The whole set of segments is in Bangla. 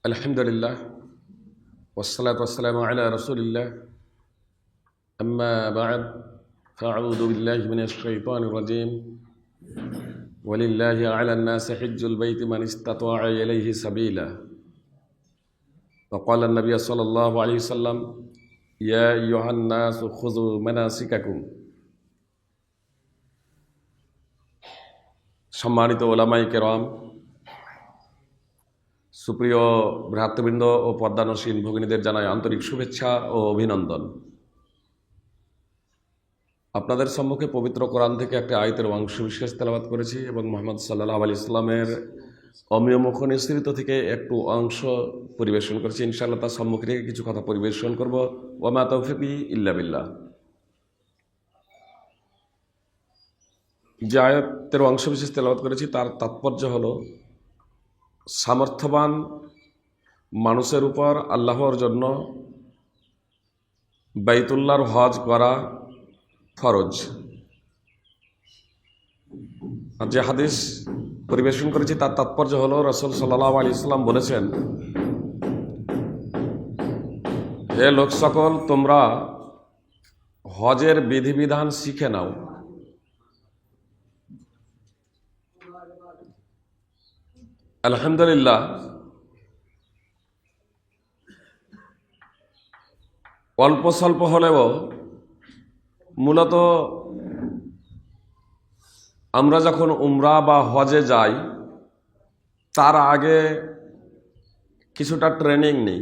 আলহামদুলিল্লাহ ওয়াসসালাতু ওয়াসসালামু আলা রাসূলিল্লাহ আম্মা বা'দ ফাআউযু বিল্লাহি মিনাশ শাইতানির রাজীম ওয়ালিল্লাহি আলান নাসি হিজ্জুল বাইতি মান ইসতাতা'a ইলাইহি সাবিলা ওয়া ক্বালা an-নাবিয়্যু সাল্লাল্লাহু আলাইহি ওয়াসাল্লাম ইয়া আইয়ুহান নাসু খুযু মানাসিকাকুম। সম্মানিত ওলামায়ে কেরাম, সুপ্রিয় ভ্রাতৃবৃন্দ ও পদ্মানসীন ভগিনীদের জানাই আন্তরিক শুভেচ্ছা ও অভিনন্দন। আপনাদের সম্মুখে পবিত্র কোরআন থেকে একটি আয়াতের অংশ বিশেষ তেলাওয়াত করেছি এবং মুহাম্মদ সাল্লাল্লাহু আলাইহি ইসলামের অমীয় মুখ নিঃসৃত থেকে একটু অংশ পরিবেশন করেছি। ইনশাআল্লাহ তার সম্মুখে থেকে কিছু কথা পরিবেশন করব। ওয়া মা তাওফীকি ইল্লা বিল্লাহ। যে আয়াতের অংশ বিশেষ তেলাওয়াত করেছি তার তাৎপর্য হলো, সামর্থ্যবান মানুষের উপর আল্লাহর জন্য বাইতুল্লাহর হজ করা ফরজ। আর যে হাদিস পরিবেশন করেছি তার তাৎপর্য হলো, রাসূল সাল্লাল্লাহু আলাইহি ওয়াসাল্লাম বলেছেন, হে লোক সকল, তোমরা হজের বিধিবিধান শিখে নাও। আলহামদুলিল্লাহ, অল্প স্বল্প হলেও মূলত আমরা যখন উমরা বা হজে যাই তার আগে কিছুটা ট্রেনিং নেই,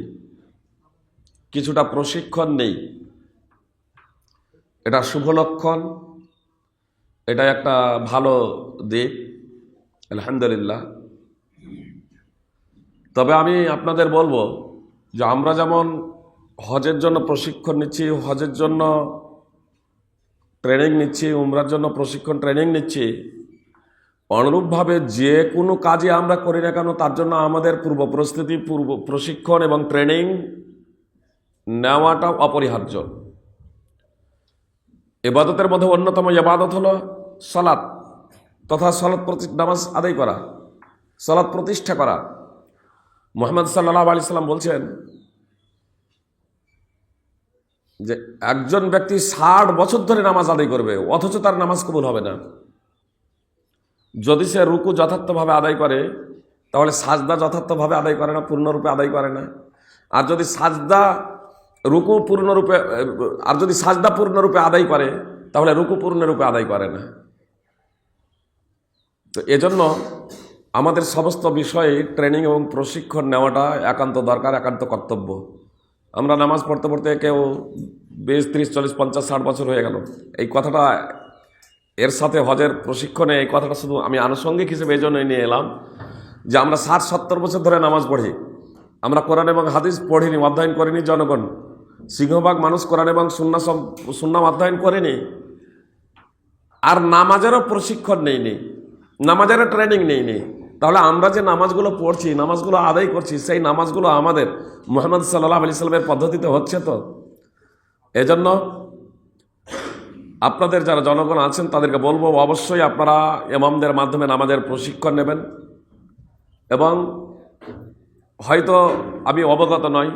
কিছুটা প্রশিক্ষণ নেই। এটা শুভ লক্ষণ, এটা একটা ভালো দিক, আলহামদুলিল্লাহ। তবে আমি আপনাদের বলবো যে আমরা যেমন হজের জন্য প্রশিক্ষণ নিচ্ছি, হজের জন্য ট্রেনিং নিচ্ছি, উমরার জন্য প্রশিক্ষণ ট্রেনিং নিচ্ছি, অনুরূপভাবে যে কোনো কাজে আমরা করি না কেন তার জন্য আমাদের পূর্ব প্রস্তুতি, পূর্ব প্রশিক্ষণ এবং ট্রেনিং নেওয়াটা অপরিহার্য। ইবাদতের মধ্যে অন্যতম ইবাদত হলো সালাত, তথা নামাজ আদায় করা, সালাত প্রতিষ্ঠা করা। মুহাম্মদ সাল্লাল্লাহু আলাইহি সাল্লাম বলছেন যে একজন ব্যক্তি 60 বছর ধরে নামাজ আদায় করবে অথচ তার নামাজ কবুল হবে না। যদি সে রুকু যথার্থভাবে আদায় করে তাহলে সাজদা যথার্থভাবে আদায় করে না, পূর্ণরূপে আদায় করে না। আর যদি সাজদা পূর্ণরূপে আদায় করে তাহলে রুকু পূর্ণরূপে আদায় করে না। তো এজন্য আমাদের সমস্ত বিষয়ে ট্রেনিং এবং প্রশিক্ষণ নেওয়াটা একান্ত দরকার, একান্ত কর্তব্য। আমরা নামাজ পড়তে পড়তে কেউ 20, 30, 40, 50, 60 বছর হয়ে গেল। এই কথাটা এর সাথে হজের প্রশিক্ষণে এই কথাটা শুধু আমি আনুষঙ্গিক হিসেবে এই জন্যই নিয়ে এলাম যে আমরা 60-70 বছর ধরে নামাজ পড়ি, আমরা কোরআন এবং হাদিস পড়িনি, অধ্যয়ন করিনি। জনগণ, সিংহভাগ মানুষ কোরআন এবং সুন্নাহ অধ্যয়ন করেনি, আর নামাজেরও প্রশিক্ষণ নেইনি, নামাজেরও ট্রেনিং নেইনি। তাহলে আমরা যে নামাজগুলো পড়ছি, নামাজগুলো আদায় করছি, সেই নামাজগুলো আমাদের মুহাম্মদ সাল্লাল্লাহু আলাইহি সাল্লামের পদ্ধতিতে হচ্ছে তো? এজন্য আপনাদের যারা জনগণ আছেন তাদেরকে বলবো, অবশ্যই আপনারা ইমামদের মাধ্যমে নামাজের প্রশিক্ষণ নেবেন। এবং হয়তো আমি অবগত নই,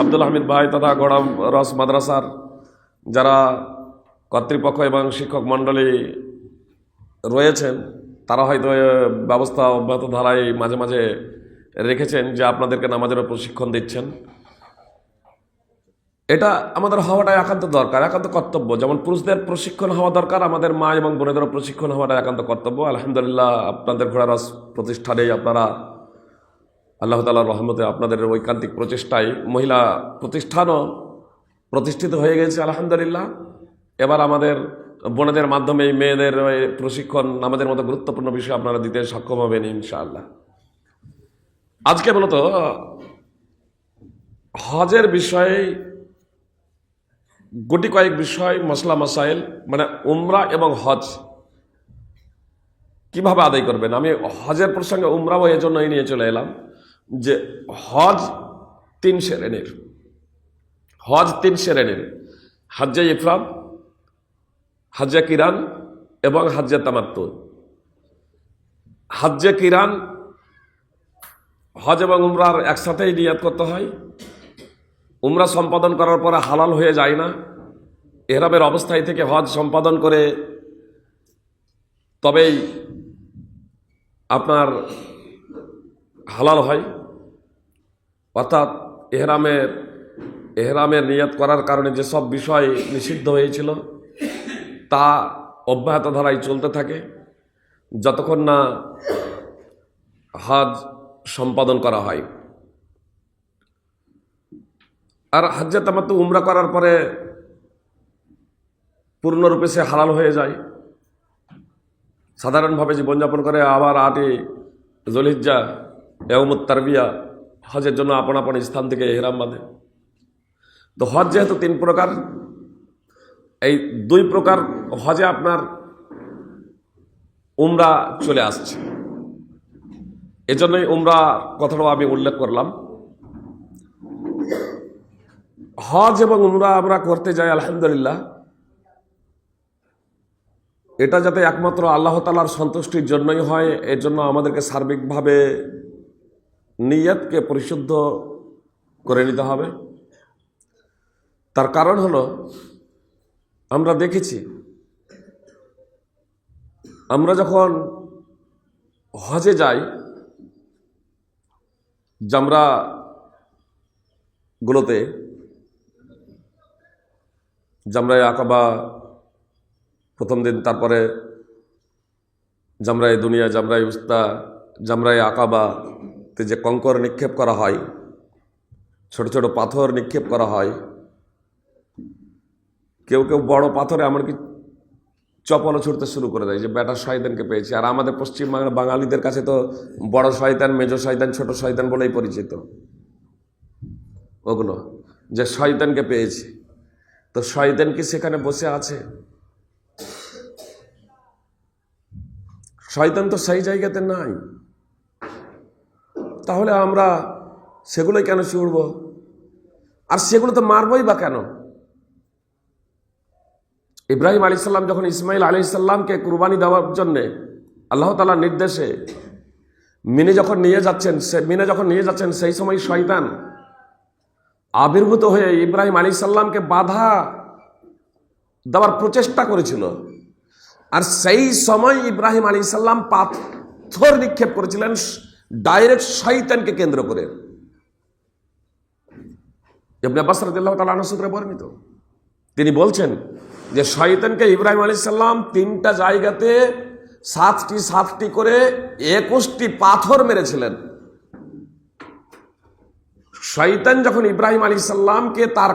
আব্দুল হামিদ ভাই তথা গোড়াম রস মাদ্রাসার যারা কর্তৃপক্ষ এবং শিক্ষক মণ্ডলী রয়েছেন তারা হয়তো ব্যবস্থা অব্যাহত ধারায় মাঝে মাঝে রেখেছেন যে আপনাদেরকে নামাজেরও প্রশিক্ষণ দিচ্ছেন। এটা আমাদের হওয়াটা একান্ত দরকার, একান্ত কর্তব্য। যেমন পুরুষদের প্রশিক্ষণ হওয়া দরকার, আমাদের মা এবং বোনেদেরও প্রশিক্ষণ হওয়াটা একান্ত কর্তব্য। আলহামদুলিল্লাহ, আপনাদের ঘোড়ারস প্রতিষ্ঠানে আপনারা আল্লাহ তাআলার রহমতে আপনাদের ঐকান্তিক প্রচেষ্টায় মহিলা প্রতিষ্ঠানও প্রতিষ্ঠিত হয়ে গেছে, আলহামদুলিল্লাহ। এবার আমাদের বোনেদের মাধ্যমে মেয়েদের প্রশিক্ষণ আমাদের মতো গুরুত্বপূর্ণ বিষয় আপনারা দিতে সক্ষম হবেন ইনশাআল্লাহ। আজকে মূলত হজের বিষয়ে গুটি কয়েক বিষয়, মসলা মাসাইল, মানে উমরা এবং হজ কিভাবে আদায় করবেন। আমি হজের প্রসঙ্গে উমরাও এই জন্যই নিয়ে চলে এলাম যে হজ 3 শ্রেণীর। হজ্জে ইফরাদ, হজ্জে কিরান এবং হজ্জে তামাত্তু। হজ্জে কিরান হজ এবং উমরার একসাথেই নিয়াত করতে হয়। উমরা সম্পাদন করার পরে হালাল হয়ে যায় না, ইহরামের অবস্থায় থেকে হজ সম্পাদন করে তবেই আপনার হালাল হয়। অর্থাৎ এহরামের নিয়াত করার কারণে যেসব বিষয় নিষিদ্ধ হয়েছিল তা অব্যাহত ধারায় চলতে থাকে যতক্ষণ না হজ সম্পাদন করা হয়। আর হজ্জে তামাত্তু উমরা করার পরে পূর্ণরূপে সে হালাল হয়ে যায়। সাধারণভাবে জীবনযাপন করে আবার 8ই যুলহিজ্জা ইয়াউমুত তারবিয়া হজের জন্য আপন আপন স্থান থেকে ইহরাম বাঁধে। তো হজ যেহেতু 3 প্রকার, এই 2 প্রকার হজে আপনার উমরা চলে আসছে, এজন্যই উমরা কথাটাও আমি উল্লেখ করলাম। হজ এবং উমরা আমরা করতে যাই আলহামদুলিল্লাহ, এটা যাতে একমাত্র আল্লাহ তাআলার সন্তুষ্টির জন্যই হয়, এর জন্য আমাদেরকে সার্বিকভাবে নিয়তকে পরিশুদ্ধ করে নিতে হবে। তার কারণ হলো আমরা দেখেছি, আমরা যখন হজে যাই জামরাগুলোতে, জামরায়ে আকাবা প্রথম দিন, তারপরে জামরায়ে দুনিয়া, জামরায়ে উস্তা, জামরায়ে আকাবাতে যে কঙ্কর নিক্ষেপ করা হয়, ছোট ছোট পাথর নিক্ষেপ করা হয়, কেউ কেউ বড় পাথরে এমনকি চপলও ছুটতে শুরু করে দেয় যে বেটা শয়তানকে পেয়েছি। আর আমাদের পশ্চিম বাঙালিদের কাছে তো বড় শয়তান, মেজো শয়তান, ছোট শয়তান বলেই পরিচিত ওগুলো, যে শয়তানকে পেয়েছি। তো শয়তান কি সেখানে বসে আছে? শয়তান তো সেই জায়গাতে নাই, তাহলে আমরা সেগুলোই কেন ছুড়ব? আর সেগুলো তো মারবই বা কেন? ইব্রাহিম আলাইহিস সালাম যখন ইসমাইল আলাইহিস সালামকে কুরবানি দেওয়ার জন্য আল্লাহ তাআলার নির্দেশে মিনে যখন নিয়ে যাচ্ছেন সেই সময় শয়তান আবির্ভূত হয়ে ইব্রাহিম আলাইহিস সালামকে বাধা দেওয়ার প্রচেষ্টা করেছিল। আর সেই সময় ইব্রাহিম আলাইহিস সালাম পাথর নিক্ষেপ করেছিলেন ডাইরেক্ট শয়তানকে কেন্দ্র করে। ইবনে আব্বাস রাদিয়াল্লাহু তাআলা আনহু সূত্রে বর্ণিত, তিনি বলছেন যে শয়তানকে ইব্রাহিম আলাইহিস সালাম 3টা জায়গাতে 7টি করে 21টি পাথর মেরেছিলেন। শয়তান যখন ইব্রাহিম আলাইহিস সালামকে তার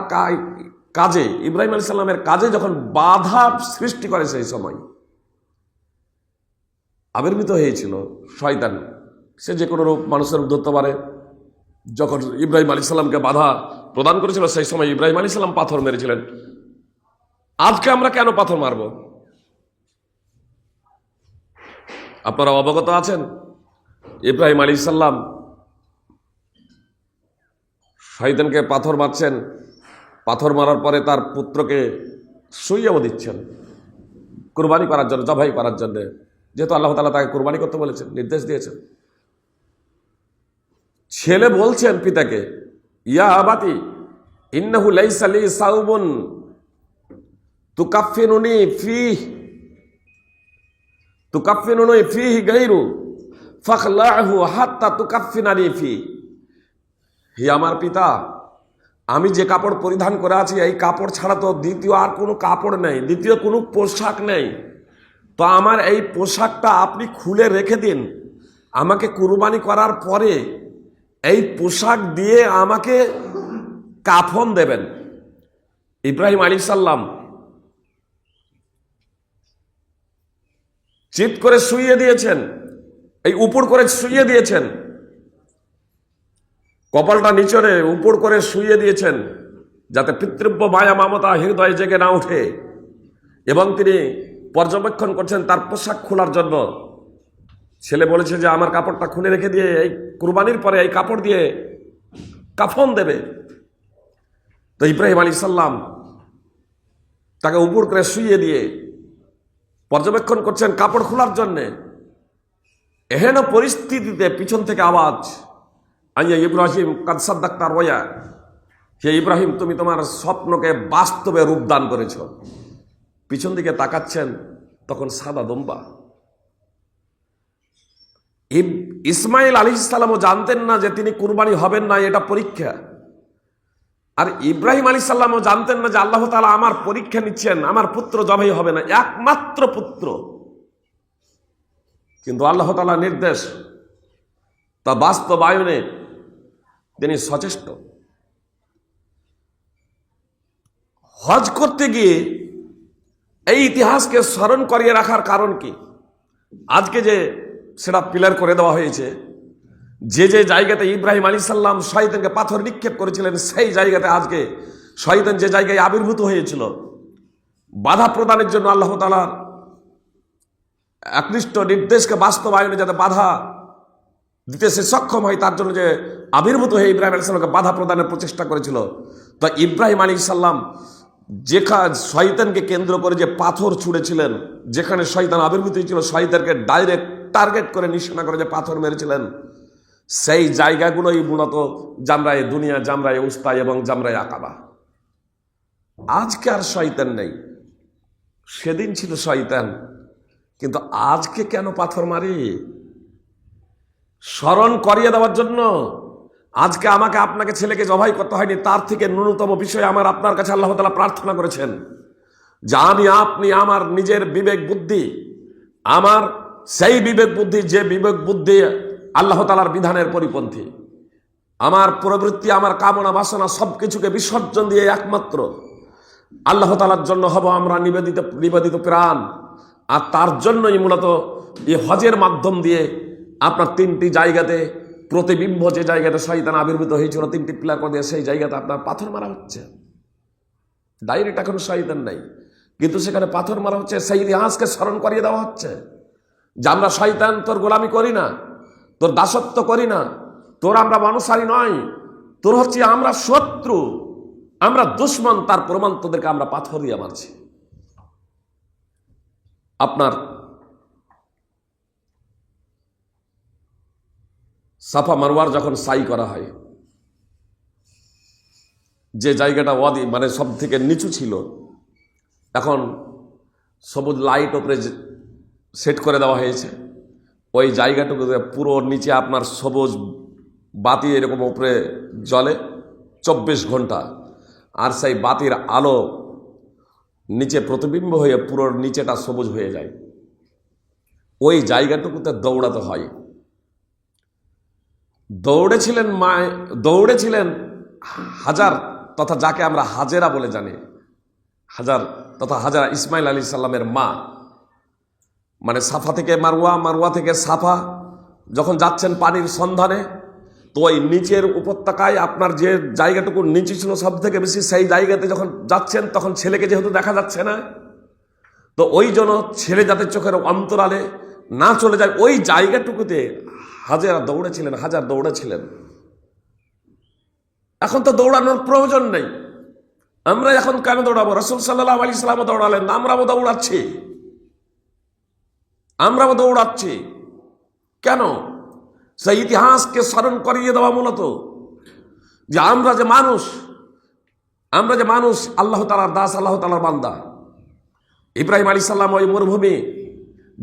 কাজে, ইব্রাহিম আলাইহিস সালামের কাজে যখন বাধা সৃষ্টি করে, সেই সময় আবির্ভূত হয়েছিল শয়তান। সে যে কোনো রূপ মানুষের রূপ ধরতে পারে। যখন ইব্রাহিম আলাইহিস সালামকে বাধা প্রদান করেছিল সেই সময় ইব্রাহিম আলাইহিস সালাম পাথর মেরেছিলেন। আজকে আমরা কেন পাথর মারব? আপনারা অবগত আছেন, ইব্রাহিম আলাইহিস সালাম শয়তানকে পাথর মারছেন, পাথর মারার পরে তার পুত্রকে সইয়াও দিচ্ছেন কুরবানি করার জন্য, জবাই করার জন্য, যেহেতু আল্লাহ তাআলা তাকে কুরবানি করতে বলেছেন, নির্দেশ দিয়েছেন। ছেলে বলছেন পিতাকে, ইয়া আবাতি ইন্নাহু লাইসা লি সাওবুন তুকাফফিনুনি ফীহি গায়রু ফাখলাহু হাত্তা তুকাফফিনানি ফী। হে আমার পিতা, আমি যে কাপড় পরিধান করে আছি এই কাপড় ছাড়া তো দ্বিতীয় আর কোনো কাপড় নেই, দ্বিতীয় কোনো পোশাক নেই। তো আমার এই পোশাকটা আপনি খুলে রেখে দিন, আমাকে কুরবানি করার পরে এই পোশাক দিয়ে আমাকে কাফন দেবেন। ইব্রাহিম আলাইহিস সালাম চিৎ করে শুইয়ে দিয়েছেন, এই উপর করে শুইয়ে দিয়েছেন, কপালটা নিচরে উপর করে শুইয়ে দিয়েছেন, যাতে পিতৃব্য মায়া মমতা হৃদয়ে জেগে না ওঠে। এবং তিনি পর্যবেক্ষণ করছেন তার পোশাক খোলার জন্য। ছেলে বলেছে যে আমার কাপড়টা খুলে রেখে দিয়ে এই কুরবানির পরে এই কাপড় দিয়ে কাফন দেবে। তো ইব্রাহিম আলাইহিস সালাম তাকে উপর করে শুইয়ে দিয়ে পর্যবেক্ষণ করছেন কাপড় খোলার জন্যে। এহেন পরিস্থিতিতে পিছন থেকে আওয়াজ, আইয়া ইব্রাহিম কাদ সাদ্দাক্তা রয়া, হে ইব্রাহিম তুমি তোমার স্বপ্নকে বাস্তবে রূপদান করেছ। পিছন দিকে তাকাচ্ছেন, তখন সাদা দম্বা। ইসমাইল আলাইহিস সালামও জানতেন না যে তিনি কুরবানি হবেন না, এটা পরীক্ষা। আর ইব্রাহিম আলাইহিস সালামও জানতেন না যে আল্লাহ তাআলা আমার পরীক্ষা নিচ্ছেন, আমার পুত্র জবাই হবে না, একমাত্র পুত্র। কিন্তু আল্লাহ তাআলা নির্দেশ, তা বাস্তবায়নে তিনি সচেষ্ট। হজ করতে গিয়ে এই ইতিহাসকে স্মরণ করিয়ে রাখার কারণ কি? আজকে যে সেটা পিলার করে দেওয়া হয়েছে, যে যে জায়গাতে ইব্রাহিম আলাইহিস সালাম শয়তানকে পাথর নিক্ষেপ করেছিলেন, সেই জায়গাতে আজকে শয়তান যে জায়গায় আবির্ভূত হয়েছিল, বাধা প্রদানের জন্য আল্লাহ তাআলার একনিষ্ঠ নির্দেশকে বাস্তবায়নে যাতে বাধা দিতে সে সক্ষম হয়, তার জন্য যে আবির্ভূত হয়ে ইব্রাহিম আলাইহিস সালামকে বাধা প্রদানের প্রচেষ্টা করেছিল। তো ইব্রাহিম আলাইহিস সালাম যেখানে শয়তানকে কেন্দ্র করে যে পাথর ছুঁড়েছিলেন, যেখানে শয়তান আবির্ভূত হয়েছিল, শয়তানকে ডাইরেক্ট টার্গেট করে নিশানা করে যে পাথর মেরেছিলেন, সেই জায়গাগুলোই মূলত জামরায়ে দুনিয়া, জামরায়ে উস্তা এবং জামরায়ে আকাবা। আজকে আর শয়তান নেই, সেদিন ছিল শয়তান, কিন্তু আজকে কেন পাথর মারি? স্মরণ করিয়ে দেওয়ার জন্য। আজকে আমাকে আপনাকে ছেলেকে জবাই করতে হয়নি, তার থেকে ন্যূনতম বিষয় আমার আপনার কাছে আল্লাহ তাআলা প্রার্থনা করেছেন যে আমি আপনি আমার নিজের বিবেক বুদ্ধি, আমার সেই বিবেক বুদ্ধি যে বিবেক বুদ্ধি আল্লাহ তাআলার বিধানের পরিপন্থী, আমার প্রবৃত্তি, আমার কামনা বাসনা সবকিছুকে বিসর্জন দিয়ে একমাত্র আল্লাহ তাআলার জন্য হব আমরা নিবেদিত প্রাণ। আর তার জন্যই মূলত এই হজের মাধ্যম দিয়ে আপনার তিনটি জায়গাতে প্রতিবিম্ব, যে জায়গাতে শয়তান আবির্ভূত হয়েছিল, তিনটি পিলার করে দিয়ে সেই জায়গাতে আপনার পাথর মারা হচ্ছে। ডাইরেক্ট এখন শয়তান নাই, কিন্তু সেখানে পাথর মারা হচ্ছে। সেই ইতিহাসকে স্মরণ করিয়ে দেওয়া হচ্ছে যে আমরা শয়তান তোর গোলামি করি না, তোর দাসত্ব করি না, তোর আমরা অনুসারী নয়, তোর হচ্ছে আমরা শত্রু, আমরা দুশ্মন। তার প্রমাণ তোদেরকে আমরা পাথর দিয়ে মারছি। আপনার সাফা মারওয়ার যখন সাই করা হয়, যে জায়গাটা মানে সব থেকে নিচু ছিল, এখন সবুজ লাইট ওপরে সেট করে দেওয়া হয়েছে। ওই জায়গাটুকুতে পুরো নিচে আপনার সবুজ বাতি এরকম উপরে জ্বলে 24 ঘন্টা, আর সেই বাতির আলো নিচে প্রতিবিম্ব হয়ে পুরো নিচেটা সবুজ হয়ে যায়। ওই জায়গাটুকুতে দৌড়াতে হয়। দৌড়েছিলেন হাজার, তথা যাকে আমরা হাজেরা বলে জানি, হাজার তথা হাজারা, ইসমাইল আলাইহিস সালামের মা। মানে সাফা থেকে মারওয়া, মারওয়া থেকে সাফা যখন যাচ্ছেন পানির সন্ধানে, তো ওই নিচের উপত্যকায় আপনার যে জায়গাটুকু নিচে ছিল সব থেকে বেশি, সেই জায়গাতে যখন যাচ্ছেন তখন ছেলেকে যেহেতু দেখা যাচ্ছে না, তো ওই জন্য ছেলে যাতে চোখের অন্তরালে না চলে যায়, ওই জায়গাটুকুতে হাজারা দৌড়েছিলেন, হাজার দৌড়েছিলেন। এখন তো দৌড়ানোর প্রয়োজন নেই। আমরা এখন কেন দৌড়াবো? রাসূল সাল্লাল্লাহু আলাইহি ওয়াসাল্লাম দৌড়ালেন, আমরাও দৌড়াচ্ছি। কেন? সেই ইতিহাসকে স্মরণ করিয়ে দেওয়া, মূলত যে আমরা যে মানুষ আল্লাহ তাআলার দাস, আল্লাহ তাআলার বান্দা। ইব্রাহিম আলাইহিস সালাম ওই মরুভূমি,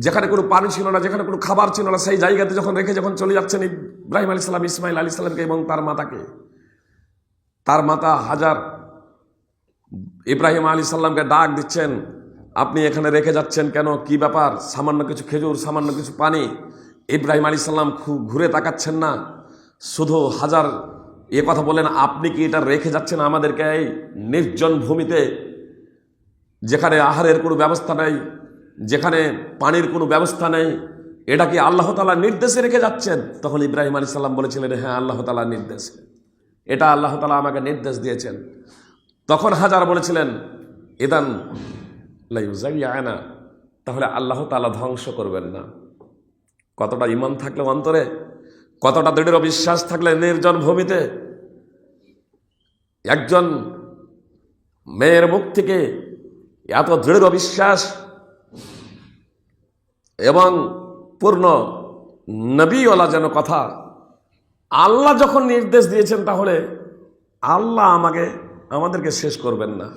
যেখানে কোনো পানি ছিল না, যেখানে কোনো খাবার ছিল না, সেই জায়গাতে যখন চলে যাচ্ছেন ইব্রাহিম আলাইহিস সালাম ইসমাইল আলাইহিস সালামকে এবং তার মাতাকে, তার মাতা হাজার ইব্রাহিম আলাইহিস সালামকে ডাক দিচ্ছেন, আপনি এখানে রেখে যাচ্ছেন কেন? কি ব্যাপার? সামান্য কিছু খেজুর, সামান্য কিছু পানি। ইব্রাহিম আলাইহিস সালাম ঘুরে তাকাচ্ছেন না, শুধু হাজার এ কথা বলেন, আপনি কি এটা রেখে যাচ্ছেন আমাদেরকে এই নির্জন ভূমিতে, যেখানে আহারের কোনো ব্যবস্থা নেই, যেখানে পানির কোনো ব্যবস্থা নেই? এটা কি আল্লাহ তাআলার নির্দেশে রেখে যাচ্ছেন? তখন ইব্রাহিম আলাইহিস সালাম বলেছিলেন, হ্যাঁ, আল্লাহ তাআলার নির্দেশে, এটা আল্লাহ তাআলা আমাকে নির্দেশ দিয়েছেন। তখন হাজার বলেছিলেন, ইদান লা ইউযায়্যানা, তাহলে আল্লাহ তাআলা ধ্বংস করবেন না। কতটা ঈমান থাকলে অন্তরে, কতটা দৃঢ় বিশ্বাস থাকলে নির্জন ভূমিতে একজন মেয়ের মুখ থেকে এত দৃঢ় বিশ্বাস এবং পূর্ণ নবীওয়ালা যেন কথা আল্লাহ যখন নির্দেশ দিয়েছেন, তাহলে আল্লাহ আমাদেরকে শেষ করবেন না,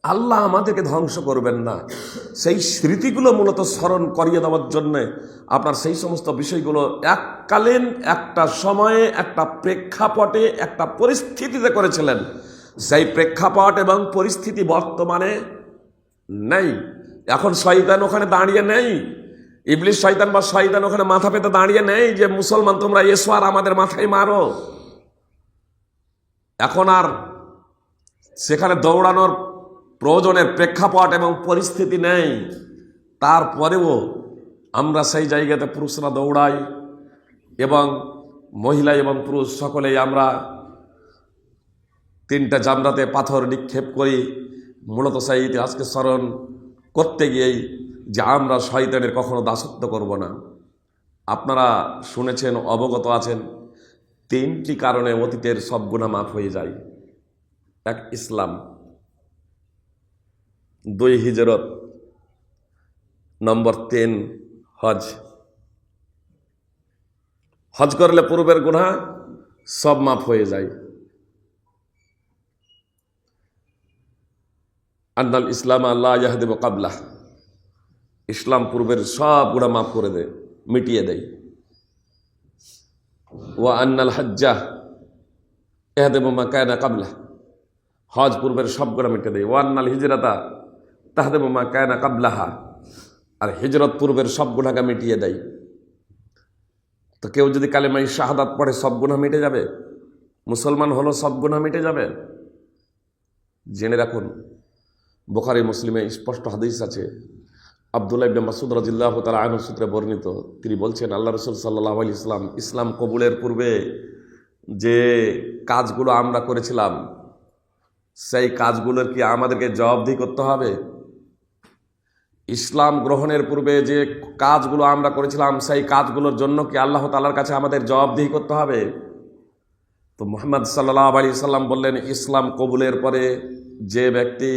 আল্লাহ আমাদেরকে ধ্বংস করবেন না। সেই স্মৃতিগুলো মূলত স্মরণ করিয়ে দেওয়ার জন্যে আপনার সেই সমস্ত বিষয়গুলো এককালীন একটা সময়ে একটা প্রেক্ষাপটে একটা পরিস্থিতিতে করেছিলেন। সেই প্রেক্ষাপট এবং পরিস্থিতি বর্তমানে নেই। এখন শয়তান ওখানে দাঁড়িয়ে নেই, ইবলিস শয়তান বা শয়তান ওখানে মাথা পেতে দাঁড়িয়ে নেই যে মুসলমান তোমরা এসো আর আমাদের মাথায় মারো। এখন আর সেখানে দৌড়ানোর প্রয়োজনের প্রেক্ষাপট এবং পরিস্থিতি নেই। তারপরেও আমরা সেই জায়গাতে পুরুষরা দৌড়াই এবং মহিলা এবং পুরুষ সকলেই আমরা তিনটা জামরাতে পাথর নিক্ষেপ করি, মূলত সেই ইতিহাসকে স্মরণ করতে গিয়েই যে আমরা শয়তানের কখনো দাসত্ব করব না। আপনারা শুনেছেন, অবগত আছেন, তিনটি কারণে অতীতের সব গুনাহ মাফ হয়ে যায়। এক, ইসলাম; দুই, হিজরত; নম্বর 3, হজ। হজ করলে পূর্বের গুনাহ সব মাফ হয়ে যায়। আন্নাল ইসলাম আল্লাহ ইয়াহদিবু কাবলাহ, ইসলাম পূর্বের সব গুনাহ মাফ করে দেয়, মিটিয়ে দেয়। ওয়া আন্নাল হজ্জাহ ইয়াহদিবু মা কানা কাবলাহ, হজ পূর্বের সব গুনাহ মিটিয়ে দেয়। ওয়া আন্নাল হিজরাতা তাহদিবু মা কানা কাবলাহা, আর হিজরত পূর্বের সব গুনাহকে মিটিয়ে দেয়। তো কেউ যদি কালেমায়ে শাহাদাত পড়ে সব গুনাহ মিটে যাবে? মুসলমান হলো সব গুনাহ মিটে যাবে? জেনে রাখুন, বুখারী মুসলিমে স্পষ্ট হাদিস আছে, আব্দুল্লাহ ইবনে মাসউদ রাদিয়াল্লাহু তাআলা আনহু সূত্রে বর্ণিত। তিনি বলছেন, আল্লাহ রাসূল সাল্লাল্লাহু আলাইহি ওয়াসাল্লাম ইসলাম কবুলের পূর্বে যে কাজগুলো আমরা করেছিলাম, সেই কাজগুলোর কি আমাদেরকে জবাবদিহি করতে হবে? ইসলাম গ্রহণের পূর্বে যে কাজগুলো আমরা করেছিলাম, সেই কাজগুলোর জন্য কি আল্লাহ তাআলার কাছে আমাদের জবাবদিহি করতে হবে? তো মুহাম্মদ সাল্লাল্লাহু আলাইহি সাল্লাম বললেন, ইসলাম কবুলের পরে যে ব্যক্তি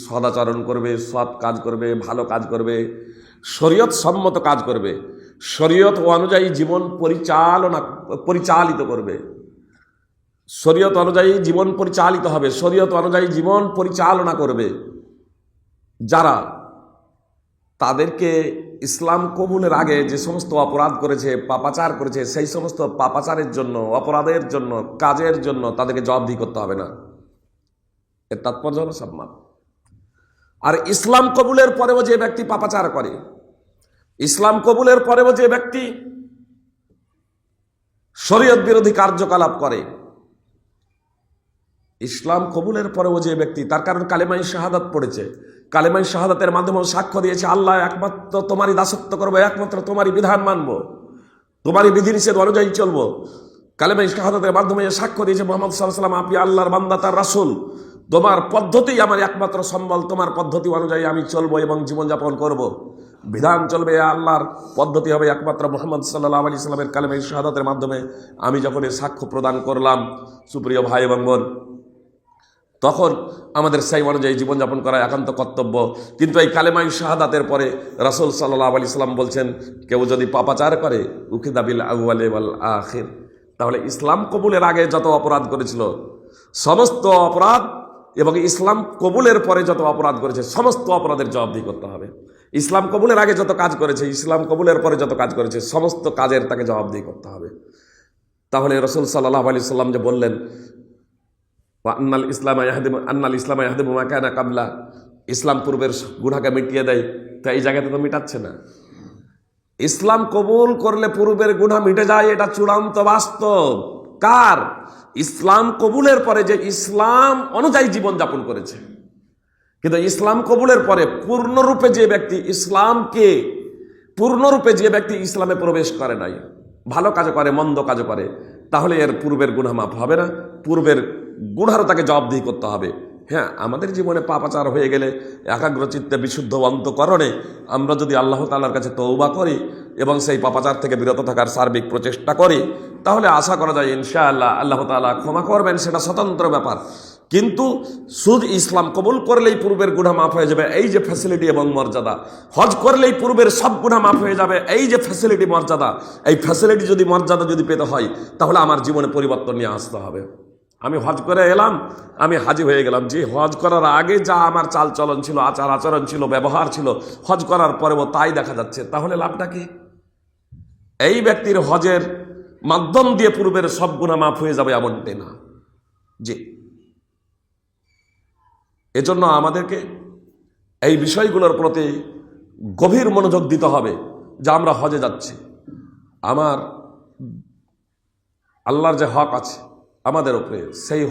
সদাচরণ করবে, সৎ কাজ করবে, ভালো কাজ করবে, শরীয়ত সম্মত কাজ করবে, শরীয়ত অনুযায়ী জীবন পরিচালিত করবে, শরীয়ত অনুযায়ী জীবন পরিচালিত হবে, শরীয়ত অনুযায়ী জীবন পরিচালনা করবে, যারা তাদেরকে ইসলাম কবুলের আগে যে সমস্ত অপরাধ করেছে, পাপাচার করেছে, সেই সমস্ত পাপাচারের জন্য, অপরাধের জন্য, কাজের জন্য তাদেরকে জবাবদিহি করতে হবে না। এর তাৎপর্য হলো সব মাপ। আর ইসলাম কবুলের পরেও যে ব্যক্তি পাপাচার করে, ইসলাম কবুলের পরেও যে ব্যক্তি শরীয়ত বিরোধী কার্যকলাপ করে, ইসলাম কবুলের পরেও যে ব্যক্তি, তার কারণ কালেমায়ে শাহাদাত পড়েছে, কালেমায়ে শাহাদাতের মাধ্যমে সাক্ষ্য দিয়েছে আল্লাহ একমাত্র তোমারই দাসত্ব করবো, একমাত্র তোমারই বিধান মানবো, তোমারই বিধিনিষেধ অনুযায়ী চলবো। কালেমায়ে শাহাদাতের মাধ্যমে সাক্ষ্য দিয়েছে মুহাম্মদ সাল্লাল্লাহু আলাইহি ওয়াসাল্লাম আপনি আল্লাহর বান্দা, তার রাসূল, তোমার পদ্ধতি আমার একমাত্র সম্বল, তোমার পদ্ধতি অনুযায়ী আমি চলবো এবং জীবনযাপন করব, বিধান চলবে আল্লাহর, পদ্ধতি হবে একমাত্র মুহাম্মদ সাল্লাল্লাহু আলাইহি ওয়াসাল্লামের কালেমায়ে শাহাদাতের মাধ্যমে আমি যখন এই সাক্ষ্য প্রদান করলাম, সুপ্রিয় ভাই এবং বোন, তখন আমাদের সেই অনুযায়ী জীবনযাপন করা একান্ত কর্তব্য। কিন্তু এই কালেমায়ে শাহাদাতের পরে রাসূল সাল্লাল্লাহু আলাইহি ওয়াসাল্লাম বলছেন, কেউ যদি পাপাচার করে উখিযা বিল আউয়ালি ওয়াল আখির, তাহলে ইসলাম কবুলের আগে যত অপরাধ করেছিল সমস্ত অপরাধ এবং ইসলাম কবুলের পরে যত অপরাধ করেছে সমস্ত অপরাধের জবাবদিহি করতে হবে। ইসলাম কবুলের আগে যত কাজ করেছে, ইসলাম কবুলের পরে যত কাজ করেছে, সমস্ত কাজের তাকে জবাবদিহি করতে হবে। তাহলে রাসূল সাল্লাল্লাহু আলাইহি ওয়াসাল্লাম যে বললেন, আন্নাল ইসলাম ইয়াহদিমু মা কানা কাবলা, ইসলাম পূর্বের গুনাহকে মিটিয়ে দেয়, তো এই জায়গাতে তো মিটাচ্ছে না। ইসলাম কবুল করলে পূর্বের গুনাহ মিটে যায়, এটা চূড়ান্ত বাস্তব। কার? ইসলাম কবুলের পরে যে ইসলাম অনুযায়ী জীবনযাপন করেছে। কিন্তু ইসলাম কবুলের পরে পূর্ণরূপে যে ব্যক্তি ইসলামে প্রবেশ করে নাই, ভালো কাজ করে, মন্দ কাজ করে, তাহলে এর পূর্বের গুনাহ মাফ হবে না, পূর্বের গুনাহও তাকে জবাবদিহি করতে হবে। হ্যাঁ, আমাদের জীবনে পাপাচার হয়ে গেলে একাগ্রচিত্তে বিশুদ্ধ অন্তঃকরণে আমরা যদি আল্লাহ তাআলার কাছে তওবা করি এবং সেই পাপাচার থেকে বিরত থাকার সার্বিক প্রচেষ্টা করি, তাহলে আশা করা যায় ইনশাআল্লাহ আল্লাহ তাআলা ক্ষমা করবেন, সেটা স্বতন্ত্র ব্যাপার। কিন্তু শুধু ইসলাম কবুল করলেই পূর্বের গুনাহ মাফ হয়ে যাবে, এই যে ফ্যাসিলিটি এবং মর্যাদা, হজ করলেই পূর্বের সব গুনাহ মাফ হয়ে যাবে, এই যে ফ্যাসিলিটি মর্যাদা, এই ফ্যাসিলিটি যদি মর্যাদা যদি পেতে হয় তাহলে আমার জীবনে পরিবর্তন নিয়ে আসতে হবে। আমি হজ করে এলাম, আমি হাজি হয়ে গেলাম, যে হজ করার আগে যা আমার চাল চলন ছিল, আচার আচরণ ছিল, ব্যবহার ছিল, হজ করার পরেও তাই দেখা যাচ্ছে, তাহলে লাভটা কি? এই ব্যক্তির হজের মাধ্যম দিয়ে পূর্বের সব গুনাহ মাফ হয়ে যাবে এমনটি না। জি, এজন্য আমাদেরকে এই বিষয়গুলোর প্রতি গভীর মনোযোগ দিতে হবে যে আমরা হজে যাচ্ছি, আমার আল্লাহর যে হক আছে আমাদের উপরে, সেই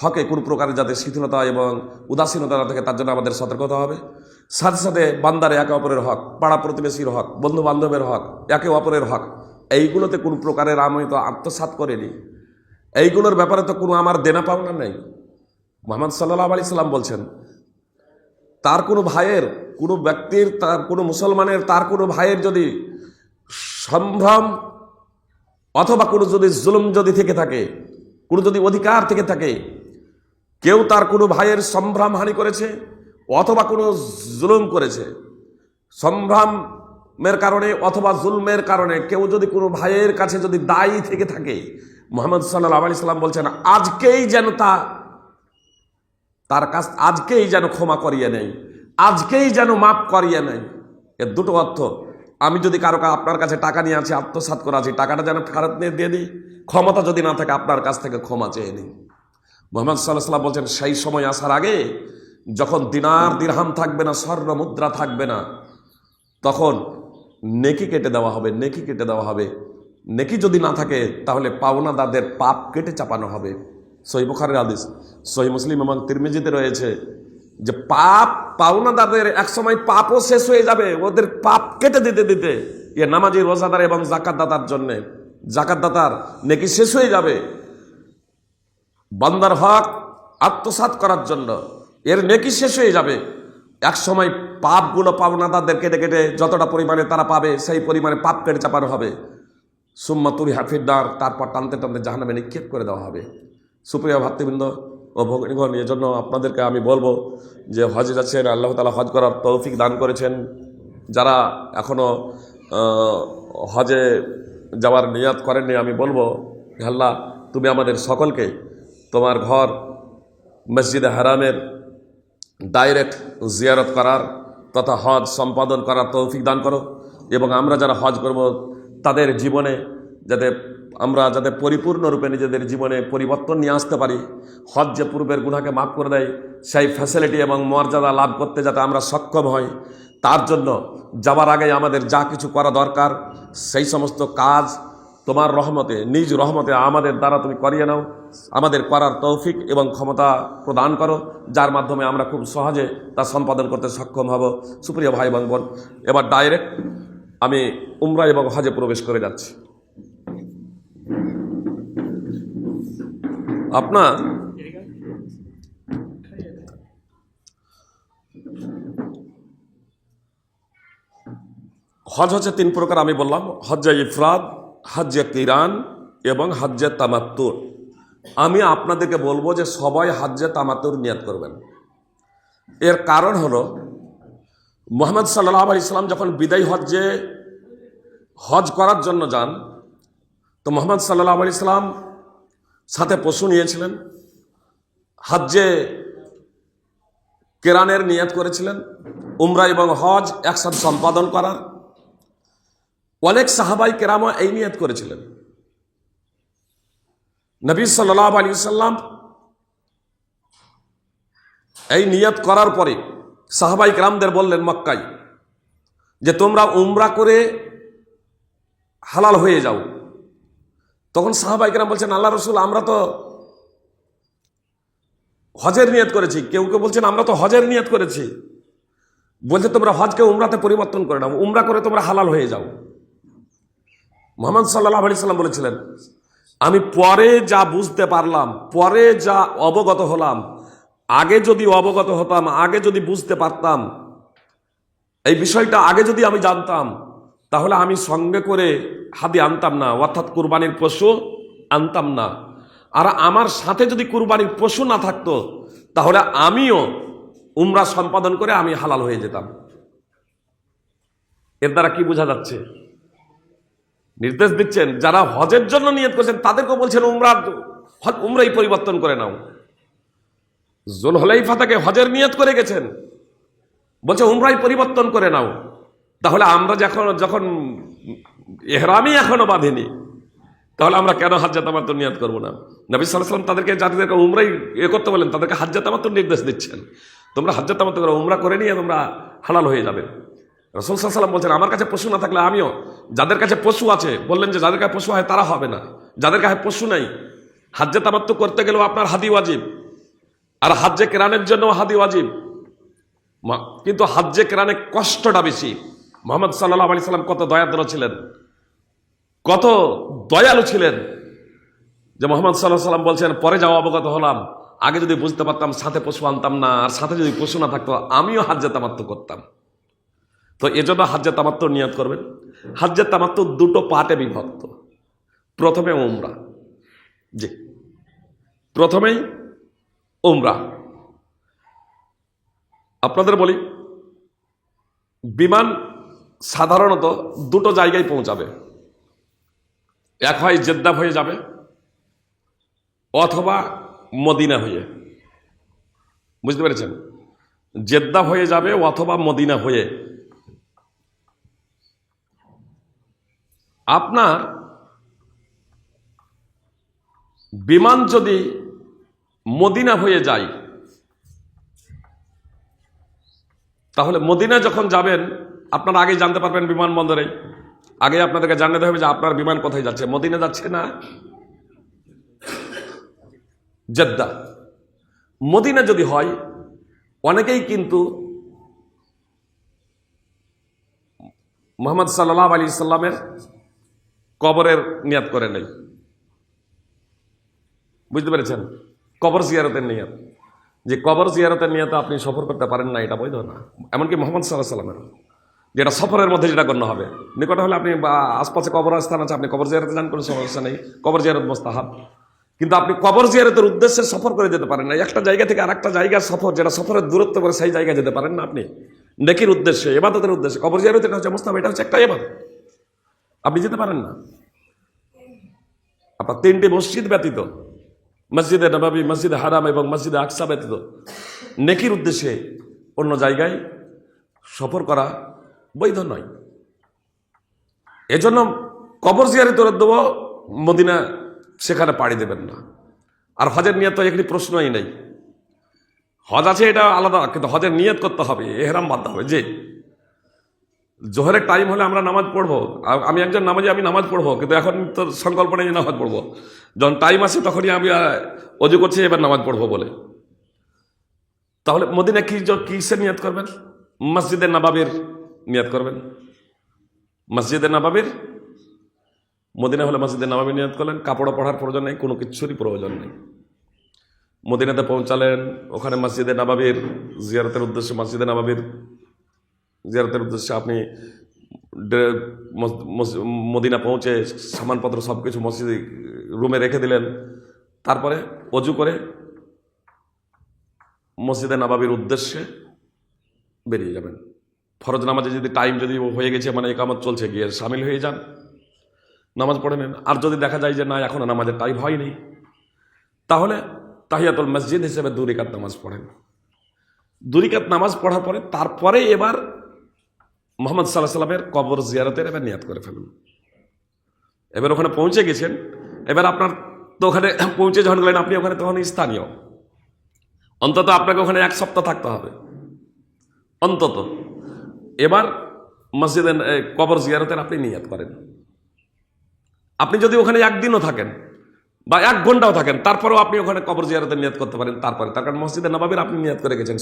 হকে কোনো প্রকারের যাতে শিথিলতা এবং উদাসীনতা না থাকে তার জন্য আমাদের সতর্ক হতে হবে। সাথে সাথে বান্দার একে অপরের হক, পাড়া প্রতিবেশীর হক, বন্ধু বান্ধবের হক, একে অপরের হক, এইগুলোতে কোনো প্রকারের আমি তো আত্মসাৎ করিনি, এইগুলোর ব্যাপারে তো কোনো আমার দেনা পাওনা নেই। মুহাম্মদ সাল্লাল্লাহু আলাইহি সাল্লাম বলছেন, তার কোনো ভাইয়ের, কোনো ব্যক্তির, তার কোনো মুসলমানের তার কোনো ভাইয়ের যদি সম্ভ্রম অথবা কোনো যদি জুলুম যদি থেকে থাকে, কোনো যদি অধিকার থেকে থাকে, কেউ তার কোনো ভাইয়ের সম্ভ্রম হানি করেছে অথবা কোনো জুলুম করেছে, সম্ভ্রমের কারণে অথবা জুলমের কারণে কেউ যদি কোনো ভাইয়ের কাছে যদি দায়ী থেকে থাকে, মুহাম্মদ সাল্লাল্লাহু আলাইহি সাল্লাম বলছেন আজকেই যেন তার কাছ আজকেই যেন ক্ষমা করিয়ে নেই, আজকেই যেন মাফ করিয়ে নেই। এর দুটো অর্থ, আমি যদি কারো আপনার কাছে টাকা নিয়ে আছি, আত্মসাৎ করে আছি, টাকাটা যেন ফেরত নিয়ে দিয়ে দিই, ক্ষমতা যদি না থাকে আপনার কাছ থেকে ক্ষমা চেয়ে নিই। মুহাম্মদ সাল্লাল্লাহু আলাইহি ওয়াসাল্লাম বলছেন সেই সময় আসার আগে, যখন দিনার দিরহাম থাকবে না, স্বর্ণ মুদ্রা থাকবে না, তখন নেকি কেটে দেওয়া হবে, নেকি কেটে দেওয়া হবে। নেকি যদি না থাকে তাহলে পাওনাদারদের পাপ কেটে চাপানো হবে। সহিহ বুখারীর হাদিস, সহিহ মুসলিম এবং তিরমিজিতে রয়েছে যে পাওনাদারদের একসময় পাপও শেষ হয়ে যাবে, ওদের পাপ কেটে দিতে দিতে, এ নামাজি, রোজাদার এবং জাকাতদাতার জন্যে, জাকাতদাতার নেকি শেষ হয়ে যাবে। বান্দার হক আত্মসাৎ করার জন্য এর নেকি শেষ হয়ে যাবে। এক সময় পাপগুলো পাওনাদারদের কেটে কেটে যতটা পরিমাণে তারা পাবে সেই পরিমাণে পাপ কেটে চাপানো হবে। সুম্মা তুরিহা ফিদ্দার, তারপর টানতে টানতে জাহান্নামে নিক্ষেপ করে দেওয়া হবে। সুপ্রিয় ভাতৃবৃন্দ ও ভগ্নীগণ, এই জন্য আপনাদেরকে আমি বলবো যে হজে যাচ্ছেন, আল্লাহ তাআলা হজ করার তৌফিক দান করেছেন। যারা এখনও হজে যাওয়ার নিয়াত করেননি, আমি বলবো আল্লাহ তুমি আমাদের সকলকে তোমার ঘর মসজিদে হারামের ডাইরেক্ট জিয়ারত করার তথা হজ সম্পাদন করার তৌফিক দান করো, এবং আমরা যারা হজ করব তাদের জীবনে যাতে পরিপূর্ণরূপে নিজেদের জীবনে পরিবর্তন নিয়ে আসতে পারি। হজ যে পূর্বের গুনাহকে মাফ করে দেয়, সেই ফ্যাসিলিটি এবং মর্যাদা লাভ করতে যাতে আমরা সক্ষম হই, তার জন্য যাবার আগে আমাদের যা কিছু করা দরকার সেই সমস্ত কাজ তোমার রহমতে, নিজ রহমতে আমাদের দ্বারা তুমি করিয়ে নাও, আমাদের করার তৌফিক এবং ক্ষমতা প্রদান করো, যার মাধ্যমে আমরা খুব সহজে তা সম্পাদন করতে সক্ষম হব। সুপ্রিয় ভাই এবং বোন, এবার ডাইরেক্ট আমি উমরা এবং হজে প্রবেশ করে যাচ্ছি। আপনার হজ হচ্ছে তিন প্রকার, আমি বললাম হজ্জে ইফরাদ, হজ্জে কিরান এবং হজ্জে তামাত্তু। আমি আপনাদেরকে বলবো যে সবাই হজ্জে তামাত্তুর নিয়াত করবেন। এর কারণ হলো মুহাম্মদ সাল্লাল্লাহু আলাইহি সাল্লাম যখন বিদায় হজ করার জন্য যান, তো মুহাম্মদ সাল্লাল্লাহু আলাইহি সাল্লাম সাথে পশু নিয়েছিলেন, হজ্জে কেরানের নিয়াত করেছিলেন, উমরা এবং হজ একসাথে সম্পাদন করার। অনেক সাহাবাই কেরামও এই নিয়াত করেছিলেন। নবী সাল্লাল্লাহু আলাইহি সাল্লাম এই নিয়াত করার পরে সাহাবাই কেরামদের বললেন মক্কায় যে তোমরা উমরা করে হালাল হয়ে যাও। তখন সাহাবাই কেরাম বলছেন আল্লাহ রাসূল, আমরা তো হজের নিয়ত করেছি। কেউ কেউ বলছেন আমরা তো হজের নিয়ত করেছি। বলছে তোমরা হজকে উমরাতে পরিবর্তন করে নাও, উমরা করে তোমরা হালাল হয়ে যাও। মুহাম্মদ সাল্লাল্লাহু আলাইহি সাল্লাম বলেছিলেন আমি পরে যা বুঝতে পারলাম, পরে যা অবগত হলাম, আগে যদি অবগত হতাম, আগে যদি বুঝতে পারতাম, এই বিষয়টা আগে যদি আমি জানতাম, তাহলে আমি সঙ্গে করে হাদি আনতাম না, অর্থাৎ কুরবানির পশু আনতাম না। আর আমার সাথে যদি কুরবানির পশু না থাকতো তাহলে আমিও উমরা সম্পাদন করে আমি হালাল হয়ে যেতাম। এর দ্বারা কি বোঝা যাচ্ছে? নির্দেশ দিচ্ছেন যারা হজের জন্য নিয়ত করছেন তাদেরকেও বলছেন উমরাই পরিবর্তন করে নাও। যুলহুলাইফা থেকে হজের নিয়ত করে গেছেন, বলছে উমরাই পরিবর্তন করে নাও। তাহলে আমরা যখন ইহরামই এখনো বাঁধেনি, তাহলে আমরা কেন হাজ্জাত তামাত্তুর নিয়ত করবো না? নবী সাল্লাল্লাহু আলাইহি ওয়াসাল্লাম তাদেরকে যাদেরকে উমরাই করতে বলেন তাদেরকে হাজ্জাত তামাত্তুর নির্দেশ দিচ্ছেন, তোমরা হাজ্জাত তামাত্তুর করো, উমরা করে নিয়ে তোমরা হালাল হয়ে যাবে। রাসূল সাল্লাল্লাহু আলাইহি ওয়াসাল্লাম বলছেন আমার কাছে পশু না থাকলে আমিও, যাদের কাছে পশু আছে বললেন যে যাদের কাছে পশু হয় তারা হবে না, যাদের কাছে পশু নাই হাজ্জাত তামাত্তুর করতে গেলেও আপনার হাদি ওয়াজিব, আর হাজ্জে কেরানের জন্য হাদি ওয়াজিব। কিন্তু হাজ্জে কেরানে কষ্টটা বেশি। মুহাম্মদ সাল্লাল্লাহু আলাইহি সাল্লাম কত দয়াদ্র ছিলেন, কত দয়ালু ছিলেন, যে মুহাম্মদ সাল্লাল্লাহু আলাইহি সাল্লাম বলছেন পরে যাওয়া অবগত হলাম, আগে যদি বুঝতে পারতাম সাথে পশু আনতাম না, আর সাথে যদি পশু না থাকতো আমিও হাজ্জে তামাত্তুর করতাম। তো এজন্য হাজ্জে তামাত্তুর নিয়ত করবেন। হাজ্জে তামাত্তুর দুটো পার্টে বিভক্ত। প্রথমে উমরা, জি প্রথমেই উমরা। আপনাদের বলি বিমান সাধারণত দুটো জায়গায় পৌঁছাবে, এক হয় জেদ্দা হয়ে যাবে অথবা মদিনা হয়ে। বুঝতে পেরেছেন? জেদ্দা হয়ে যাবে অথবা মদিনা হয়ে। আপনার বিমান যদি মদিনা হয়ে যায় তাহলে মদিনা যখন যাবেন আপনারা আগে জানতে পারবেন বিমানবন্দরে, আগে আপনাদেরকে জানাতে হবে যে আপনার বিমান কোথায় যাচ্ছে, মদিনা যাচ্ছে না জেদ্দা। মদিনা যদি হয়, অনেকেই কিন্তু মুহাম্মদ সাল্লাল্লাহু আলাইহি সাল্লামের কবরের নিয়াত করে নেই। বুঝতে পেরেছেন? কবর জিয়ারতের নিয়াত, যে কবর জিয়ারতের নিয়াতে আপনি সফর করতে পারেন না, এটা বৈধ না। এমনকি মুহাম্মদ সাল্লাল্লাহু আলাইহি সাল্লামের যেটা সফরের মধ্যে যেটা গণ্য হবে, নিকট হলে আপনি আশপাশে কবর স্থান আছে, আপনি কবর জিয়ারতে যান, কোনো সমস্যা নেই, কবর জিয়ারত মুস্তাহাব। কিন্তু আপনি কবর জিয়ারতের উদ্দেশ্যে সফর করে যেতে পারেন না। একটা জায়গা থেকে আরেকটা জায়গার সফর, যেটা সফরের দূরত্ব করে সেই জায়গায় যেতে পারেন না আপনি নেকির উদ্দেশ্যে, ইবাদতের উদ্দেশ্যে। কবর জিয়ারত এটা হচ্ছে মুস্তাহাব, এটা হচ্ছে একটা ইবাদত, আপনি যেতে পারেন না। আপনার তিনটি মসজিদ ব্যতীত, মসজিদে নববী, মসজিদে হারাম এবং মসজিদে আকসা ব্যতীত নেকির উদ্দেশ্যে অন্য জায়গায় সফর করা বৈধ নয়। এজন্য কবর জিয়ারতের উদ্দেশ্য মদিনা, সেখানে পাড়ি দেবেন না। আর হজের নিয়ত তো এখানে প্রশ্নই নেই। হজ আছে এটা আলাদা, কিন্তু হজের নিয়ত করতে হবে, এহরাম বাঁধতে হবে। যে জোহরের টাইম হলে আমরা নামাজ পড়বো, আমি একজন নামাজি, আমি নামাজ পড়বো, কিন্তু এখন তো সংকল্প নেই নামাজ পড়বো। যখন টাইম আসে তখনই আমি অজু করছি এবার নামাজ পড়বো বলে। তাহলে মদিনা কিসের নিয়ত করবেন? মসজিদে নববীর নিয়ত করবেন। মসজিদে নববীর, মদিনা হলে মসজিদে নববীর নিয়ত করলেন। কাপড় পড়ার প্রয়োজন নেই, কোনো কিছুরই প্রয়োজন নেই। মদিনাতে পৌঁছালেন, ওখানে মসজিদে নববীর জিয়ারতের উদ্দেশ্যে, মসজিদে নববীর জিয়ারতের উদ্দেশ্যে আপনি মদিনা পৌঁছে সামানপত্র সব কিছু মসজিদ রুমে রেখে দিলেন। তারপরে অজু করে মসজিদে নববীর উদ্দেশ্যে বেরিয়ে যাবেন। ফরজ নামাজে যদি টাইম যদি হয়ে গেছে, মানে একামত চলছে, গিয়ে সামিল হয়ে যান, নামাজ পড়ে নেন। আর যদি দেখা যায় যে না এখনো নামাজের টাইম হয়নি, তাহলে তাহিয়াতুল মসজিদ হিসেবে 2 রাকাত নামাজ পড়েন। 2 রাকাত নামাজ পড়ার পরে তারপরে এবার মুহাম্মদ সাল্লাল্লাহু আলাইহি সাল্লামের কবর জিয়ারতের এবার নিয়াত করে ফেলুন। এবার ওখানে পৌঁছে গেছেন, এবার আপনার তো ওখানে পৌঁছে যখন গেলেন আপনি ওখানে তখন স্থানীয়, অন্তত আপনাকে ওখানে 1 সপ্তাহ থাকতে হবে অন্তত। এবার মসজিদে কবর জিয়ারতের আপনি নিয়াত করেন। আপনি যদি ওখানে 1 দিনও থাকেন বা 1 ঘন্টাও থাকেন, তারপরেও আপনি ওখানে কবর জিয়ারতের নিয়াত করতে পারেন। তারপরে তার কারণ মসজিদে নববীর আপনি নিয়াত করে গেছেন,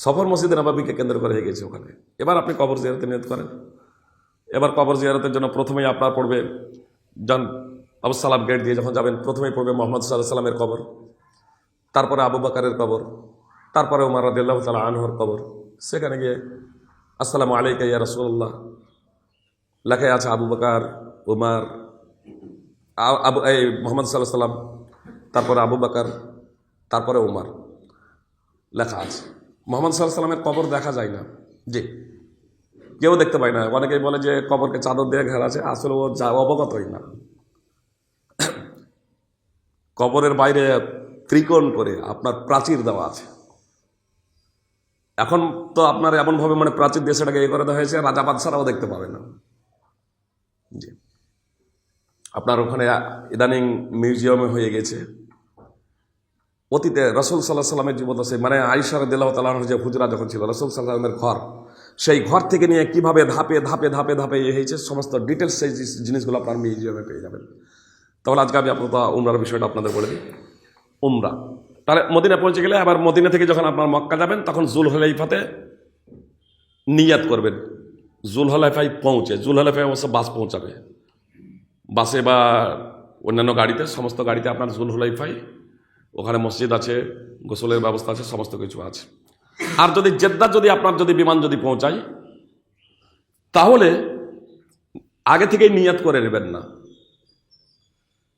সফর মসজিদে নববীকে কেন্দ্র করে হয়ে গেছে ওখানে। এবার আপনি কবর জিয়ারতের নিয়াত করেন। এবার কবর জিয়ারতের জন্য প্রথমেই আপনার পড়বে, যখন আবু সালাম গেট দিয়ে যখন যাবেন, প্রথমেই পড়বে মুহাম্মদ সাল্লাল্লাহু আলাইহি সাল্লামের কবর, তারপরে আবু বকরের কবর, তারপরে উমর রাদিয়াল্লাহু তাআলা আনহুর কবর। সেখানে গিয়ে আসসালামু আলাইকা ইয়া রাসূলুল্লাহ লেখা আছে আবু বকর, উমর, মুহাম্মদ সাল্লাল্লাহু আলাইহি সাল্লাম তারপরে আবু বকর, তারপরে উমর লেখা আছে। মোহাম্মদ সাল্লাল্লাহু আলাইহি সাল্লামের কবর দেখা যায় না, জি, কেউ দেখতে পায় না। অনেকেই বলে যে কবরকে চাদর দিয়ে ঘেরা আছে, আসলে ও অবগতই না। কবরের বাইরে ত্রিকোণ করে আপনার প্রাচীর দেওয়া আছে। এখন তো আপনার এমনভাবে মানে প্রাচীর দিয়ে সেটাকে করে দেওয়া হয়েছে, রাজা বাদশারাও দেখতে পাবে না। জি, আপনার ওখানে ইদানিং মিউজিয়ামে হয়ে গেছে। অতীতে রসুল সাল্লাহ সাল্লামের জীবদ্দশায় মানে আয়েশা রাদিয়াল্লাহু তাআলা আনহার যে হুজরা যখন ছিল, রসুল সাল্লাল্লাহু আলাইহি ওয়াসাল্লামের ঘর, সেই ঘর থেকে নিয়ে কিভাবে ধাপে ধাপে ধাপে ধাপে হয়েছে সমস্ত ডিটেলস সেই জিনিসগুলো আপনার মিউজিয়ামে পেয়ে যাবেন। তাহলে আজকে আমি আপনার উমরার বিষয়টা আপনাদের বলে দিই। উমরা তাহলে মদিনা পৌঁছে গেলে আবার মদিনা থেকে যখন আপনার মক্কা যাবেন তখন জুলহুলাইফাতে নিয়াত করবেন। জুলহুলাইফায় পৌঁছে, জুলহুলাইফায় অবশ্য বাস পৌঁছাবে, বাসে বা অন্যান্য গাড়িতে, সমস্ত গাড়িতে আপনার জুলহুলাইফায়, ওখানে মসজিদ আছে, গোসলের ব্যবস্থা আছে, সমস্ত কিছু আছে। আর যদি জেদ্দা যদি আপনার যদি বিমান যদি পৌঁছায় তাহলে আগে থেকেই নিয়াত করে নেবেন না।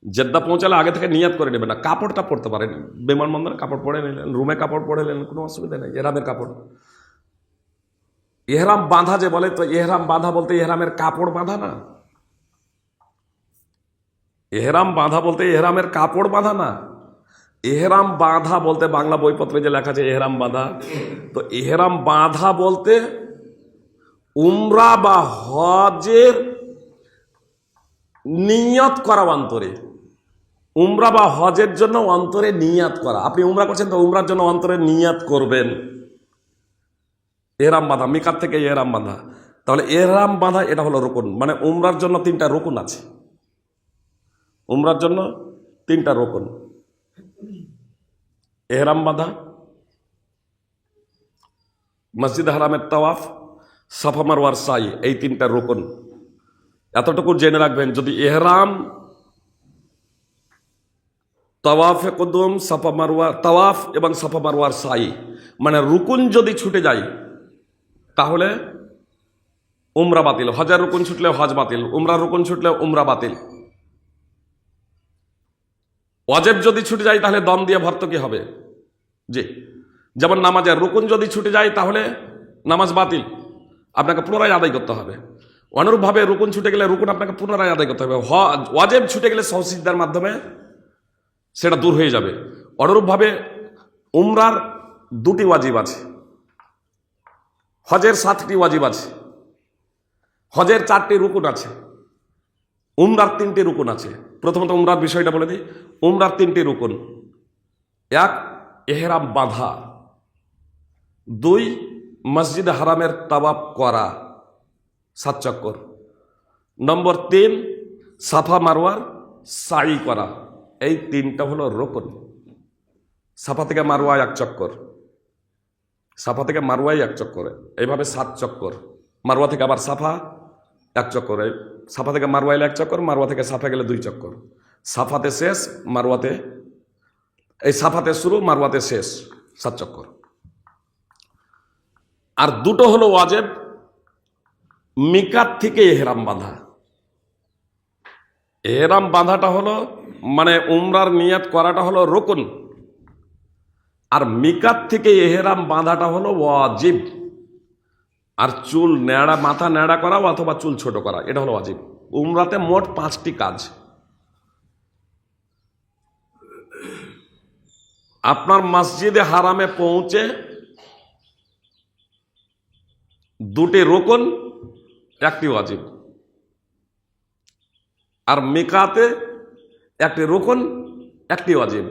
জেদ্দা পৌঁছালে আগে থেকে নিয়াত করে নেবেন না। কাপড়টা পরতে পারেন, বিমানবন্দরে কাপড় পরে নিলেন, রুমে কাপড় পরে নিলেন, কোনো অসুবিধা নেই। এহরামের কাপড়, এহরাম বাঁধা যে বলে, তো এহরাম বাঁধা বলতে এহরামের কাপড় বাঁধা না। এহরাম বাঁধা বলতে এহরামের কাপড় বাঁধা না। এহরাম বাঁধা বলতে বাংলা বইপত্রে যে লেখা আছে এহরাম বাঁধা, তো এহরাম বাঁধা বলতে উমরা বা হজের নিয়ত করা অন্তরে। উমরা বা হজের জন্য অন্তরে নিয়াত করা। আপনি উমরা করছেন তো উমরার জন্য অন্তরে নিয়াত করবেন। এহরাম বাঁধা, মিকাত থেকে এহরাম বাঁধা। তাহলে এহরাম বাঁধা এটা হলো রুকুন, মানে উমরার জন্য 3টা রুকুন আছে। উমরার জন্য 3টা রুকুন: এহরাম বাঁধা, মসজিদ হারামের তাওয়াফ, সাফা মারওয়ার সাই, এই 3টা রুকুন। এতটুকু জেনে রাখবেন, যদি এহরাম, তাওয়াফে কুদুম, সাফা মারওয়া, তাওয়াফ এবং সাফা মারওয়ার সাই মানে রুকুন যদি ছুটে যায় তাহলে উমরা বাতিল। হজের রুকুন ছুটলে হজ বাতিল, উমরার রুকুন ছুটলে উমরা বাতিল। ওয়াজিব যদি ছুটে যায় তাহলে দম দিয়ে ভর্তুকি হবে। জি, যেমন নামাজের রুকুন যদি ছুটে যায় তাহলে নামাজ বাতিল, আপনাকে পুনরায় আদায় করতে হবে। অনুরূপভাবে রুকুন ছুটে গেলে রুকুন আপনাকে পুনরায় আদায় করতে হবে। ওয়াজিব ছুটে গেলে সহসিদ্ধার মাধ্যমে সেটা দূর হয়ে যাবে। অনুরূপভাবে উমরার 2টি ওয়াজিব আছে, হজের 7টি ওয়াজিব আছে, হজের 4টি রুকুন আছে, উমরার 3টি রুকুন আছে। প্রথমত উমরার বিষয়টা বলে দিই। উমরার 3টি রুকুন: 1 এহরাম বাঁধা, 2 মসজিদ হারামের তাওয়াফ করা 7 চক্কর, নম্বর 3 সাফা মারওয়ার সাই করা। এই 3টা হলো রুকুন। সাফা থেকে মারওয়ায় 1 চক্কর, সাফা থেকে মারওয়ায় 1 চক্কর, এইভাবে 7 চক্কর। মারওয়া থেকে আবার সাফা 1 চক্কর, সাফা থেকে মারওয়াইলে 1 চক্কর, মারওয়া থেকে সাফা গেলে 2 চক্কর। সাফাতে শেষ, মারওয়াতে, এই সাফাতে শুরু, মারওয়াতে শেষ, 7 চক্কর। আর 2টো হলো ওয়াজিব, মিকাত থেকে এহরাম বাঁধা। এহরাম বাঁধাটা হলো মানে উমরার নিয়াত করাটা হলো রুকুন, আর মিকাত থেকে এহরাম বাঁধাটা হলো ওয়াজিব। আর চুল নেড়া, মাথা নেড়া করা অথবা চুল ছোট করা, এটা হলো ওয়াজিব। উমরাতে মোট 5টি কাজ। আপনার মসজিদে হারামে পৌঁছে 2টি রুকুন, 1টি ওয়াজিব। আর মিকাতে 1টি রুকুন, 1টি ওয়াজিব।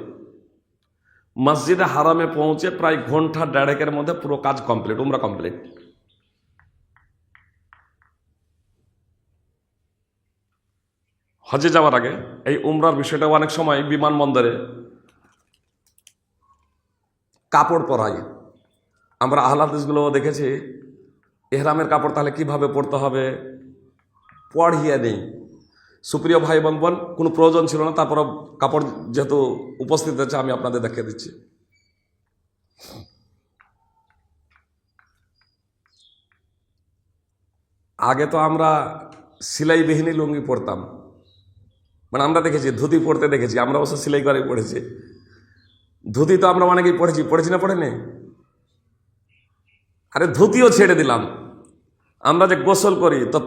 মসজিদে হারামে পৌঁছে প্রায় ঘন্টা 1.5-এর মধ্যে পুরো কাজ কমপ্লিট, উমরা কমপ্লিট। হজে যাওয়ার আগে এই উমরার বিষয়টা অনেক সময় বিমানবন্দরে কাপড় পরাই। আমরা আহলে হাদিসগুলো দেখেছি, এহরামের কাপড় তাহলে কিভাবে পরতে হবে পড়িয়ে নেই। সুপ্রিয় ভাই এবং বোন, কোনো প্রয়োজন ছিল না, তারপর কাপড় যেহেতু উপস্থিত আছে আমি আপনাদের দেখিয়ে দিচ্ছি। আগে তো আমরা সেলাইবিহীন লুঙ্গি পরতাম, মানে আমরা দেখেছি ধুতি পড়তে দেখেছি, আমরা অবশ্য সেলাই করে পড়েছি। ধুতি তো আমরা অনেকেই পড়েছি না পড়েনি? আরে ধুতিও ছেড়ে দিলাম, আমরা যে গোসল করি তো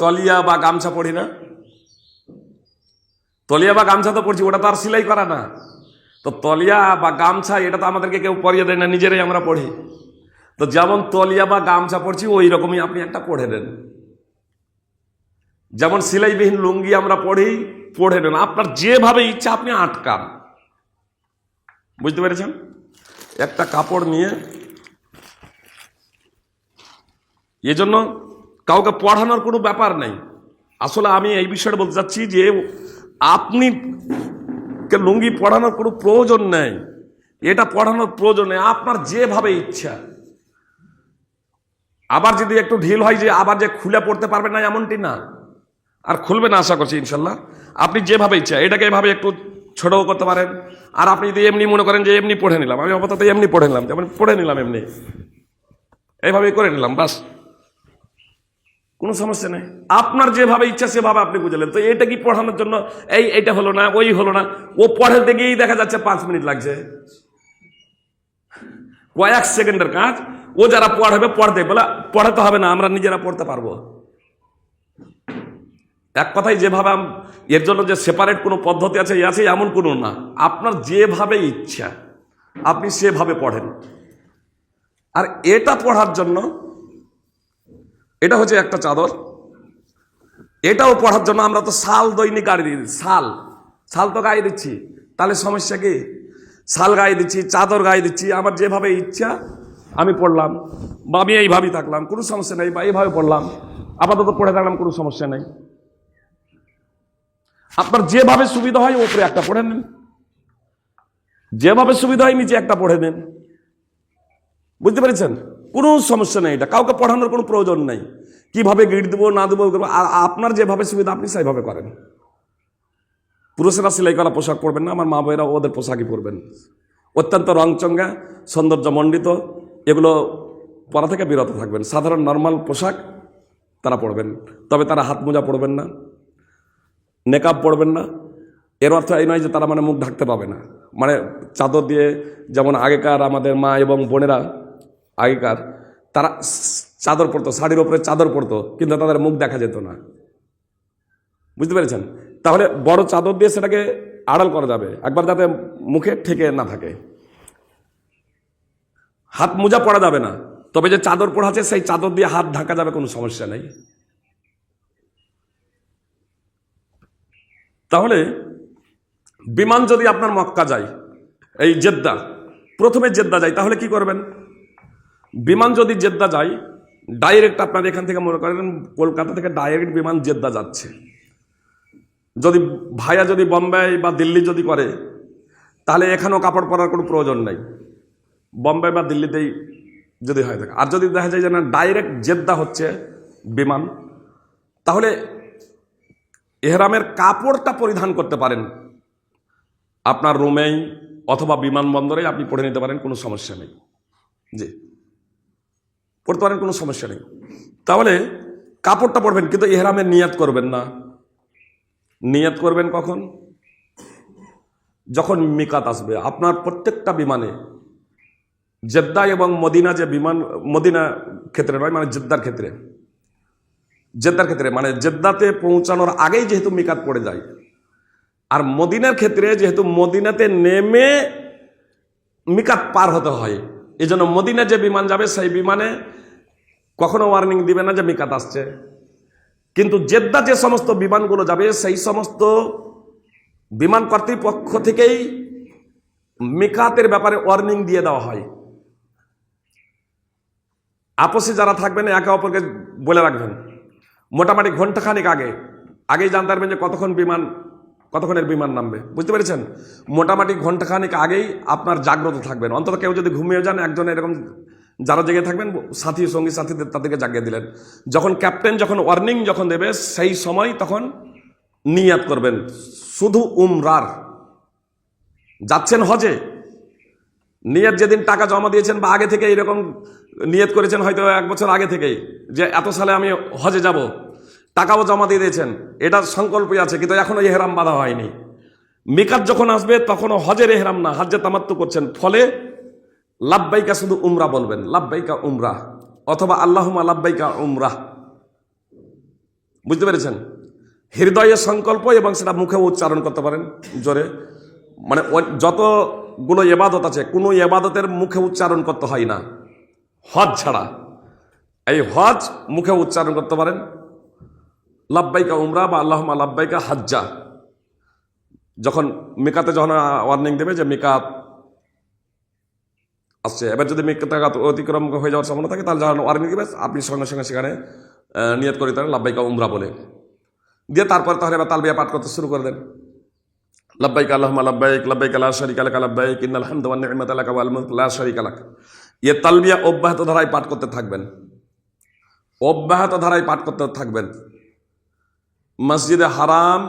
তলিয়া বা গামছা পড়ি না? তলিয়া বা গামছা তো পড়ছি, ওটা তো আর সেলাই করা না। তো তলিয়া বা গামছা এটা তো আমাদেরকে কেউ পরিয়ে দেয় না, নিজেরাই আমরা পড়ি। তো যেমন তলিয়া বা গামছা পড়ছি ওই রকমই আপনি একটা পড়ে দেন। যেমন সেলাইবিহীন লুঙ্গি আমরা পড়ে নেন, আপনার যেভাবে ইচ্ছা আপনি আটকান। বুঝতে পেরেছেন? একটা কাপড় নিয়ে, এজন্য কাউকে পড়ানোর কোনো ব্যাপার নেই। আসলে আমি এই বিষয়টা বলতে চাচ্ছি যে আপনি লুঙ্গি পড়ানোর কোনো প্রয়োজন নেই, এটা পড়ানোর প্রয়োজন নেই, আপনার যেভাবে ইচ্ছা। আবার যদি একটু ঢিল হয় যে আবার যে খুলে পড়তে পারবেন না এমনটি না, আর খুলবে না আশা করছি ইনশাল্লাহ। আপনি যেভাবে ইচ্ছা এটাকে এভাবে একটু ছোটও করতে পারেন। আর আপনি যদি এমনি মনে করেন যে এমনি পড়ে নিলাম, আমি আপাতত এমনি পড়ে নিলাম, যেমন পড়ে নিলাম এমনি এইভাবেই করে নিলাম, বাস, কোনো সমস্যা নেই। আপনার যেভাবে ইচ্ছা সেভাবে আপনি বুঝলেন। তো এটা কি পড়ানোর জন্য এইটা হলো না, ওই হলো না, ও পড়াতে গিয়েই দেখা যাচ্ছে 5 মিনিট লাগছে, কয়েক সেকেন্ডের কাজ। ও যারা পড়াবে পড়াতে হবে না, আমরা নিজেরা পড়তে পারবো। এক কথায় যেভাবে এর জন্য যে সেপারেট কোনো পদ্ধতি আছে এমন কোনো না, আপনার যেভাবে ইচ্ছা আপনি সেভাবে পড়েন। আর এটা পড়ার জন্য এটা হচ্ছে একটা চাদর, এটাও পড়ার জন্য আমরা তো শাল দৈনিক গায়ে দিচ্ছি, শাল তো গায়ে দিচ্ছি, তাহলে সমস্যা কি? শাল গায়ে দিচ্ছি, চাদর গায়ে দিচ্ছি, আমার যেভাবে ইচ্ছা আমি পড়লাম, বা আমি এইভাবেই থাকলাম, কোনো সমস্যা নেই, বা এইভাবে পড়লাম, আপাতত পড়ে থাকলাম, কোনো সমস্যা নেই। আপনার যেভাবে সুবিধা হয় ওপরে একটা পড়ে নেন, যেভাবে সুবিধা হয় নিচে একটা পড়ে নেন। বুঝতে পেরেছেন? কোনো সমস্যা নেই, এটা কাউকে পড়ানোর কোনো প্রয়োজন নেই। কিভাবে গিট দেবো না দেবো, আর আপনার যেভাবে সুবিধা আপনি সেইভাবে করেন। পুরুষেরা সেলাই করা পোশাক পরবেন না, আমার মা বোনেরা ওদের পোশাকই পরবেন, অত্যন্ত রংচঙ্গা সৌন্দর্যমণ্ডিত, এগুলো পরা থেকে বিরত থাকবেন। সাধারণ নর্মাল পোশাক তারা পরবেন, তবে তারা হাত মোজা পরবেন না, নেকাব পরবেন না। এর অর্থ এই নয় যে তারা মানে মুখ ঢাকতে পাবে না, মানে চাদর দিয়ে, যেমন আগেকার আমাদের মা এবং বোনেরা আগেকার তারা চাদর পরতো, শাড়ির ওপরে চাদর পরতো, কিন্তু তাদের মুখ দেখা যেত না। বুঝতে পেরেছেন? তাহলে বড় চাদর দিয়ে সেটাকে আড়াল করা যাবে, একবার যাতে মুখে ঠেকে না থাকে। হাত মোজা পরা যাবে না, তবে যে চাদর পরা আছে সেই চাদর দিয়ে হাত ঢাকা যাবে, কোনো সমস্যা নেই। তাহলে বিমান যদি আপনার মক্কা যায়, এই জেদ্দা, প্রথমে জেদ্দা যায়, তাহলে কি করবেন? বিমান যদি জেদ্দা যায়, ডাইরেক্ট আপনার এখান থেকে মনে করেন কলকাতা থেকে ডাইরেক্ট বিমান জেদ্দা যাচ্ছে, যদি ভাইয়া যদি বোম্বে বা দিল্লি যদি করে, তাহলে এখানেও কাপড় পরার কোনো প্রয়োজন নেই, বোম্বে বা দিল্লিতেই যদি হয়ে থাকে। আর যদি দেখা যায় যে না ডাইরেক্ট জেদ্দা হচ্ছে বিমান, তাহলে এহরামের কাপড়টা পরিধান করতে পারেন আপনার রুমেই অথবা বিমানবন্দরে আপনি পরে নিতে পারেন, কোনো সমস্যা নেই। জি, পড়তে পারেন, কোনো সমস্যা নেই। তাহলে কাপড়টা পরবেন, কিন্তু এহরামের নিয়াত করবেন না। নিয়াত করবেন কখন? যখন মিকাত আসবে। আপনার প্রত্যেকটা বিমানে জেদ্দা এবং মদিনা, যে বিমান মদিনা ক্ষেত্রে নয়, মানে জেদ্দার ক্ষেত্রে মানে জেদ্দাতে পৌঁছানোর আগেই যেহেতু মিকাত পড়ে যায়, আর মদিনার ক্ষেত্রে যেহেতু মদিনাতে নেমে মিকাত পার হতে হয়, এই জন্য মদিনা যে বিমান যাবে সেই বিমানে কখনো ওয়ার্নিং দিবে না যে মিকাত আসছে। কিন্তু জেদ্দা যে সমস্ত বিমানগুলো যাবে সেই সমস্ত বিমান কর্তৃপক্ষ থেকেই মিকাতের ব্যাপারে ওয়ার্নিং দিয়ে দেওয়া হয়। আপসে যারা থাকবেন একে অপরকে বলে রাখবেন, মোটামুটি ঘন্টাখানিক আগেই জানতে পারবেন যে কতক্ষণের বিমান নামবে। বুঝতে পেরেছেন? মোটামুটি ঘন্টাখানিক আগেই আপনার জাগ্রত থাকবেন। অন্তত কেউ যদি ঘুমিয়ে যান, একজন এরকম যারা জেগে থাকবেন সঙ্গী সাথীদের, তাদেরকে জাগিয়ে দিলেন। যখন ক্যাপ্টেন ওয়ার্নিং যখন দেবে সেই সময় তখন নিয়াত করবেন। শুধু উমরার যাচ্ছেন হজে, নিয়ত যেদিন টাকা জমা দিয়েছেন বা আগে থেকে এরকম নিয়ত করেছেন, হয়তো 1 বছর আগে থেকেই যে এত সালে আমি হজে যাব, টাকাও জমা দিয়ে দিয়েছেন, এটা সংকল্পই আছে, কিন্তু এখনো ইহরাম বাঁধা হয়নি। মিকাত যখন আসবে তখনও হজের ইহরাম না, হজ্জে তামাত্তু করছেন, ফলে লাব্বাইকা শুধু উমরা বলবেন, লাব্বাইকা উমরা, অথবা আল্লাহুম্মা লাব্বাইকা উমরা। বুঝতে পেরেছেন? হৃদয়ে সংকল্প এবং সেটা মুখে উচ্চারণ করতে পারেন জোরে। মানে যতগুলো ইবাদত আছে, কোনো ইবাদতের মুখে উচ্চারণ করতে হয় না হজ ছাড়া। এই হজ মুখে উচ্চারণ করতে পারেন, লাব্বাইকা উমরা বা আল্লাহুম্মা লাব্বাইকা হাজ্জা। যখন মিকাতে যখন ওয়ার্নিং দেবে যে মিকাত আসছে, এবার যদি মিকাত অতিক্রম হয়ে যাওয়ার সম্ভাবনা থাকে, তাহলে যখন ওয়ার্নিং দেবে আপনি সঙ্গে সঙ্গে সেখানে নিয়ত করে দেন লাব্বাইকা উমরা বলে, দিয়ে তারপর তাহলে এবার তালবিয়া পাঠ করতে শুরু করে দেন। লাব্বাইক আল্লাহুম্মা লাব্বাইক, লাব্বাইক লা শারীকা লাক লাব্বাইক, ইন্নাল হামদা ওয়ান নি'মাতা লাকা ওয়াল মুলক লা শারীকা লাক। এই তালবিয়া অব্যাহত ধারায় পাঠ করতে থাকবেন, অব্যাহত ধারায় পাঠ করতে থাকবেন। মসজিদে হারাম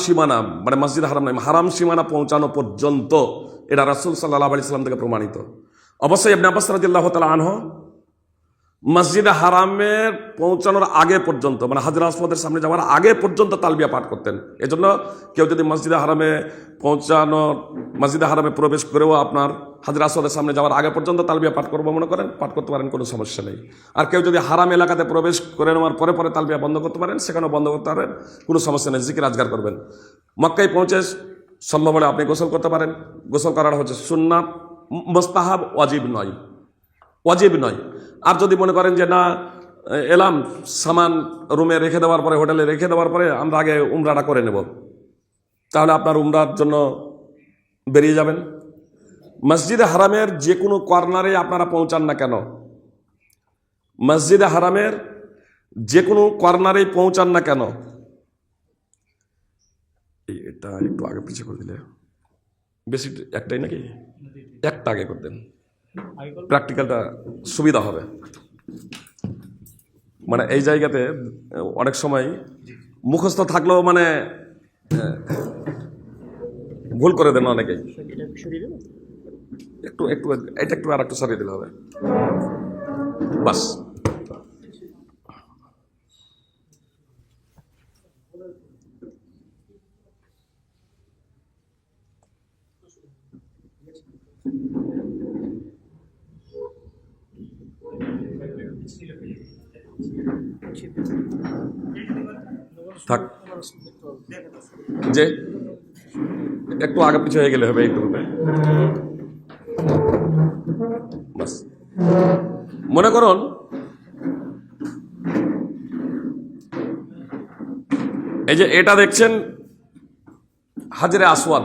সীমানা মানে মসজিদ হারাম নয়, হারাম সীমানা পৌঁছানো পর্যন্ত এটা রাসূল সাল্লাল্লাহু আলাইহি ওয়াসাল্লাম থেকে প্রমাণিত। অবশ্যই ইবনে আব্বাস রাদিয়াল্লাহু তাআলা আনহু মসজিদে হারামের পৌঁছানোর আগে পর্যন্ত, মানে হাজরা আসওয়াদের সামনে যাওয়ার আগে পর্যন্ত তালবিয়া পাঠ করতেন। এজন্য কেউ যদি মসজিদে হারামে প্রবেশ করেও আপনার হাজরা আসওয়াদের সামনে যাওয়ার আগে পর্যন্ত তালবিয়া পাঠ করবো মনে করেন, পাঠ করতে পারেন, কোনো সমস্যা নেই। আর কেউ যদি হারাম এলাকাতে প্রবেশ করে নেওয়ার পরে পরে তালবিয়া বন্ধ করতে পারেন, সেখানেও বন্ধ করতে পারেন, কোনো সমস্যা নেই, জিকির আজগার করবেন। মক্কায় পৌঁছে সম্ভব হলে আপনি গোসল করতে পারেন। গোসল করাটা হচ্ছে সুন্নাত, মুস্তাহাব, ওয়াজিব নয়। আর যদি মনে করেন যে না, এলাম সামান রুমে রেখে দেওয়ার পরে, হোটেলে রেখে দেওয়ার পরে আমরা আগে উমরাটা করে নেব, তাহলে আপনার উমরার জন্য বেরিয়ে যাবেন। মসজিদে হারামের যে কোনো কর্নারে আপনারা পৌঁছান না কেন, মসজিদে হারামের যে কোনো কর্নারে পৌঁছান না কেন, এটা একটু আগে পিছিয়ে করে দিলে বেশি, একটাই নাকি একটা আগে করে দেন, প্র্যাকটিক্যালটা সুবিধা হবে। মানে এই জায়গাতে অনেক সময় মুখস্থ থাকলেও মানে ভুল করে দেন অনেকেই। একটু এটা একটু আর একটু সরিয়ে দিলে হবে, বাস। থাক, যে একটু আগে পিছু হয়ে গেলে হবে, এইটুকু বাস। মনে করুন এই যে এটা দেখছেন হাজরে আসওয়াদ,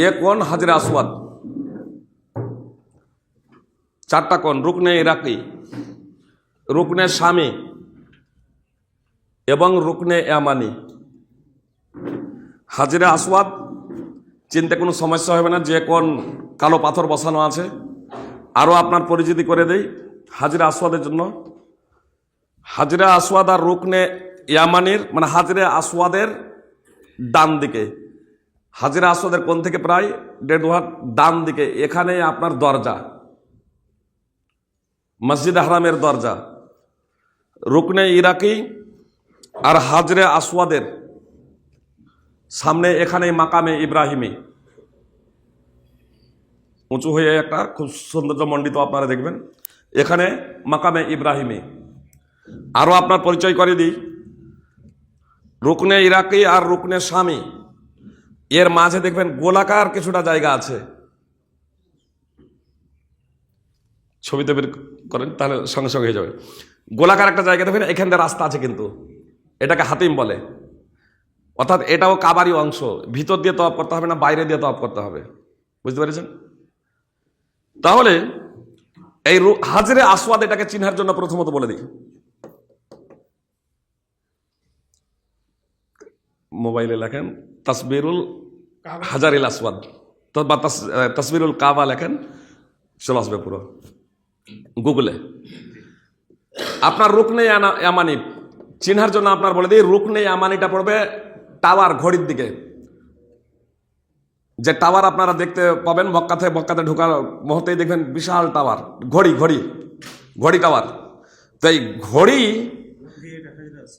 এ কোন হাজরে আসওয়াদ, চারটা কোন, রুকনে ইরাকি, রুকনে শামি এবং রুকনে ইয়ামানি। হাজরে আসওয়াদ চিনতে কোনো সমস্যা হবে না, যে কোন কালো পাথর বসানো আছে। আরও আপনার পরিচিতি করে দেই হাজরে আসওয়াদের জন্য। হাজরে আসওয়াদ আর রুকনে ইয়ামানির, মানে হাজরে আসওয়াদের ডান দিকে, হাজরে আসওয়াদের কোণ থেকে প্রায় 1.5 হাত ডান দিকে, এখানে আপনার দরজা, মসজিদ হারামের দরজা। রুকনে ইরাকি আর হাজরে আসওয়াদের সামনে এখানে মাকামে ইব্রাহিমি, উঁচু হয়ে একটা খুব সৌন্দর্য মণ্ডিত আপনারা দেখবেন, এখানে মাকামে ইব্রাহিমি। আরও আপনার পরিচয় করে দিই, রুকনে ইরাকি আর রুকনে শামি এর মাঝে দেখবেন গোলাকার কিছুটা জায়গা আছে, ছবিতে বের করেন তাহলে সঙ্গে সঙ্গে হয়ে যাবে। গোলাকার একটা জায়গা দেখবেন, এখান থেকে রাস্তা আছে, কিন্তু এটাকে হাতিম বলে, অর্থাৎ এটাও কাবারই অংশ। ভিতর দিয়ে তওয়াফ করতে হবে না, বাইরে দিয়ে তওয়াফ করতে হবে। বুঝতে পেরেছেন? তাহলে এই হাজরে আসওয়াদ এটাকে চিনহার জন্য প্রথমত বলে দিই, মোবাইলে লেখেন তাসবিরুল হাজারিল আসওয়াদ, বা তাসবিরুল কাবা লেখেন, চলে আসবে পুরো গুগলে। আপনার রুকনে ইয়ামানি চিনহার জন্য আপনার বলে দিই, রুকনে ইয়ামানিটা পড়বে টাওয়ার, ঘড়ির দিকে। যে টাওয়ার আপনারা দেখতে পাবেন মক্কাতে ঢোকার মুহূর্তেই দেখবেন বিশাল টাওয়ার, ঘড়ি ঘড়ি টাওয়ার। তো এই ঘড়ি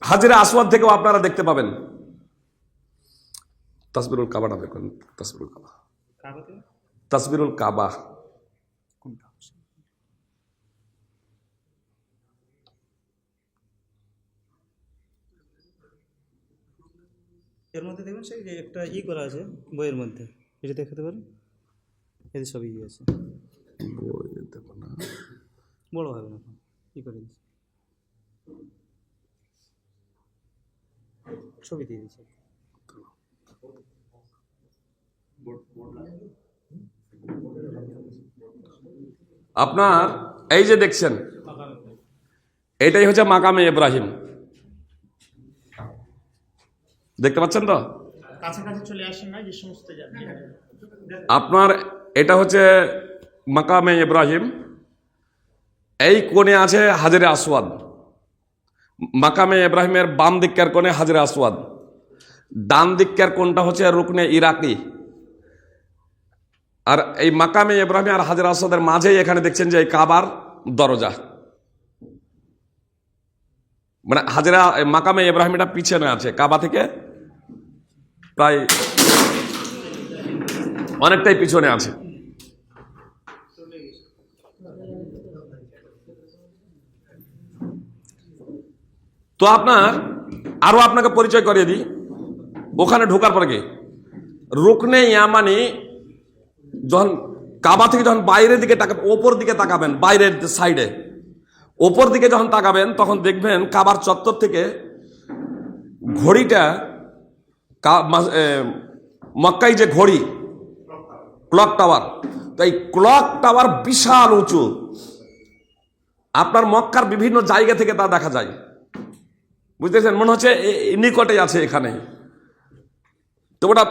হাজরে আসওয়াদ থেকেও আপনারা দেখতে পাবেন। তাসবিরুল কাবাটা বের করেন, তাসবিরুল কাবা, তাসবিরুল কাবা। এর মধ্যে দেখবেন সেই যে একটা করা আছে বইয়ের মধ্যে, এটা দেখাতে পারেন, এতে সবই আছে, বড় হবে না, করে দিচ্ছি, ছবি দিয়ে দিচ্ছি। আপনার এই যে দেখছেন, এটাই হচ্ছে মাকামে ইব্রাহিম, দেখতে পাচ্ছেন তো? কাছাকাছি চলে আসেন না যে সমস্ত আপনার এটা হচ্ছে মাকামে ইব্রাহিম। এই কোণে আছে হাজরে আসওয়াদ। মাকামে ইব্রাহিমের বাম দিকের কোণে হাজরে আসওয়াদ, ডান দিকের কোণটা হচ্ছে রুকনে ইরাকি। আর এই মাকামে ইব্রাহিম আর হাজরে আসওয়াদের মাঝেই এখানে দেখছেন যে এই কাবার দরজা, মানে হাজরা মাকামে ইব্রাহিমটা পিছনে আছে কাবা থেকে, প্রায় অনেকটাই পিছনে আছে। তো আরো আপনাকে পরিচয় করিয়ে দিই। ওখানে ঢোকার পরে কি রুকনে ইয়ামানি, যখন কাবা থেকে যখন বাইরের দিকে তাকাবেন, ওপর দিকে তাকাবেন, বাইরের সাইডে ওপর দিকে যখন তাকাবেন তখন দেখবেন কাবার চত্বর থেকে ঘড়িটা, মক্কায় যে ঘড়ি ক্লক টাওয়ার, তো এই ক্লক টাওয়ার বিশাল উঁচু, আপনার মক্কার বিভিন্ন জায়গা থেকে তা দেখা যায়, বুঝতেছেন? মনে হচ্ছে নিকটে আছে এখানে। তো ওটা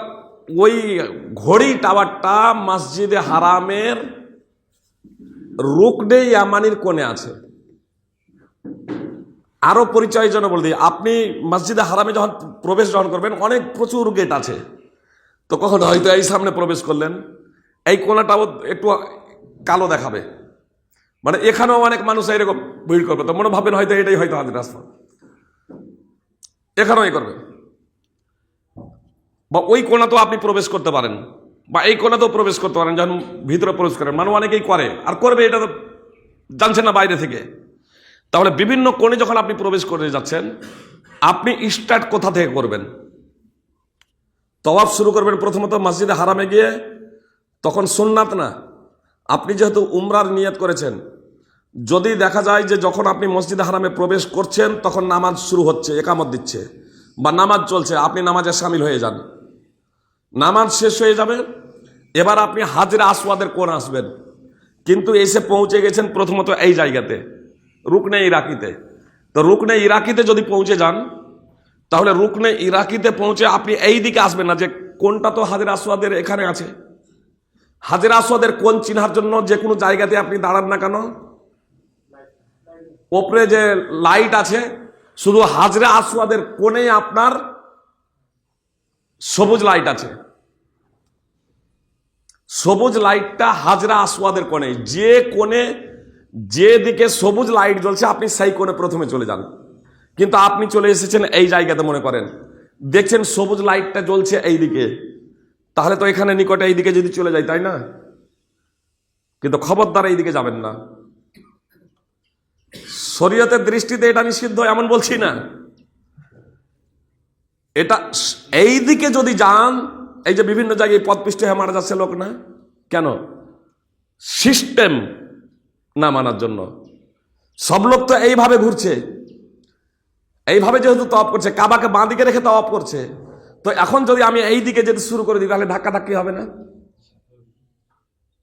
ওই ঘড়ি টাওয়ারটা মসজিদে হারামের রুকনে ইয়ামানির কোণে আছে। আরো পরিচয়ের জন্য বলে দিই, আপনি মসজিদে হারামে যখন প্রবেশ যখন করবেন অনেক প্রচুর গেট আছে, তো কখন হয়তো এই সামনে প্রবেশ করলেন, এই কোণাটাও একটু কালো দেখাবে, মানে এখানেও অনেক মানুষ এরকম ভিড় করবে, তো মনে ভাবেন হয়তো এটাই হয়তো হাজরে আসওয়াদ, এখানেও করবে। বা ওই কোণাতেও আপনি প্রবেশ করতে পারেন, বা এই কোণাতেও প্রবেশ করতে পারেন যখন ভিতরে প্রবেশ করেন, মানে অনেকেই করে আর করবে, এটা তো জানছেন না বাইরে থেকে। তাহলে বিভিন্ন কোণে যখন আপনি প্রবেশ করে যাচ্ছেন, আপনি স্টার্ট কোথা থেকে করবেন? তওয়াফ শুরু করবেন প্রথমত মসজিদে হারামে গিয়ে, তখন সুন্নাত না, আপনি যেহেতু উমরার নিয়ত করেছেন, যদি দেখা যায় যে যখন আপনি মসজিদে হারামে প্রবেশ করছেন তখন নামাজ শুরু হচ্ছে, একামত দিচ্ছে বা নামাজ চলছে, আপনি নামাজে শামিল হয়ে যান, নামাজ শেষ হয়ে যাবে, এবার আপনি হাজরে আসওয়াদের কোণ আসবেন, কিন্তু এসে পৌঁছে গেছেন প্রথমত এই জায়গাতে রুকনে ইরাকিতে। তো রুকনে ইরাকিতে যদি পৌঁছে যান, তাহলে রুকনে ইরাকিতে পৌঁছে আপনি এই দিকে আসবেন না, যে কোনটা তো হাজরে আসওয়াদের এখানে আছে। হাজরে আসওয়াদের কোন চিনার জন্য যে কোনো জায়গাতে আপনি দাঁড়ান না কেন, ওপরে যে লাইট আছে, শুধু হাজরে আসওয়াদের কোণে আপনার সবুজ লাইট আছে, সবুজ লাইটটা হাজরা আসওয়াদের কোণে, যে কোণে যে দিকে সবুজ লাইট জ্বলছে আপনি সেই কোণে প্রথমে চলে যান। কিন্তু আপনি চলে এসেছেন এই জায়গাতে, মনে করেন দেখছেন সবুজ লাইটটা জ্বলছে এই দিকে, তাহলে তো এখানে নিকটে এই দিকে যদি চলে যাই, তাই না? কিন্তু খবরদার এই দিকে যাবেন না। শরীয়তের দৃষ্টিতে এটা নিষিদ্ধ এমন বলছি না, এটা এই দিকে যদি যান, এই যে বিভিন্ন জায়গায় পথপিষ্ট হয়ে মারা যাচ্ছে লোক, না কেন? সিস্টেম না মানার জন্য। সব লোক তো এইভাবে ঘুরছে, এইভাবে যেহেতু তওয়াফ করছে, কাবাকে বাঁ দিকে রেখে তওয়াফ করছে, তো এখন যদি আমি এই দিকে যেতে শুরু করে দিই তাহলে ধাক্কা ধাক্কি হবে না,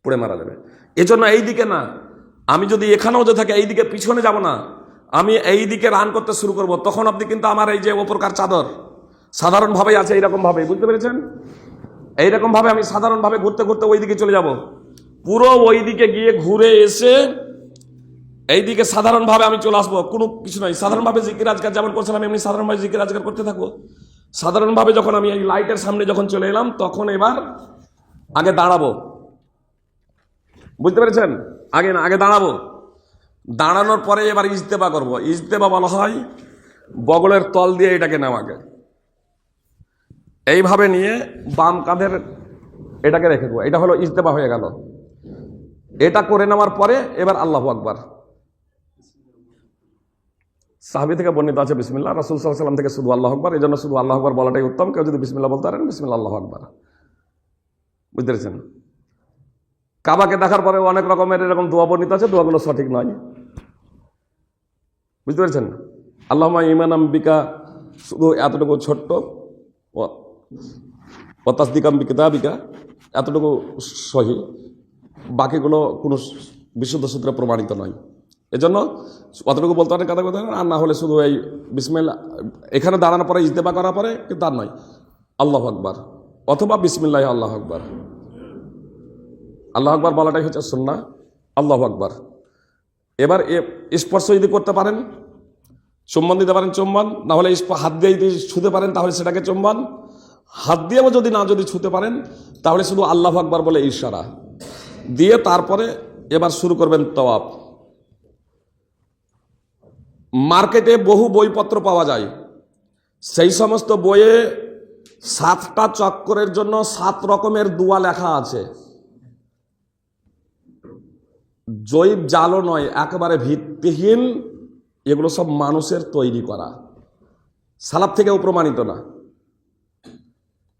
পড়ে মারা যাবে। এজন্য এই দিকে না, আমি যদি এখানেও যে থাকে এই দিকে পিছনে যাব না, আমি এই দিকে রান করতে শুরু করব, তখন আপনি কিন্তু আমার এই যে ওপরকার চাদর সাধারণভাবেই আছে, এইরকম ভাবে, বুঝতে পেরেছেন? এইরকম ভাবে আমি সাধারণভাবে ঘুরতে ঘুরতে ওই দিকে চলে যাব, পুরো ওই দিকে গিয়ে ঘুরে এসে এইদিকে সাধারণভাবে আমি চলে আসবো, কোনো কিছু নাই। সাধারণভাবে জিকির আজকার যেমন করছিলাম এমনি সাধারণভাবে জিকির আজকার করতে থাকবো। সাধারণভাবে যখন আমি এই লাইটের সামনে যখন চলে এলাম, তখন এবার আগে দাঁড়াবো, বুঝতে পেরেছেন? আগে না, আগে দাঁড়াবো, দাঁড়ানোর পরে এবার ইজতেবা করব। ইজতেবা বলা হয় বগলের তল দিয়ে এটাকে নেওয়াকে, এইভাবে নিয়ে বাম কাঁধের এটাকে রেখে দেবো। এটা হলো ইজতেবা হয়ে গেল। এটা করে নেওয়ার পরে এবার আল্লাহু আকবার। সাহাবী থেকে বর্ণিত আছে বিসমিল্লাহ, রাসূল সাল্লাল্লাহু আলাইহি ওয়াসাল্লাম থেকে শুধু আল্লাহু আকবার। এই জন্য শুধু আল্লাহু আকবার বলাটাই উত্তম। কেউ যদি বিসমিল্লাহ বলতে পারেন, বিসমিল্লাহ আল্লাহু আকবার। বুঝতে পেরেছেন? কাবাকে দেখার পরে অনেক রকমের এরকম দোয়া বর্ণিত আছে, দোয়াগুলো সঠিক নয়। বুঝতে পেরেছেন? আল্লাহুম্মা ঈমানাম বিকা, শুধু এতটুকু ছোট্ট, ওয়া তাসদিকাম বিকিতাবিকা, এতটুকু সহি, বাকিগুলো কোনো বিশুদ্ধ সূত্রে প্রমাণিত নয়। এজন্য অতটুকু বলতে পারেন, কথা বলতে পারেন, আর না হলে শুধু এই বিসমিল্লাহ এখানে দাঁড়ানোর পরে ইজতেবা করার পরে, কিন্তু আর নয় আল্লাহু আকবার অথবা বিসমিল্লাহ আল্লাহু আকবার। আল্লাহু আকবার বলাটাই হচ্ছে সুন্নাহ। আল্লাহু আকবার। এবার স্পর্শ যদি করতে পারেন, চুম্বন দিতে পারেন চুম্বন, না হলে হাত দিয়ে যদি ছুঁতে পারেন তাহলে সেটাকে চুম্বন। হাত দিয়েও যদি ছুঁতে পারেন তাহলে শুধু আল্লাহু আকবার বলে ইশারা দিয়ে তারপরে এবার শুরু করবেন তাওয়াফ। মার্কেটে বহু বইপত্র পাওয়া যায়, সেই সমস্ত বইয়ে 7টা চক্করের জন্য 7 রকমের দোয়া লেখা আছে। জৈব জালও নয়, একেবারে ভিত্তিহীন। এগুলো সব মানুষের তৈরি করা, সালাফ থেকেও প্রমাণিত না,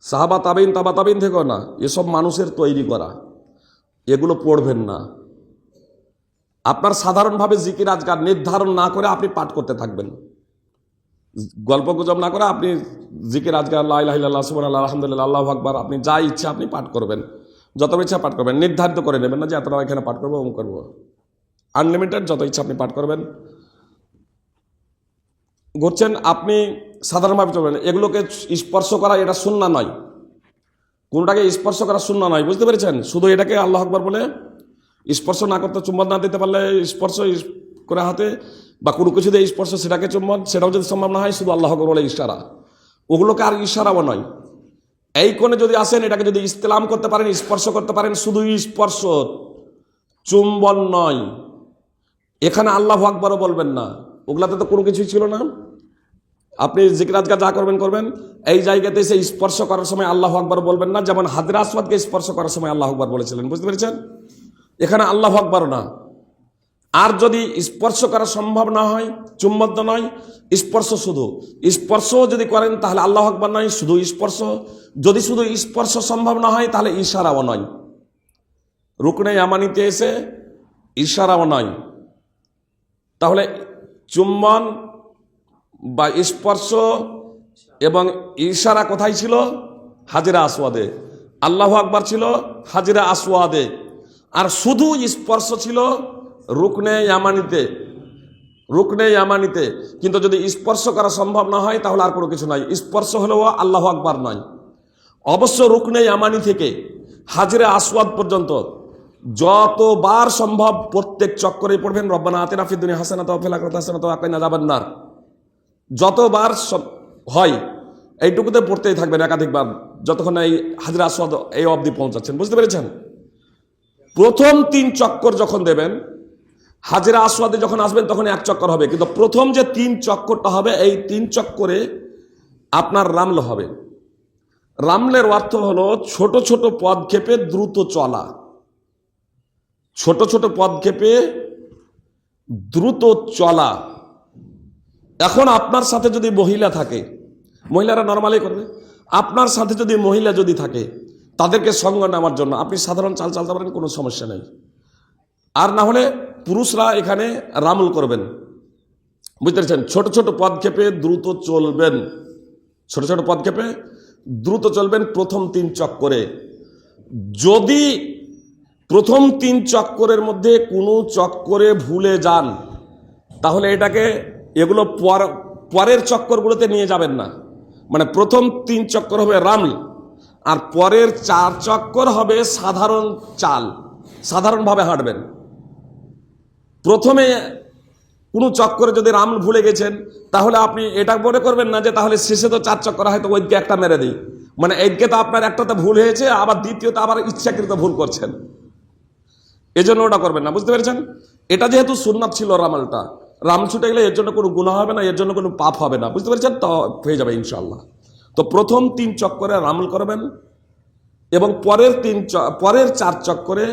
সাহাবা তাবিন তাবা তাবিন থেকেও না। এসব মানুষের তৈরি করা, এগুলো পড়বেন না। আপনার সাধারণভাবে জিকির আজকার নির্ধারণ না করে আপনি পাঠ করতে থাকবেন, গল্প গুজব না করে আপনি জিকির আজকার লা ইলাহা ইল্লাল্লাহ সুবহানাল্লাহ আলহামদুলিল্লাহ আল্লাহু আকবার আপনি যা ইচ্ছা আপনি পাঠ করবেন, যত ইচ্ছা পাঠ করবেন। নির্ধারিত করে নেবেন না যে এতটা এখানে পাঠ করবো এবং করবো। আনলিমিটেড যত ইচ্ছা আপনি পাঠ করবেন। ঘুরছেন আপনি সাধারণভাবে চলবেন। এগুলোকে স্পর্শ করা এটা সুন্নাহ নয়, কোনটাকে স্পর্শ করা সুন্নাহ নয়। বুঝতে পেরেছেন? শুধু এটাকে আল্লাহু আকবার বলে স্পর্শ না করতে, চুম্বন না দিতে পারলে স্পর্শ করে হাতে বা কোনো কিছু দিয়ে স্পর্শ, সেটাকে চুম্বন, সেটাও যদি সম্ভব না হয় শুধু আল্লাহু আকবার বলে ইশারা। ওগুলোকে আর ইশারাও নয়। এই কোণে যদি আসেন, এটাকে যদি ইস্তেলাম করতে পারেন, স্পর্শ করতে পারেন, শুধু স্পর্শ, চুম্বন নয়। এখানে আল্লাহু আকবারও বলবেন না, ওগুলাতে তো কোনো কিছুই ছিল না। আপনি জিকির আজকার যা করবেন করবেন, এই জায়গাতে এসে স্পর্শ করার সময় আল্লাহু আকবার বলবেন না, যেমন হাজরা আসওয়াদকে স্পর্শ করার সময় আল্লাহু আকবার বলেছিলেন। বুঝতে পেরেছেন? এখানে আল্লাহু আকবারও না। আর যদি স্পর্শ করা সম্ভব না হয়, চুম্বন তো নয়, স্পর্শ শুধু, স্পর্শ যদি করেন তাহলে আল্লাহু আকবার নয়, শুধু স্পর্শ। যদি শুধু স্পর্শ সম্ভব না হয় তাহলে ইশারাও নয়। রুকনে ইয়ামানিতে এসে ইশারাও নয়। তাহলে চুম্বন বা স্পর্শ এবং ইশারা কোথায় ছিল? হাজরা আসওয়াদে। আল্লাহু আকবার ছিল হাজরা আসওয়াদে, আর শুধু স্পর্শ ছিল রুকনে ইয়ামানিতে। রুকনে ইয়ামানিতে কিন্তু যদি স্পর্শ করা সম্ভব না হয় তাহলে আর কোনো কিছু নাই। স্পর্শ হলেও আল্লাহু আকবার নয়। অবশ্য রুকনে ইয়ামানি থেকে হাজরে আসওয়াদ পর্যন্ত যতবার সম্ভব প্রত্যেক চক্করে পড়বেন রব্বানা আতিনা ফিদ দুনিয়া হাসানাতাও ওয়া ফিল আখিরাতি হাসানাতাও ওয়া কিনা আযাবান নার। যতবার হয় এইটুকুতে পড়তেই থাকবেন একাধিকবার, যতক্ষণ এই হাজরে আসওয়াদ এই অবধি পৌঁছাচ্ছেন। বুঝতে পেরেছেন? প্রথম 3 চক্কর যখন দেবেন, হাজরা আসওয়াদে যখন আসবেন তখন 1 চক্কর হবে, কিন্তু প্রথম যে 3 চক্করটা হবে, এই 3 চক্করে আপনার রামল হবে। রামলের অর্থ হলো ছোট ছোট পদক্ষেপে দ্রুত চলা। ছোট ছোট পদক্ষেপে দ্রুত চলা। এখন আপনার সাথে যদি মহিলা থাকে, মহিলারা নর্মালি করবে, আপনার সাথে যদি মহিলা যদি থাকে, তাদেরকে সঙ্গ নেওয়ার জন্য আপনি সাধারণ চাল চালতে পারেন, কোনো সমস্যা নেই। আর না হলে পুরুষরা এখানে রামল করবেন। বুঝতে পেরেছেন? ছোট ছোট পদক্ষেপে দ্রুত চলবেন, ছোট ছোট পদক্ষেপে দ্রুত চলবেন প্রথম 3 চক্করে। যদি প্রথম 3 চক্করের মধ্যে কোনো চক্করে ভুলে যান তাহলে এগুলো পরের চক্করগুলোতে নিয়ে যাবেন না। মানে প্রথম 3 চক্কর হবে রামল, আর পরের 4 চক্কর হবে সাধারণ চাল, সাধারণভাবে হাঁটবেন। প্রথমে কোনো চক্করে যদি রামল ভুলে গেছেন তাহলে আপনি এটা মনে করবেন না যে তাহলে শেষে তো 4 চক্কর হয়তো ওইদিকে একটা মেরে দিই, মানে এইদিকে তো আপনার একটাতে ভুল হয়েছে, আবার দ্বিতীয়তে আবার ইচ্ছাকৃত ভুল করছেন, এজন্য ওটা করবেন না। বুঝতে পেরেছেন? এটা যেহেতু সুন্নাত ছিল রামালটা, রাম ছুটে গেলে এর জন্য কোনো গুনাহ হবে না, এর জন্য কোনো পাপ হবে না, বুঝতে পেরেছেন? তো হয়ে যাবে ইনশাআল্লাহ। তো প্রথম 3 চক্করে রামাল করবেন এবং পরের 4 চক্করে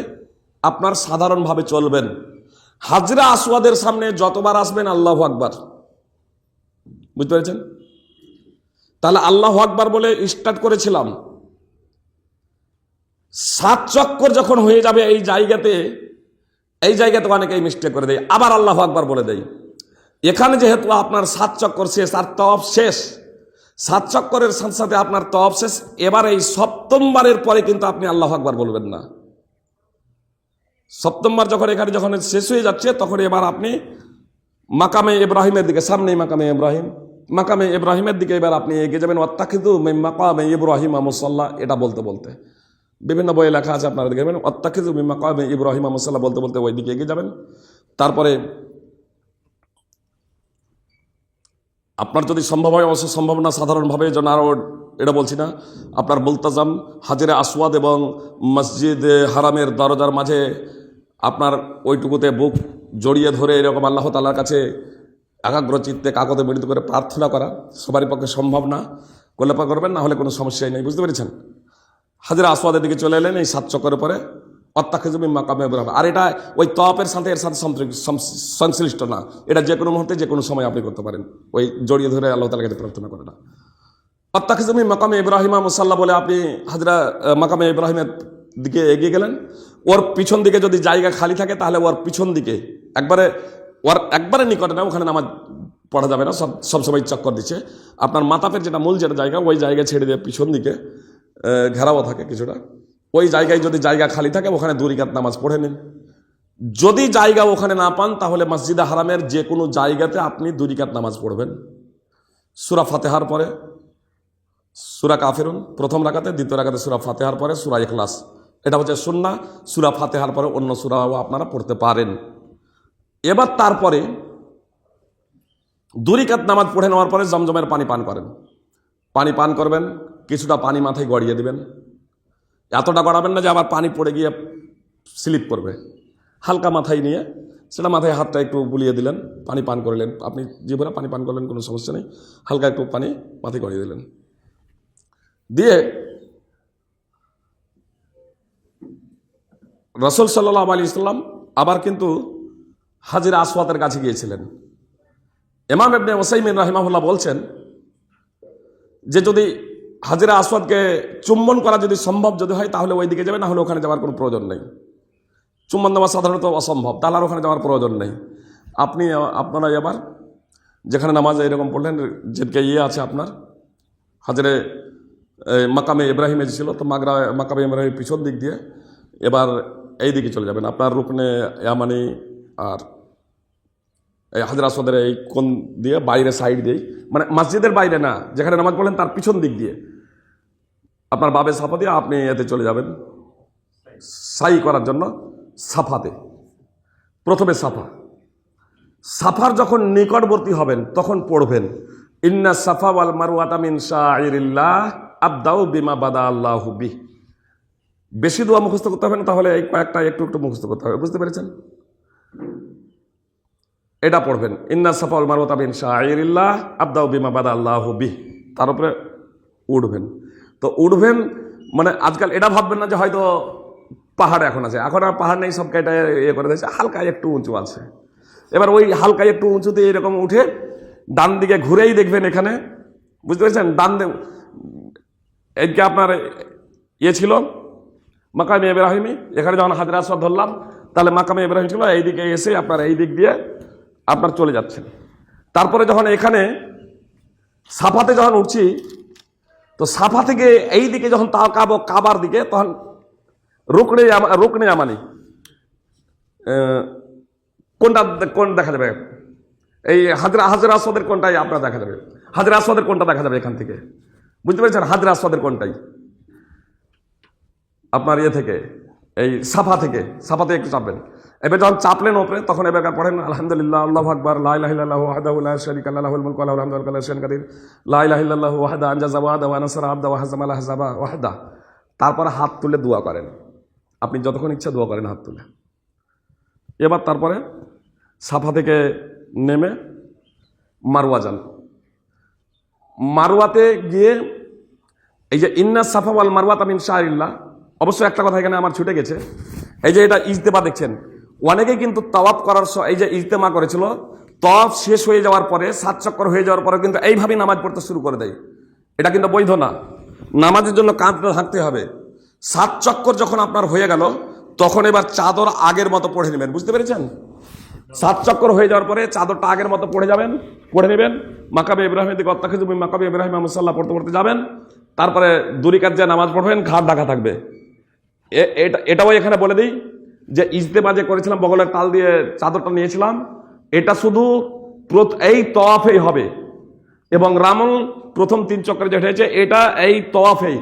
আপনার সাধারণভাবে চলবেন। হাজরা আসওয়াদের সামনে যতবার আসবেন আল্লাহু আকবার, বুঝতে পেরেছেন? তাহলে আল্লাহু আকবার বলে স্টার্ট করেছিলাম, 7 চক্কর যখন হয়ে যাবে এই জায়গাতে অনেকেই মিস্টেক করে দেয়, আবার আল্লাহু আকবার বলে দেয়। এখানে যেহেতু আপনার 7 চক্কর শেষ আর তওয়াফ শেষ, 7 চক্করের সাথে সাথে আপনার তওয়াফ শেষ, এবার এই 7ম বারের পরে কিন্তু আপনি আল্লাহু আকবার বলবেন না। 7ম বার যখন শেষ হয়ে যাচ্ছে, তখন এবার আপনি মাকামে ইব্রাহিমের দিকে, সামনেই মাকামে ইব্রাহিমের দিকে এবার আপনি এগিয়ে যাবেন। ওয়াত্তাখিযু মিন মাকামে ইব্রাহিম মুসাল্লা, এটা বলতে বলতে বিভিন্ন বইয়ে লেখা আছে, আপনারা দেখবেন ওয়াত্তাখিযু মিন মাকামে ইব্রাহিম মুসাল্লা বলতে বলতে ওই দিকে এগিয়ে যাবেন। তারপরে আপনার যদি সম্ভব হয়, অবশ্য সম্ভব না, সাধারণভাবে যেন আরও এটা বলছি না, আপনার মুলতাজাম হাজরে আসওয়াদ এবং মসজিদ হারামের দরজার মাঝে আপনার ওইটুকুতে বুক জড়িয়ে ধরে এরকম আল্লাহ তাআলার কাছে একাগ্র চিত্তে কাকতে মিলিত করে প্রার্থনা করা সবারই পক্ষে সম্ভব না, করলে করবেন, না হলে কোনো সমস্যাই নেই, বুঝতে পেরেছেন? হাজরে আসওয়াদের দিকে চলে এলেন এই 7 চক্করের পরে, ওয়াত্তাখিযু মিন মাকামে ইব্রাহিম। আর এটা ওই তওয়াফের সাথে এর সাথে সংশ্লিষ্ট না, এটা যে কোনো মুহূর্তে যে কোনো সময় আপনি করতে পারেন, ওই জড়িয়ে ধরে আল্লাহ তাআলার কাছে প্রার্থনা করে না। ওয়াত্তাখিযু মিন মাকামে ইব্রাহিম মুসাল্লা বলে আপনি হাজরা মাকামে ইব্রাহিমের দিকে এগিয়ে গেলেন। ওর পিছন দিকে যদি জায়গা খালি থাকে, তাহলে ওর পিছন দিকে একবারে নিকটে না, ওখানে নামাজ পড়া যাবে না, সবসময় চক্কর দিচ্ছে। আপনার মাতাপের যেটা মূল যেটা জায়গা, ওই জায়গা ছেড়ে দিয়ে পিছন দিকে ঘেরাও থাকে কিছুটা, ওই জায়গায় যদি জায়গা খালি থাকে ওখানে 2 রাকাত নামাজ পড়ে নিন। যদি জায়গা ওখানে না পান, তাহলে মসজিদে হারামের যে কোনো জায়গাতে আপনি 2 রাকাত নামাজ পড়বেন। সূরা ফাতিহার পরে সূরা কাফিরুন প্রথম রাকাতে, দ্বিতীয় রাকাতে সূরা ফাতিহার পরে সূরা ইখলাস, এটা হচ্ছে সুন্নাহ। সূরা ফাতিহার পরে অন্য সূরাও আপনারা পড়তে পারেন। এবার তারপরে 2 রাকাত নামাজ পড়ে নেওয়ার পরে জমজমের পানি পান করেন। পানি পান করবেন, কিছুটা পানি মাথায় গড়িয়ে দিবেন, এতটা গড়াবেন না যে আবার পানি পড়ে গিয়ে স্লিপ করবে, হালকা মাথায় নিয়ে সেটা মাথায় হাতটা একটু বুলিয়ে দিলেন, পানি পান করলেন, আপনি জীবনে পানি পান করলেন, কোনো সমস্যা নেই, হালকা একটু পানি মাথায় গড়িয়ে দিলেন, দিয়ে রাসূল সাল্লাল্লাহু আলাইহি ওয়াসাল্লাম আবার কিন্তু হাজরে আসওয়াদের কাছে গিয়েছিলেন। ইমাম ইবনে উসাইমিন রাহিমাহুল্লাহ বলছেন যে যদি হাজরে আসওয়াদকে চুম্বন করা যদি সম্ভব যদি হয়, তাহলে ওই দিকে যাবে, না হলে ওখানে যাওয়ার কোনো প্রয়োজন নেই। চুম্বন দেওয়া সাধারণত অসম্ভব, তাহলে আর ওখানে যাওয়ার প্রয়োজন নেই। আপনারা এবার যেখানে নামাজে এরকম পড়লেন, যেদিকে আছে আপনার হাজরে মাকামে ইব্রাহিমে ছিল, তো মাকামে ইব্রাহিমের পিছন দিক দিয়ে এবার এই দিকে চলে যাবেন, আপনার রুকনে ইয়ামানি আর এই হাজরে আসওয়াদের এই কোণ দিয়ে, বাইরে সাইড দিয়েই, মানে মসজিদের বাইরে না, যেখানে নামাজ পড়লেন তার পিছন দিক দিয়ে আপনার বাবে সাফা দিয়ে আপনি এতে চলে যাবেন সাই করার জন্য। সাফাতে প্রথমে সাফার যখন নিকটবর্তী হবেন তখন পড়বেন ইন্না সাফা ওয়াল মারওয়াতা মিন শাআইরিল্লাহ আবদাউ বিমা বাদা আল্লাহু বিহ। বেশি দোয়া মুখস্থ করতে হবে না, তাহলে এই কয়েকটা একটু একটু মুখস্থ করতে হবে, বুঝতে পেরেছেন? এটা পড়বেন ইন্না সাফা ওয়াল মারওয়াতা মিন শাআইরিল্লাহ আবদাউ বিমা বাদা আল্লাহু বিহ, তার উপরে উঠবেন। তো উঠবেন মানে আজকাল এটা ভাববেন না যে হয়তো পাহাড় এখন আছে, এখন আর পাহাড় নেই, সব কেটে ইয়ে করে দিয়েছে, হালকা একটু উঁচু আছে। এবার ওই হালকা একটু উঁচুতে এরকম উঠে ডান দিকে ঘুরেই দেখবেন এখানে, বুঝতে পেরেছেন? এইদিকে আপনার ছিল মাকামে ইব্রাহিমি, এখানে যখন হাজরে আসওয়াদ ধরলাম, তাহলে মাকামে ইব্রাহিম ছিল, এইদিকে এসে আপনার এই দিক দিয়ে আপনার চলে যাচ্ছেন। তারপরে যখন এখানে সাফাতে যখন উঠছি, তো সাফা থেকে এই দিকে যখন তাকাবো কাবার দিকে, তখন রুকনে ইয়ামানি কোন দেখা যাবে? এই হাজরে আসওয়াদের কোনটাই আপনার দেখা যাবে, হাজরে আসওয়াদের কোনটা দেখা যাবে এখান থেকে, বুঝতে পেরেছেন? হাজরে আসওয়াদের কোনটাই আপনার থেকে এই সাফাতে একটু চাপবেন। এবার যখন চাপলেন ওপরে, তখন এবার পড়েন আলহামদুলিল্লাহ আল্লাহু আকবার লা ইলাহা ইল্লাল্লাহু ওয়াহদাহু লা শারীকা লাহু লাহুল মুলকু ওয়া লাহুল হামদু ওয়া লা শারীকা কাদির লা ইলাহা ইল্লাল্লাহু ওয়াহদা আনজাযা ওয়া'দা ওয়া নাসারা আবদা ওয়া হাযামা আল-আহজাবা ওয়াহদা। তারপরে হাত তুলে দোয়া করেন, আপনি যতক্ষণ ইচ্ছা দোয়া করেন হাত তুলে। এবার তারপরে সাফা থেকে নেমে মারওয়া যান। মারওয়াতে গিয়ে এই যে ইন্না সাফা ওয়াল মারওয়াতা মিন শাআইরিল্লাহ, অবশ্যই একটা কথা এখানে আমার ছুটে গেছে, এই যে এটা ইজতেমা দেখছেন, অনেকেই কিন্তু তাওয়াফ করার এই যে ইজতেমা করেছিল, তাওয়াফ শেষ হয়ে যাওয়ার পরে 7 চক্কর হয়ে যাওয়ার পরে কিন্তু এইভাবেই নামাজ পড়তে শুরু করে দেয়। এটা কিন্তু বৈধ না, নামাজের জন্য কাঁধটা ঢাকতে হবে। 7 চক্কর যখন আপনার হয়ে গেল তখন এবার চাদর আগের মতো পড়ে নেবেন, বুঝতে পেরেছেন? 7 চক্কর হয়ে যাওয়ার পরে চাদরটা আগের মতো পড়ে নেবেন, মাকাবে ইব্রাহিমের দিকে অত্যাখিজু মিন মাকাবে ইব্রাহিম মুসাল্লাহ পড়তে যাবেন, তারপরে দুই কাত যে নামাজ পড়বেন ঘাট ঢাকা থাকবে। এটাও এখানে বলে দিই যে ইজতেমা যে করেছিলাম, বগলের তাল দিয়ে চাদরটা নিয়েছিলাম, এটা শুধু এই তওয়াফেই হবে, এবং রামল প্রথম 3 চক্করে যেটা হয়েছে এটা এই তওয়াফেই।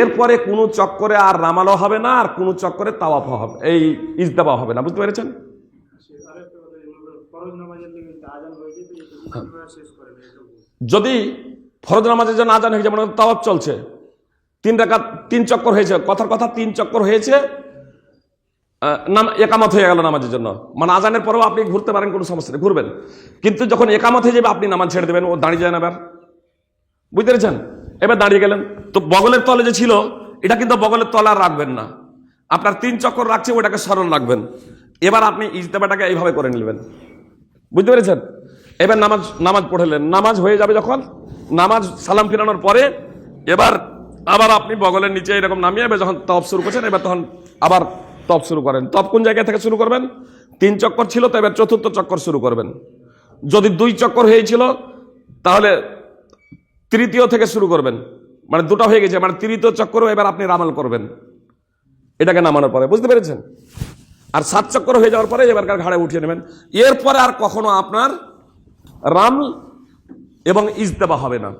এরপরে কোনো চক্করে আর রামালও হবে না, আর কোনো চক্করে তাওয়াফও হবে, এই ইজতেমা হবে না, বুঝতে পেরেছেন? যদি ফরজ নামাজের জন্য আজান হয়েছে, মানে তাওয়াফ চলছে, 3 চক্কর হয়েছে, কথার কথা 3 চক্কর হয়েছে, একামত হয়ে গেল নামাজের জন্য, মানে আজানের পরেও আপনি ঘুরতে পারেন, কোনো সমস্যা নেই, ঘুরবেন। কিন্তু যখন একামত হয়ে যাবে আপনি নামাজ ছেড়ে দেবেন, ও দাঁড়িয়ে যায় না, এবার বুঝতে পেরেছেন? এবার দাঁড়িয়ে গেলেন, তো বগলের তলে যে ছিল এটা কিন্তু বগলের তলে আর রাখবেন না, আপনার 3 চক্কর রাখছে ওটাকে স্মরণ রাখবেন। এবার আপনি ইজতেমাটাকে এইভাবে করে নেবেন, বুঝতে পেরেছেন? এবার নামাজ পড়লেন, নামাজ হয়ে যাবে যখন, নামাজ সালাম ফিরানোর পরে এবার আবার আপনি বগলের নিচে এরকম নামিয়ে এবার যখন তওয়াফ শুরু করছেন, এবার তখন আবার তওয়াফ শুরু করেন। তওয়াফ কোন জায়গা থেকে শুরু করবেন? 3 চক্কর ছিল তো এবার 4র্থ চক্কর শুরু করবেন। যদি 2 চক্কর হয়েছিল তাহলে 3য় থেকে শুরু করবেন, মানে 2টা হয়ে গেছে, মানে 3য় চক্করও এবার আপনি রামাল করবেন, এটাকে নামানোর পরে, বুঝতে পেরেছেন? আর 7 চক্কর হয়ে যাওয়ার পরে এবারকার ঘাড়ে উঠিয়ে নেবেন। এরপরে আর কখনো আপনার রামল এবং ইজতেমা হবে না।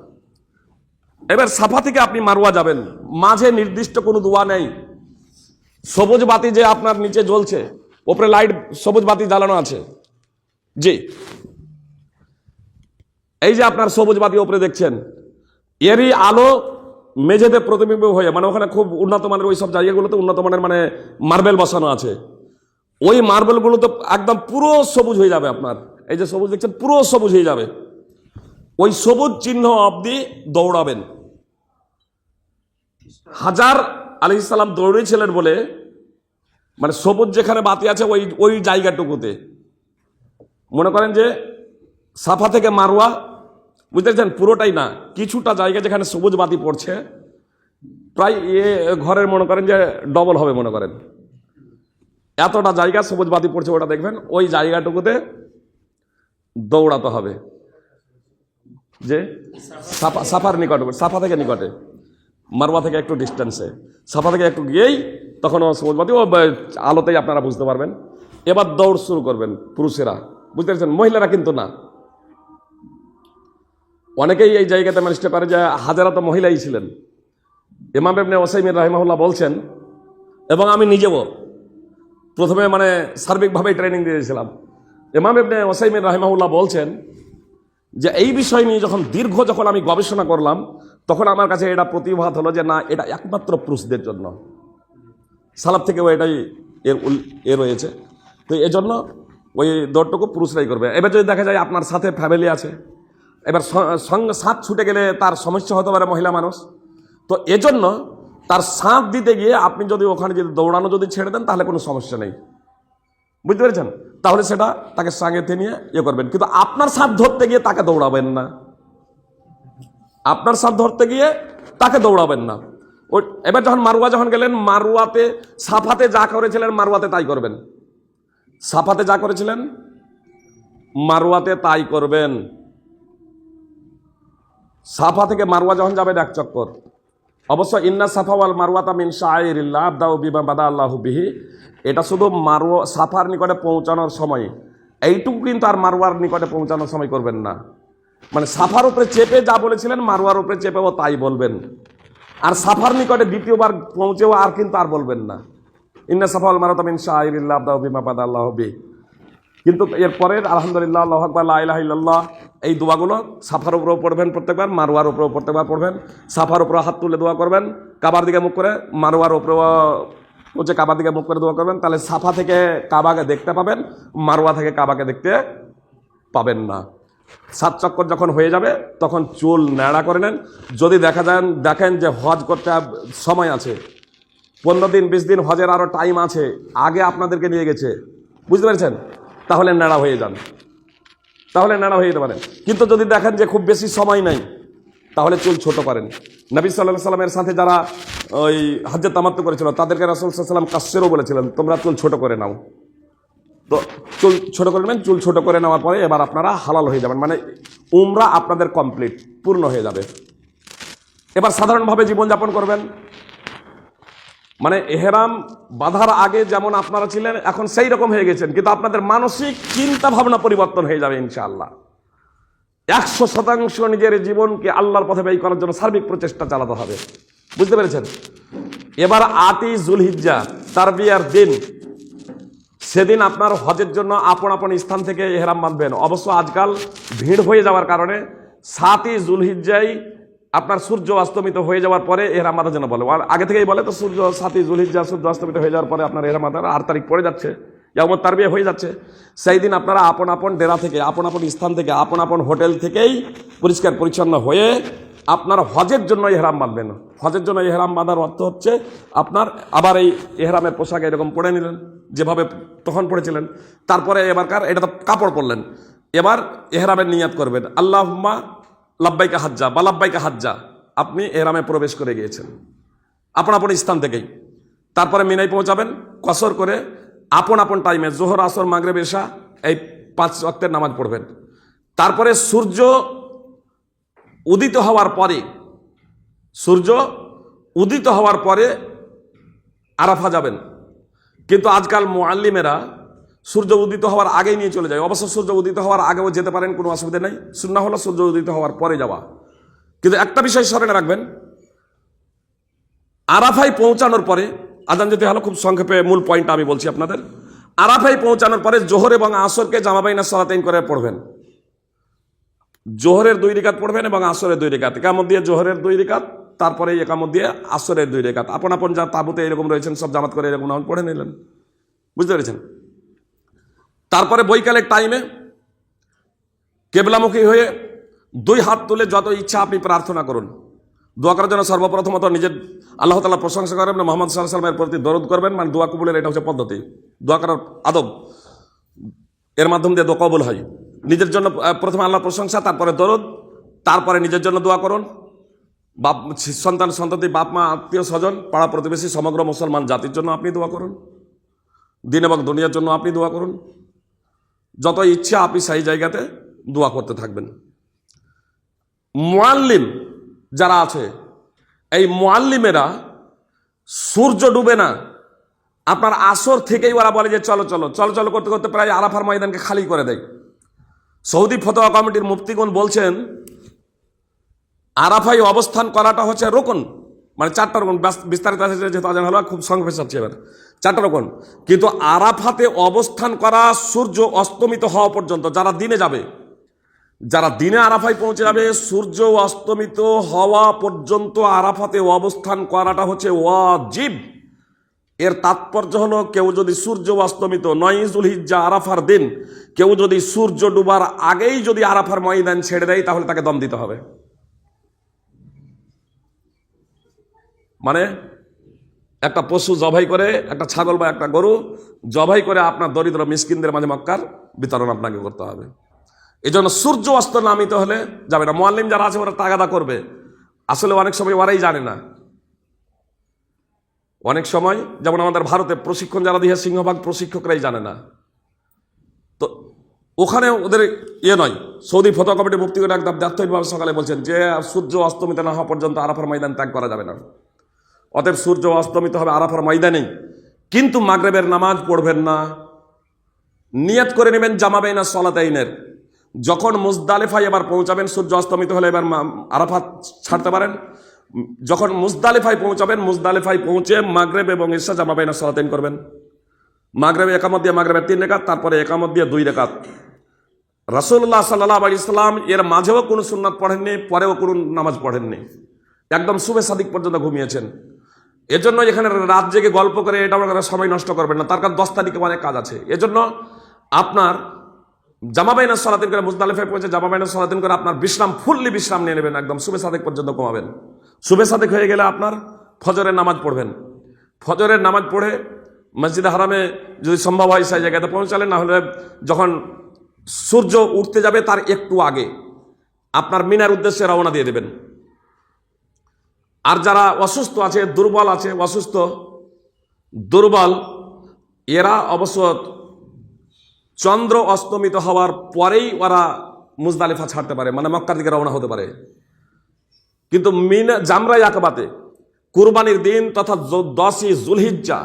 এবার সাফা থেকে আপনি মারওয়া যাবেন, মাঝে নির্দিষ্ট কোনো দোয়া নেই। সবুজ বাতি যে আপনার নিচে জ্বলছে, উপরে লাইট সবুজ বাতি জ্বালানো আছে, জি, এই যে আপনার সবুজ বাতি উপরে দেখছেন, এরই আলো মেঝেতে প্রতিবিম্ব হয়ে, মানে ওখানে খুব উন্নত মানের ওই সব জায়গাগুলোতে উন্নত মানের মানে মার্বেল বসানো আছে, ওই মার্বেলগুলো তো একদম পুরো সবুজ হয়ে যাবে আপনার, এই যে সবুজ দেখছেন পুরো সবুজ হয়ে যাবে, ওই সবুজ চিহ্ন অবধি দৌড়াবেন। হাজার আলাইহিস সালাম দৌড়েছিলেন বলে, মানে সবুজ যেখানে বাতি আছে ওই জায়গাটুকুতে, মনে করেন যে সাফা থেকে মারওয়া, বুঝতেছেন, পুরোটাই না, কিছুটা জায়গা যেখানে সবুজ বাতি পড়ছে, প্রায় ঘরের মনে করেন যে ডবল হবে, মনে করেন এতটা জায়গা সবুজ বাতি পড়ছে, ওটা দেখবেন ওই জায়গাটুকুতে দৌড়াতে হবে, যে সাফার নিকটে, সাফা থেকে নিকটে, মারওয়া থেকে একটু ডিস্টেন্সে, সাফা থেকে একটু গিয়েই তখন সবুজ বাতি, ও আলোতেই আপনারা বুঝতে পারবেন। এবার দৌড় শুরু করবেন পুরুষেরা, বুঝতে পেরেছেন, মহিলারা কিন্তু না। অনেকেই এই জায়গাতে ম্যানেজটা করে যে হাজারা তো মহিলাই ছিলেন। ইমাম ইবনে ওসাইমিন রাহিমাহুল্লাহ বলছেন, এবং আমি নিজেও প্রথমে মানে সার্বিকভাবেই ট্রেনিং দিয়েছিলাম, ইমাম ইবনে ওসাইমিন রাহিমাহুল্লাহ বলছেন যে এই বিষয় নিয়ে যখন আমি গবেষণা করলাম, তখন আমার কাছে এটা প্রতিভাত হলো যে না, এটা একমাত্র পুরুষদের জন্য, সালাফ থেকেও এটাই এর রয়েছে, তো এজন্য ওই দৌড়টুকু পুরুষরাই করবে। এবার যদি দেখা যায় আপনার সাথে ফ্যামিলি আছে, এবার সঙ্গে সাথ ছুটে গেলে তার সমস্যা হতে পারে মহিলা মানুষ, তো এজন্য তার সাথ দিতে গিয়ে আপনি যদি ওখানে যদি দৌড়ানো যদি ছেড়ে দেন তাহলে কোনো সমস্যা নেই, বুঝতে পেরেছেন? তাহলে সেটা তাকে সঙ্গে নিয়ে করবেন, কিন্তু আপনার সাথ ধরতে গিয়ে তাকে দৌড়াবেন না, আপনার সাথ ধরতে গিয়ে তাকে দৌড়াবেন না। ওই এবার যখন গেলেন, মারওয়াতে সাফাতে যা করেছিলেন মারওয়াতে তাই করবেন, সাফাতে যা করেছিলেন মারওয়াতে তাই করবেন। সাফা থেকে মারওয়া যখন যাবেন 1 চক্কর, অবশ্য ইন্না সাফা ওয়াল মারওয়াতা মিন শাআইরিল্লাহ আবদাউ বিমা বাদা আল্লাহু বিহি, এটা শুধু সাফার নিকটে পৌঁছানোর সময়, এইটুকু কিন্তু আর মারওয়ার নিকটে পৌঁছানোর সময় করবেন না। মানে সাফার উপরে চেপে যা বলেছিলেন মারওয়ার উপরে চেপেও তাই বলবেন, আর সাফার নিকটে দ্বিতীয়বার পৌঁছেও আর কিন্তু আর বলবেন না, ইন্না সাফা ওয়াল মারওয়াতা মিন শাআইরিল্লাহ আবদাউ বিমা বাদা আল্লাহু বিহি। কিন্তু এরপরে আলহামদুলিল্লাহ, আল্লাহু আকবার, লা ইলাহা ইল্লাল্লাহ, এই দোয়াগুলো সাফার উপরেও পড়বেন প্রত্যেকবার, মারওয়ার উপরেও প্রত্যেকবার পড়বেন। সাফার উপরে হাত তুলে দোয়া করবেন, কাবার দিকে মুখ করে, মারওয়ার উপরেও হচ্ছে কাবা দিকে মুখ করে দোয়া করবেন, তাহলে সাফা থেকে কাবাকে দেখতে পাবেন, মারওয়া থেকে কাবাকে দেখতে পাবেন না। 7 চক্কর যখন হয়ে যাবে তখন চুল ন্যাড়া করে নেন। যদি দেখেন যে হজ করতে সময় আছে, 15 দিন 20 দিন হজের আরও টাইম আছে, আগে আপনাদেরকে নিয়ে গেছে, বুঝতে পেরেছেন, তাহলে ন্যাড়া হয়ে যান, তাহলে ন্যাড়া হয়ে যেতে পারেন। কিন্তু যদি দেখেন যে খুব বেশি সময় নাই, তাহলে চুল ছোট করেন। নবী সাল্লাল্লাহু আলাইহি সাল্লামের সাথে যারা ওই হজ্জে তামাত্তু করেছিল তাদেরকে রাসূল সাল্লাল্লাহু আলাইহি সাল্লাম কাসসিরও বলেছিলেন, তোমরা চুল ছোট করে নাও। তো চুল ছোট করে নেবেন, চুল ছোট করে নেওয়ার পরে এবার আপনারা হালাল হয়ে যাবেন, মানে উমরা আপনাদের কমপ্লিট, পূর্ণ হয়ে যাবে। এবার সাধারণভাবে জীবনযাপন করবেন, মানে এহরাম বাঁধার আগে যেমন আপনারা ছিলেন এখন সেই রকম হয়ে গেছেন, কিন্তু আপনাদের মানসিক চিন্তা ভাবনা পরিবর্তন হয়ে যাবে ইনশাআল্লাহ। 100% নিজের জীবনকে আল্লাহর পথে ব্যয় করার জন্য সার্বিক প্রচেষ্টা চালাতে হবে, বুঝতে পেরেছেন। এবার 8ই যুলহিজ্জা তারবিয়ার দিন, সেদিন আপনার হজের জন্য আপন আপন স্থান থেকে এহরাম বাঁধবেন। অবশ্য আজকাল ভিড় হয়ে যাওয়ার কারণে 7ই যুলহিজ্জায় আপনার সূর্য অস্তমিত হয়ে যাওয়ার পরে এহরাম বাঁধার জন্য বলে, আগে থেকেই বলে তো সূর্য 7ই যুলহিজ্জা সূর্য অস্তমিত হয়ে যাওয়ার পরে আপনার এহরাম বাঁধার 8 তারিখ পড়ে যাচ্ছে, ইয়াউমুত তারবিয়া হয়ে যাচ্ছে। সেই দিন আপনারা আপন আপন ডেরা থেকে, আপন আপন স্থান থেকে, আপন আপন হোটেল থেকেই পরিষ্কার পরিচ্ছন্ন হয়ে আপনার হজের জন্য এহরাম বাঁধবেন। হজের জন্য এহরাম বাঁধার অর্থ হচ্ছে আপনার আবার এই এহরামের পোশাক এরকম পরে নিলেন যেভাবে তখন পড়েছিলেন, তারপরে এবারকার এটা তো কাপড় পরলেন, এবার এহরামের নিয়াত করবেন, আল্লাহুম্মা লাব্বাইকা হাজ্জা বা লাব্বাইকা হাজ্জা, আপনি এহরামে প্রবেশ করে গিয়েছেন আপন আপন স্থান থেকেই। তারপরে মিনায় পৌঁছাবেন, কসর করে আপন আপন টাইমে জোহর আসর মাগরিব এশা এই 5 ওয়াক্তের নামাজ পড়বেন। তারপরে সূর্য উদিত হওয়ার পরে আরাফা যাবেন। কিন্তু আজকাল মুআল্লিমেরা সূর্য উদিত হওয়ার আগেই নিয়ে চলে যায়। অবশ্য সূর্য উদিত হওয়ার আগেও যেতে পারেন, কোনো অসুবিধা নেই, সুন্নাহ হলো সূর্য উদিত হওয়ার পরে যাওয়া। কিন্তু একটা বিষয় স্মরণে রাখবেন, আরাফায় পৌঁছানোর পরে আজান যেতে হলো, খুব সংক্ষেপে মূল পয়েন্টটা আমি বলছি আপনাদের। আরাফায় পৌঁছানোর পরে জোহর এবং আসরকে জামা বাইনা সালাতাইন করে পড়বেন। জোহরের 2 রাকাত পড়বেন এবং আসরের 2 রাকাত, ইকামত দিয়ে জোহরের 2 রাকাত, তারপরে একামত দিয়ে আসরের 2 রাকাত। আপন আপন যা তাবুতে এরকম রয়েছেন সব জামাত করে এরকম নামাজ পড়ে নিলেন, বুঝতে পেরেছেন। তারপরে বৈকালের টাইমে কেবলামুখী হয়ে 2 হাত তুলে যত ইচ্ছা আপনি প্রার্থনা করুন। দোয়া করার জন্য সর্বপ্রথমত নিজের আল্লাহ তাআলার প্রশংসা করবেন, মুহাম্মদ সাল্লাল্লাহু আলাইহি ওয়াসাল্লামের প্রতি দরুদ করবেন, মানে দোয়া কবুলের এটা হচ্ছে পদ্ধতি, দোয়া করার আদব, এর মাধ্যম দিয়ে দোয়া কবুল হয়। নিজের জন্য প্রথমে আল্লাহর প্রশংসা, তারপরে দরুদ, তারপরে নিজের জন্য দোয়া করুন, বাপ সন্তান সন্ততি, বাপ মা আত্মীয় স্বজন পাড়া প্রতিবেশী সমগ্র মুসলমান জাতির জন্য আপনি দোয়া করুন, দিন এবং দুনিয়ার জন্য আপনি দোয়া করুন। যত ইচ্ছা আপনি সেই জায়গাতে দোয়া করতে থাকবেন। মুআল্লিম যারা আছে, এই মুআল্লিমেরা সূর্য ডুবে না আপনার আসর থেকেই ওরা বলে যে চলো চলো চলো চলো করতে করতে প্রায় আরাফার ময়দানকে খালি করে দেয়। সৌদি ফতোয়া কমিটির মুফতিগণ বলছেন আরাফায় অবস্থান করাটা হচ্ছে রুকন, মানে 4টা রুকন, বিস্তারিত আছে যেহেতু আজান হলো, খুব সংক্ষেপে চাচ্ছি এবার। 4টা রুকন, কিন্তু আরাফাতে অবস্থান করা সূর্য অস্তমিত হওয়া পর্যন্ত, যারা দিনে যাবে, যারা দিনে আরাফায় পৌঁছে যাবে, সূর্য অস্তমিত হওয়া পর্যন্ত আরাফাতে অবস্থান করাটা হচ্ছে ওয়াজিব। এর তাৎপর্য হলো কেউ যদি সূর্য অস্তমিত 9ই যুলহিজ্জা আরাফার দিন কেউ যদি সূর্য ডুবার আগেই যদি আরাফার ময়দান ছেড়ে দেয় তাহলে তাকে দম দিতে হবে। মানে একটা পশু জবাই করে, একটা ছাগল বা একটা গরু জবাই করে আপনার দরিদ্র মিসকিনদের মাঝে মক্কার বিতরণ আপনাকে করতে হবে। এই জন্য সূর্য অস্ত নামিতে হলে যাবে না। মুআল্লিম যারা আছে ওরা তাগাদা করবে, আসলে অনেক সময় ওরাই জানে না। অনেক সময় যেমন আমাদের ভারতে প্রশিক্ষণ যারা দিয়ে সিংহভাগ প্রশিক্ষকরাই জানে না, তো ওখানে ওদের নয়। সৌদি ফতোয়া কমিটির মুফতিগণ একদম দায়িত্বহীনভাবে সকালে বলছেন যে সূর্য অস্তমিত না হওয়া পর্যন্ত আরাফার ময়দান ত্যাগ করা যাবে না। অতএব সূর্য অস্তমিত হবে আরাফার ময়দানেই, কিন্তু মাগরিবের নামাজ পড়বেন না। নিয়ত করে নেবেন জামা বাইনা সালাতাইনের। যখন মুজদালিফায় এবার পৌঁছাবেন, সূর্য অস্তমিত হলে এবার আরাফাত ছাড়তে পারেন। যখন মুজদালিফায় পৌঁছাবেন, মুজদালিফায় পৌঁছে মাগরিব এবং ইশা জামা বাইনা সালাতাইন করবেন। মাগরিবে একামত দিয়ে মাগরিবের 3 রাকাত, তারপরে একামত দিয়ে 2 রাকাত। রাসূলুল্লাহ সাল্লাল্লাহু আলাইহি ওয়াসাল্লাম এর মাঝেও কোনো সুন্নাত পড়েননি, পরেও কোনো নামাজ পড়েননি, একদম সুবে সাদিক পর্যন্ত ঘুমিয়েছেন। এজন্য এখানে রাত জেগে গল্প করে এটা ওরা সময় নষ্ট করবেন না, তার কারণ 10 তারিখে অনেক কাজ আছে। এজন্য আপনার জামা বাইনা সালাতিন করে মুজদালিফায় পৌঁছে জামা বাইনা সালাতিন করে আপনার বিশ্রাম ফুললি বিশ্রাম নিয়ে নেবেন, একদম সুবে সাদেক পর্যন্ত কমাবেন। সুবে সাদেক হয়ে গেলে আপনার ফজরের নামাজ পড়বেন। ফজরের নামাজ পড়ে মসজিদে হারামে যদি সম্ভব হয় সেই জায়গাতে পৌঁছালেন, না হলে যখন সূর্য উঠতে যাবে তার একটু আগে আপনার মিনার উদ্দেশ্যে রওনা দিয়ে দেবেন। আর যারা অসুস্থ আছে, দুর্বল আছে, অসুস্থ দুর্বল, এরা অবশ্য চন্দ্র অস্তমিত হওয়ার পরেই ওরা মুজদালিফা ছাড়তে পারে, মানে মক্কার দিকে রওনা হতে পারে। কিন্তু জামরাই আকাবাতে কুরবানির দিন তথা 10ই জুলহিজ্জা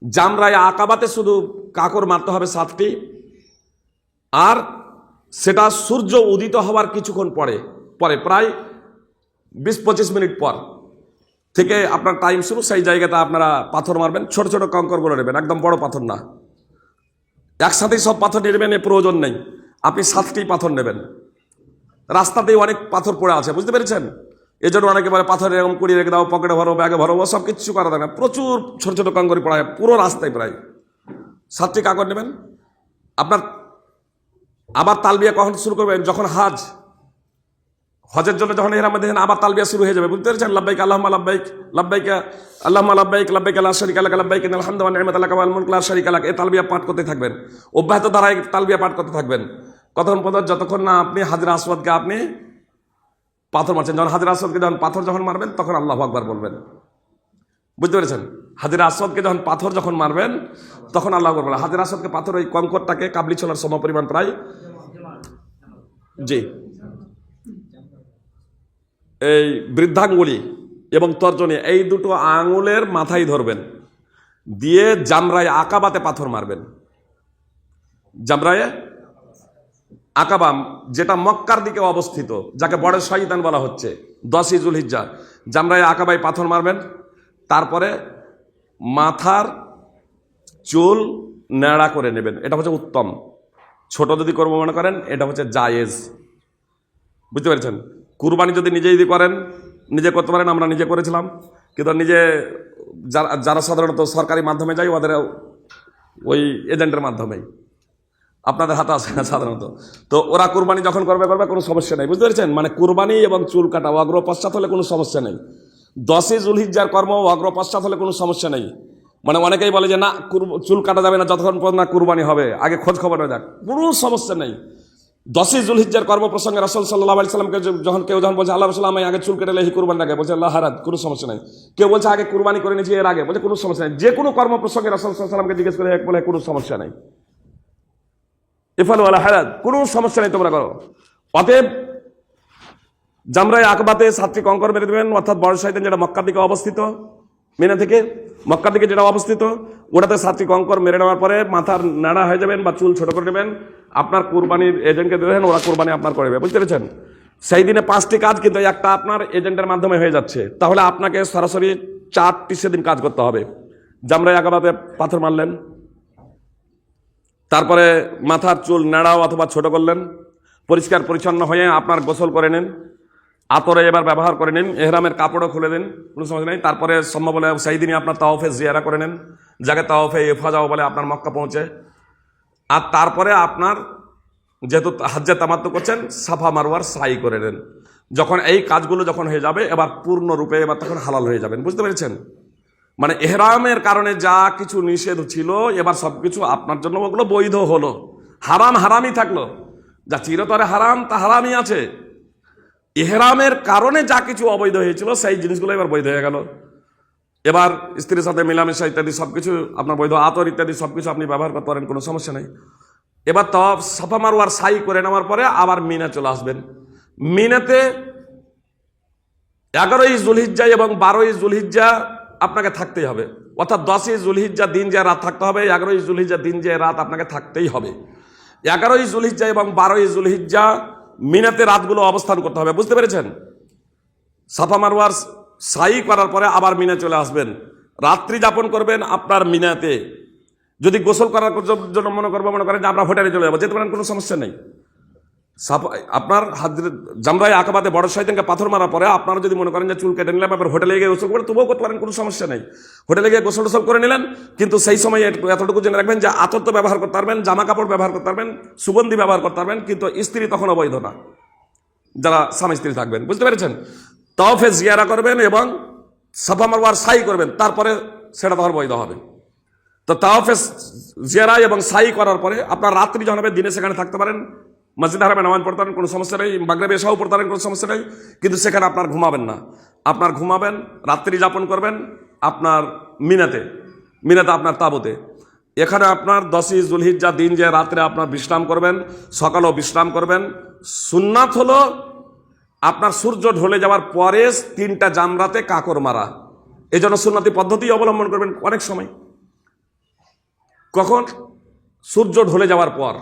জামরাই আকাবাতে শুধু কাকর মারতে হবে 7টি, আর সেটা সূর্য উদিত হওয়ার কিছুক্ষণ পরে প্রায় 20-25 মিনিট পর থেকে আপনার টাইম শুরু। সেই জায়গাতে আপনারা পাথর মারবেন, ছোট ছোট কঙ্করগুলো নেবেন, একদম বড় পাথর না। একসাথেই সব পাথর নিয়ে নেবেন, এর প্রয়োজন নেই। আপনি 7টি পাথর নেবেন। রাস্তাতেই অনেক পাথর পড়ে আছে, বুঝতে পেরেছেন? এই জন্য অনেকে বলে পাথর এরকম কুড়িয়ে রেখে দাও, পকেটে ভরো, ব্যাগে ভরো, সব কিছু করা থাকে না। প্রচুর ছোট ছোট কঙ্করি পড়া হয় পুরো রাস্তায় প্রায়। 7টি কাকর নেবেন। আপনার আবার তালবিয়া কখন শুরু করবেন? যখন হজের জন্য যখন এর মধ্যে আবার তালবিয়া শুরু হয়ে যাবে, বুঝতে পেরেছেন? লাব্বাইক আল্লাহুম্মা লাব্বাইক, লাব্বাইক আল্লাহুম্মা লাব্বাইক, লাব্বাইক লা শারীকা লাক, লাব্বাইক ইন্নাল হামদা ওয়ান নি'মাতা লাকা ওয়াল মুলকু লা শারীকা লাক। এই তালবিয়া পাঠ করতে থাকবেন, অব্যাহত ধারায় তালবিয়া পাঠ করতে থাকবেন। কতক্ষণ পর্যন্ত? যতক্ষণ না আপনি হাজরা আসওয়াদকে আপনি পাথর মারছেন। যখন হাজরা আসওয়াদকে যখন পাথর যখন মারবেন তখন আল্লাহু আকবার বলবেন, বুঝতে পেরেছেন? হাজরা আসওয়াদকে যখন পাথর যখন মারবেন তখন আল্লাহু আকবার বলবেন। হাজরা আসওয়াদকে পাথর ওই কঙ্করটাকে কাবলি ছোলার সমপরিমাণ প্রায়, জি, এই বৃদ্ধাঙ্গুলি এবং তর্জনী এই দুটো আঙুলের মাথায় ধরবেন, দিয়ে জামরায় আকাবাতে পাথর মারবেন। জামরায়ে আকাবা যেটা মক্কার দিকে অবস্থিত, যাকে বড় শয়তান বলা হচ্ছে, 10ই জুলহিজ্জা জামরায়ে আকাবায় পাথর মারবেন। তারপরে মাথার চুল ন্যাড়া করে নেবেন, এটা হচ্ছে উত্তম। ছোট যদি করবো মনে করেন এটা হচ্ছে জায়েজ, বুঝতে পেরেছেন? কুরবানি যদি নিজে করেন, নিজে করতে পারেন, আমরা নিজে করেছিলাম, কিন্তু নিজে যারা সাধারণত সরকারি মাধ্যমে যায় ওদের ওই এজেন্টের মাধ্যমেই, আপনাদের হাতে আসে না সাধারণত। তো ওরা কুরবানি যখন করবে কোনো সমস্যা নেই, বুঝতে পেরেছেন? মানে কুরবানি এবং চুল কাটা অগ্র পশ্চাৎ হলে কোনো সমস্যা নেই। 10ই জুলহিজ্জার কর্ম অগ্র পশ্চাৎ হলে কোনো সমস্যা নেই। মানে অনেকেই বলে যে না চুল কাটা যাবে না যতক্ষণ পর্যন্ত না কুরবানি হবে, আগে খোঁজ খবর হয়ে যাক, কোনো সমস্যা নেই। 10ই জুলহিজ্জার কর্ম প্রসঙ্গে রাসূল সাল্লাল্লাহু আলাইহি সাল্লামকে যখন কেউ বলছে আল্লাহ রাসূল আমি আগে চুল কেটে লেহি কুরবানি আগে, বলছে আল্লাহ হারাত, কোনো সমস্যা নেই। কেউ বলছে আগে কুরবানি করে নিয়েছি এর আগে, বলছে কোনো সমস্যা নেই। যে কোনো কর্ম প্রসঙ্গে রাসূল সাল্লাল্লাহু আলাইহি সাল্লামকে জিজ্ঞেস করে বলে কোনো সমস্যা নেই, ইফআলু ওয়ালা হারাত, কোনো সমস্যা নেই, তোমরা করো। অতএব জামরায়ে আকাবাতে 7টি কঙ্কর মেরে দেবেন, অর্থাৎ বড় শয়তান যেটা মক্কার দিকে অবস্থিত, মিনা থেকে মক্কার দিকে যেটা অবস্থিত, ওটাতে 7টি কঙ্কর মেরে নেওয়ার পরে মাথার নাড়া হয়ে যাবেন বা চুল ছোট করে নেবেন। আপনার কুরবানির এজেন্টকে দেবেন, ওরা কুরবানি আপনার করবে, বুঝতে পেরেছেন? সেই দিনে 5টি কাজ, কিন্তু একটা আপনার এজেন্টের মাধ্যমে হয়ে যাচ্ছে। তাহলে আপনাকে সরাসরি 4টি সেদিন কাজ করতে হবে। জামরায়ে আকাবাতে পাথর মারলেন, তারপরে মাথার চুল নাড়াও অথবা ছোট করলেন, পরিষ্কার পরিচ্ছন্ন হয়ে আপনার গোসল করে নিন, আতরে এবার ব্যবহার করে নিন, এহরামের কাপড়ও খুলে দিন, কোনো সমস্যা নেই। তারপরে সম্ভব বলে সেই দিনই আপনার তাওয়াফে জিয়ারা করে নিন, যাকে তাওয়াফে ইফাজাও বলে, আপনার মক্কা পৌঁছে। আর তারপরে আপনার যেহেতু হজ্জে তামাত্তু করছেন, সাফা মারওয়ার সাই করে নেন। যখন এই কাজগুলো যখন হয়ে যাবে এবার পূর্ণরূপে এবার তখন হালাল হয়ে যাবেন, বুঝতে পেরেছেন? মানে এহরামের কারণে যা কিছু নিষেধ ছিল এবার সব কিছু আপনার জন্য ওগুলো বৈধ হলো। হারাম হারামই থাকলো, যা চিরতরে হারাম তা হারামই আছে। ইহরামের কারণে যা কিছু অবৈধ হয়েছিল সেই জিনিসগুলো এবার বৈধ হয়ে গেল। এবার স্ত্রীর সাথে মেলামেশা ইত্যাদি সবকিছু আপনার বৈধ, আতর ইত্যাদি সবকিছু আপনি ব্যবহার করতে পারেন, কোনো সমস্যা নেই। এবার তাওয়াফ সাফা মারওয়ার সাই করে নেওয়ার পরে আবার মিনা চলে আসবেন। মিনাতে 11ই জুলহিজ্জা এবং 12ই জুলহিজ্জা আপনাকে থাকতেই হবে, অর্থাৎ 10ই জুলহিজ্জা দিন যে রাত থাকতে হবে, 11ই জুলহিজ্জা দিন যে রাত আপনাকে থাকতেই হবে। 11ই জুলহিজ্জা এবং 12ই জুলহিজ্জা মিনাতে রাতগুলো অবস্থান করতে হবে, বুঝতে পেরেছেন? সাফা মারওয়ার সাই করার পরে আবার মিনা চলে আসবেন, রাত্রি যাপন করবেন আপনার মিনাতে। যদি গোসল করার জন্য মনে করেন যে আমরা হোটেলে চলে যাবো, যেতে পারেন, কোনো সমস্যা নেই। আপনার জামরায় আকাবাতে বড় শয়তানকে পাথর মারার পরে আপনারা যদি মনে করেন যে চুল কেটে নিলাম, এবার হোটেলে গিয়ে গোসল করে তবুও করতে পারেন, কোনো সমস্যা নেই। হোটেলে গিয়ে গোসল টোসল করে নিলেন, কিন্তু সেই সময় এতটুকু জেনে রাখবেন যে আতর তো ব্যবহার করতে পারবেন, জামা কাপড় ব্যবহার করতে পারবেন, সুগন্ধি ব্যবহার করতে পারবেন, কিন্তু স্ত্রী তখন অবৈধ না, যারা স্বামী স্ত্রী থাকবেন। বুঝতে পেরেছেন? তাওয়াফে জিয়ারা করবেন এবং সাফা মারওয়ার সাই করবেন, তারপরে সেটা তখন বৈধ হবে। তো তাওয়াফে জিয়ারা এবং সাই করার পরে আপনার রাত্রি যখন হবে, দিনে সেখানে থাকতে পারেন, মসজিদ হারামে নামাজ পড়তে পারেন, কোনো সমস্যা নেই, মাগরিবে এশাও পড়তে পারেন, কোনো সমস্যা নেই, কিন্তু সেখানে আপনার ঘুমাবেন না। আপনার ঘুমাবেন, রাত্রি যাপন করবেন আপনার মিনাতে আপনার তাবুতে। এখানে আপনার 10ই যুলহিজ্জা দিন যে রাত্রে আপনার বিশ্রাম করবেন, সকালেও বিশ্রাম করবেন। সুন্নাত হলো আপনার সূর্য ঢলে যাওয়ার পরে 3টা জামরাতে কাকর মারা। এই জন্য সুন্নতি পদ্ধতি অবলম্বন করবেন অনেক সময়। কখন? সূর্য ঢলে যাওয়ার পর,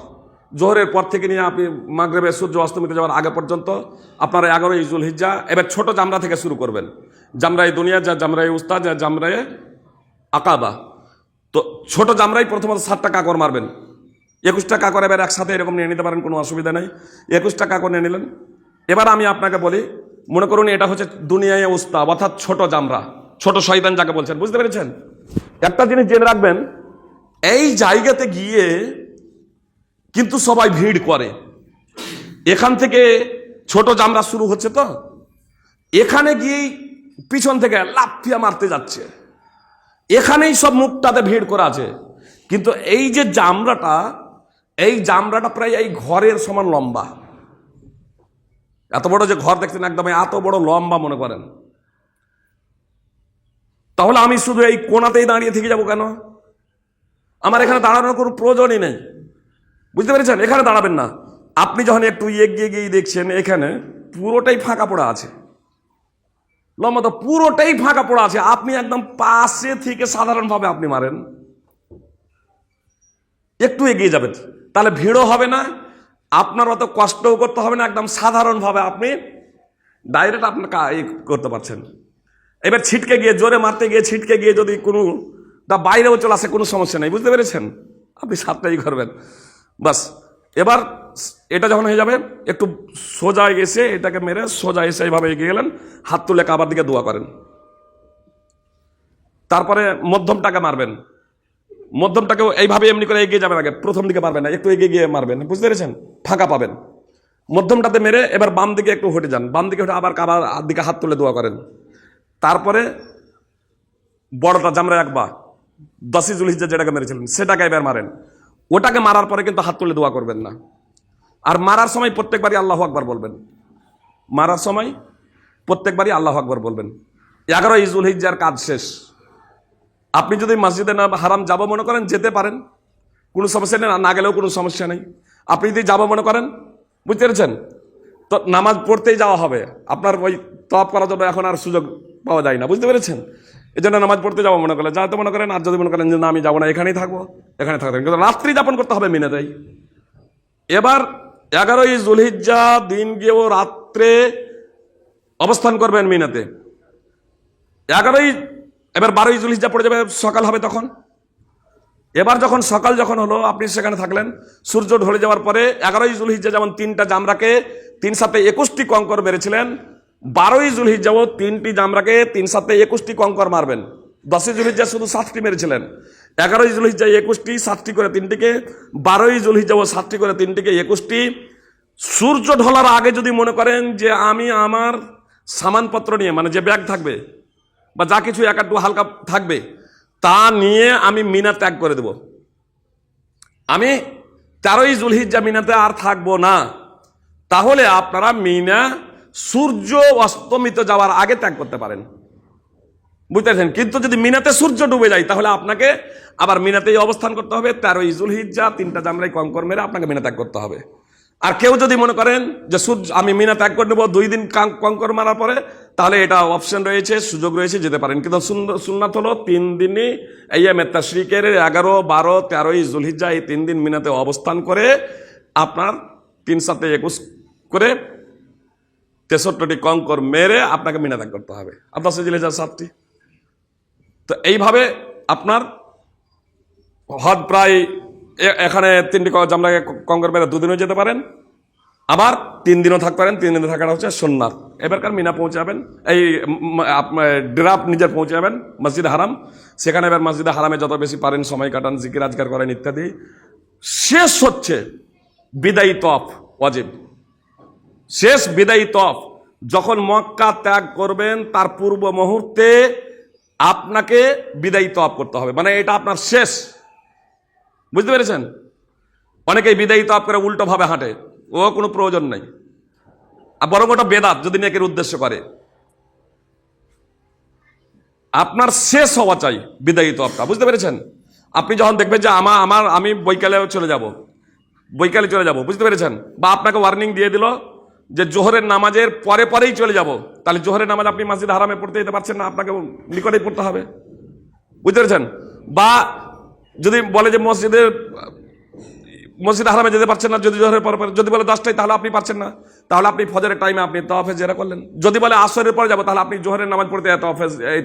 জোহরের পর থেকে নিয়ে আপনি মাগরিবে সূর্য অস্তমিত যাওয়ার আগে পর্যন্ত আপনারা 11ই যুলহিজ্জা। এবার ছোট জামরা থেকে শুরু করবেন, জামরায়ে দুনিয়া, যা জামরায়ে উস্তা, যা জামরায়ে আকাবা। তো ছোট জামরাই প্রথমত 7টা কাকর মারবেন। 21টা কাকর এবার একসাথে এরকম নিয়ে নিতে পারেন, কোনো অসুবিধা নেই। 21টা কাকর নিয়ে নিলেন। এবার আমি আপনাকে বলি, মনে করুন এটা হচ্ছে দুনিয়ায় উস্তা, অর্থাৎ ছোট জামরা, ছোট শয়তান যাকে বলছেন। বুঝতে পেরেছেন? একটা জিনিস জেনে রাখবেন, এই জায়গাতে গিয়ে কিন্তু সবাই ভিড় করে। এখান থেকে ছোট জামরা শুরু হচ্ছে, তো এখানে গিয়েই পিছন থেকে লাফিয়া মারতে যাচ্ছে, এখানেই সব মুখটাতে ভিড় করা আছে। কিন্তু এই যে জামরাটা, এই জামরাটা প্রায় এই ঘরের সমান লম্বা। এত বড় যে ঘর দেখছেন, একদম এত বড় লম্বা মনে করেন। তাহলে আমি শুধু এই কোণাতেই দাঁড়িয়ে থেকে যাব কেন? আমার এখানে দাঁড়ানোর কোনো প্রয়োজনই নেই। বুঝতে পেরেছেন? এখানে দাঁড়াবেন না। আপনি যখন একটু এগিয়ে গিয়ে দেখছেন, এখানে পুরোটাই ফাঁকা পড়া আছে, লম্বা তো পুরোটাই ফাঁকা পড়া আছে। আপনি একদম পাশে থেকে সাধারণভাবে আপনি মারেন, একটু এগিয়ে যাবেন, তাহলে ভিড়ও হবে না, আপনার অত কষ্টও করতে হবে না, একদম সাধারণভাবে আপনি ডাইরেক্ট আপনার করতে পারছেন। এবার ছিটকে গিয়ে, জোরে মারতে গিয়ে ছিটকে গিয়ে যদি কোনো বাইরেও চলে আসে, কোনো সমস্যা নেই। বুঝতে পেরেছেন? আপনি 7টাই করবেন, বাস। এবার এটা যখন হয়ে যাবে, একটু সোজা এসে এটাকে মেরে সোজা এসে এইভাবে এগিয়ে গেলেন, হাত তুলে কাবার দিকে দোয়া করেন। তারপরে মধ্যমটাকে মারবেন, মধ্যমটাকেও এইভাবে এমনি করে এগিয়ে যাবেন, আগে প্রথম দিকে মারবেন না, একটু এগিয়ে গিয়ে মারবেন। বুঝতে পেরেছেন? ফাঁকা পাবেন। মধ্যমটাতে মেরে এবার বাম দিকে একটু হটে যান, বাম দিকে হটে আবার কাবার দিকে হাত তুলে দোয়া করেন। তারপরে বড়টা জামরা একবার 10ই যুলহিজ্জা যেটাকে মেরেছিলেন সেটাকে এবার মারেন। ওটাকে মারার পরে কিন্তু হাত তুলে দোয়া করবেন না। আর মারার সময় প্রত্যেকবারই আল্লাহু আকবার বলবেন। মারার সময় প্রত্যেকবারই আল্লাহু আকবার বলবেন। 11ই যুলহিজ্জার কাজ শেষ। আপনি যদি মসজিদে হারাম যাব মনে করেন, যেতে পারেন, কোনো সমস্যা নেই, না গেলেও কোনো সমস্যা নেই। আপনি যদি যাব মনে করেন, বুঝতে পেরেছেন, তো নামাজ পড়তেই যাওয়া হবে, আপনার ওই তওয়াফ করার জন্য এখন আর সুযোগ পাওয়া যায় না। বুঝতে পেরেছেন? এই জন্য নামাজ পড়তে যাবো মনে করেন, যাতে মনে করেন। আর যদি মনে করেন যে না আমি যাবো না, এখানেই থাকবো, এখানে থাকবেন, কিন্তু রাত্রি যাপন করতে হবে মিনাতেই। এবার 11ই যুলহিজ্জা দিন গিয়েও রাত্রে অবস্থান করবেন মিনাতে। 11ই, এবার 12ই যুলহিজ্জা পড়ে যাবে, সকাল হবে তখন। এবার যখন সকাল যখন হলো, আপনি সেখানে থাকলেন, সূর্য ঢলে যাওয়ার পরে 11ই যুলহিজ্জা যেমন 3টা জামরাকে 3 সাথে 21টি কঙ্কর মেরেছিলেন, 12ই যুলহিজ্জাও 3টি জামরাকে 3 সাথে 21টি কঙ্কর মারবেন। 10ই যুলহিজ্জা শুধু 7টি মেরেছিলেন, 11ই যুলহিজ্জা 21টি, 7টি করে 3টিকে, 12ই যুলহিজ্জাও 7টি করে 3টিকে 21টি। সূর্য ঢলার আগে যদি মনে করেন যে আমি আমার সামানপত্র নিয়ে, মানে যে ব্যাগ থাকবে বা যা কিছু একটু হালকা থাকবে, তা নিয়ে আমি মিনা ত্যাগ করে দেব, আমি 13ই যুলহিজ্জা মিনাতে আর থাকবো না, তাহলে আপনারা মিনা সূর্য অস্তমিত যাওয়ার আগে ত্যাগ করতে পারেন। বুঝতে পারছেন? কিন্তু যদি মিনাতে সূর্য ডুবে যায়, তাহলে আপনাকে আবার মিনাতেই অবস্থান করতে হবে। 13ই যুলহিজ্জা 3টা জামরাই কঙ্কর মেরে আপনাকে মিনা ত্যাগ করতে হবে। আর কেউ যদি মনে করেন যে সূর্য আমি মিনা ত্যাগ করে নেবো 2 দিন কঙ্কর মারার পরে, তাহলে এটা অপশন রয়েছে, সুযোগ রয়েছে, যেতে পারেন। কিন্তু সুন্নাত হলো 3 দিনই আইয়ামে তাশরিকের 11, 12, 13ই যুলহিজ্জা এই 3 দিন মিনাতে অবস্থান করে আপনার 3 সাথে 21 করে 63টি কঙ্কর মেরে আপনাকে মিনা ত্যাগ করতে হবে। আপনার যুলহিজ্জা 7টি। তো এইভাবে আপনার হজ প্রায় এখানে 3টি জামরাকে কঙ্কর মেরে 2 দিনও যেতে পারেন, আবার 3 দিনও থাকতে পারেন, 3 দিনে থাকাটা হচ্ছে সুন্নাত। এবারকার মিনা পৌঁছাবেন, এই ড্রাফ নিজের পৌঁছাবেন মসজিদ হারাম, সেখানে এবার মসজিদে হারামে যত বেশি পারেন সময় কাটান, জিকির আজকার করেন ইত্যাদি। শেষ হচ্ছে বিদায়ী তফ ওয়াজিব। শেষ বিদায়ী তফ যখন মক্কা ত্যাগ করবেন তার পূর্ব মুহূর্তে আপনাকে বিদায়ী তফ করতে হবে, মানে এটা আপনার শেষ। বুঝতে পেরেছেন? অনেকেই বিদায়ী তফ করে উল্টো ভাবে হাঁটে, ও কোনো প্রয়োজন নেই, আর বরং ওটা বেদাত যদি নেকের উদ্দেশ্য করে। আপনার শেষ হওয়া চাই বিদায়ী তফটা। বুঝতে পেরেছেন? আপনি যখন দেখবেন যে আমি বৈকালে চলে যাব, বুঝতে পেরেছেন? বা আপনাকে ওয়ার্নিং দিয়ে দিল যে জোহরের নামাজের পরেই চলে যাব, তাহলে জোহরের নামাজ আপনি মসজিদ হারামে পড়তে যেতে পারছেন না, আপনাকে নিকটেই পড়তে হবে। বুঝতে পেরেছেন? বা যদি বলে যে মসজিদ হারামে যেতে পারছেন না, যদি জোহরের পরে যদি বলে 10টায়, তাহলে আপনি পারছেন না, তাহলে আপনি ফজরের টাইমে আপনি তওয়াফে জিয়ারা করলেন। যদি বলে আসরের পরে যাবো, তাহলে আপনি জোহরের নামাজ পড়তে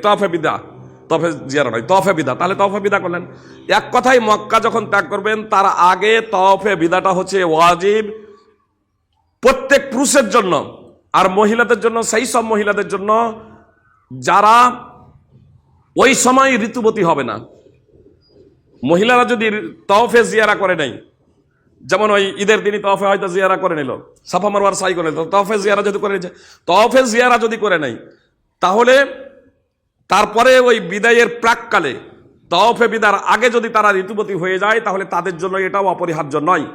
তওয়াফে বিদা, তওয়াফে জিয়ারা নয়, তওয়াফে বিদা, তাহলে তওয়াফে বিদা করলেন। এক কথায় মক্কা যখন ত্যাগ করবেন তার আগে তওয়াফে বিদাটা হচ্ছে ওয়াজিব প্রত্যেক পুরুষের জন্য। আর মহিলাদের জন্য, সেই সব মহিলাদের জন্য যারা ওই সময় ঋতুবতী হবে না। মহিলারা যদি তওয়াফে জিয়ারা করে নাই, যেমন ওই ঈদের দিনই তওয়াফে হয়তো জিয়ারা করে নিল, সাফা মারওয়ার সাই করে নিল, তওয়াফে জিয়ারা যদি করে নাই, তাহলে তারপরে ওই বিদায়ের প্রাককালে তওয়াফে বিদার আগে যদি তারা ঋতুবতী হয়ে যায়, তাহলে তাদের জন্য এটাও অপরিহার্য নয়।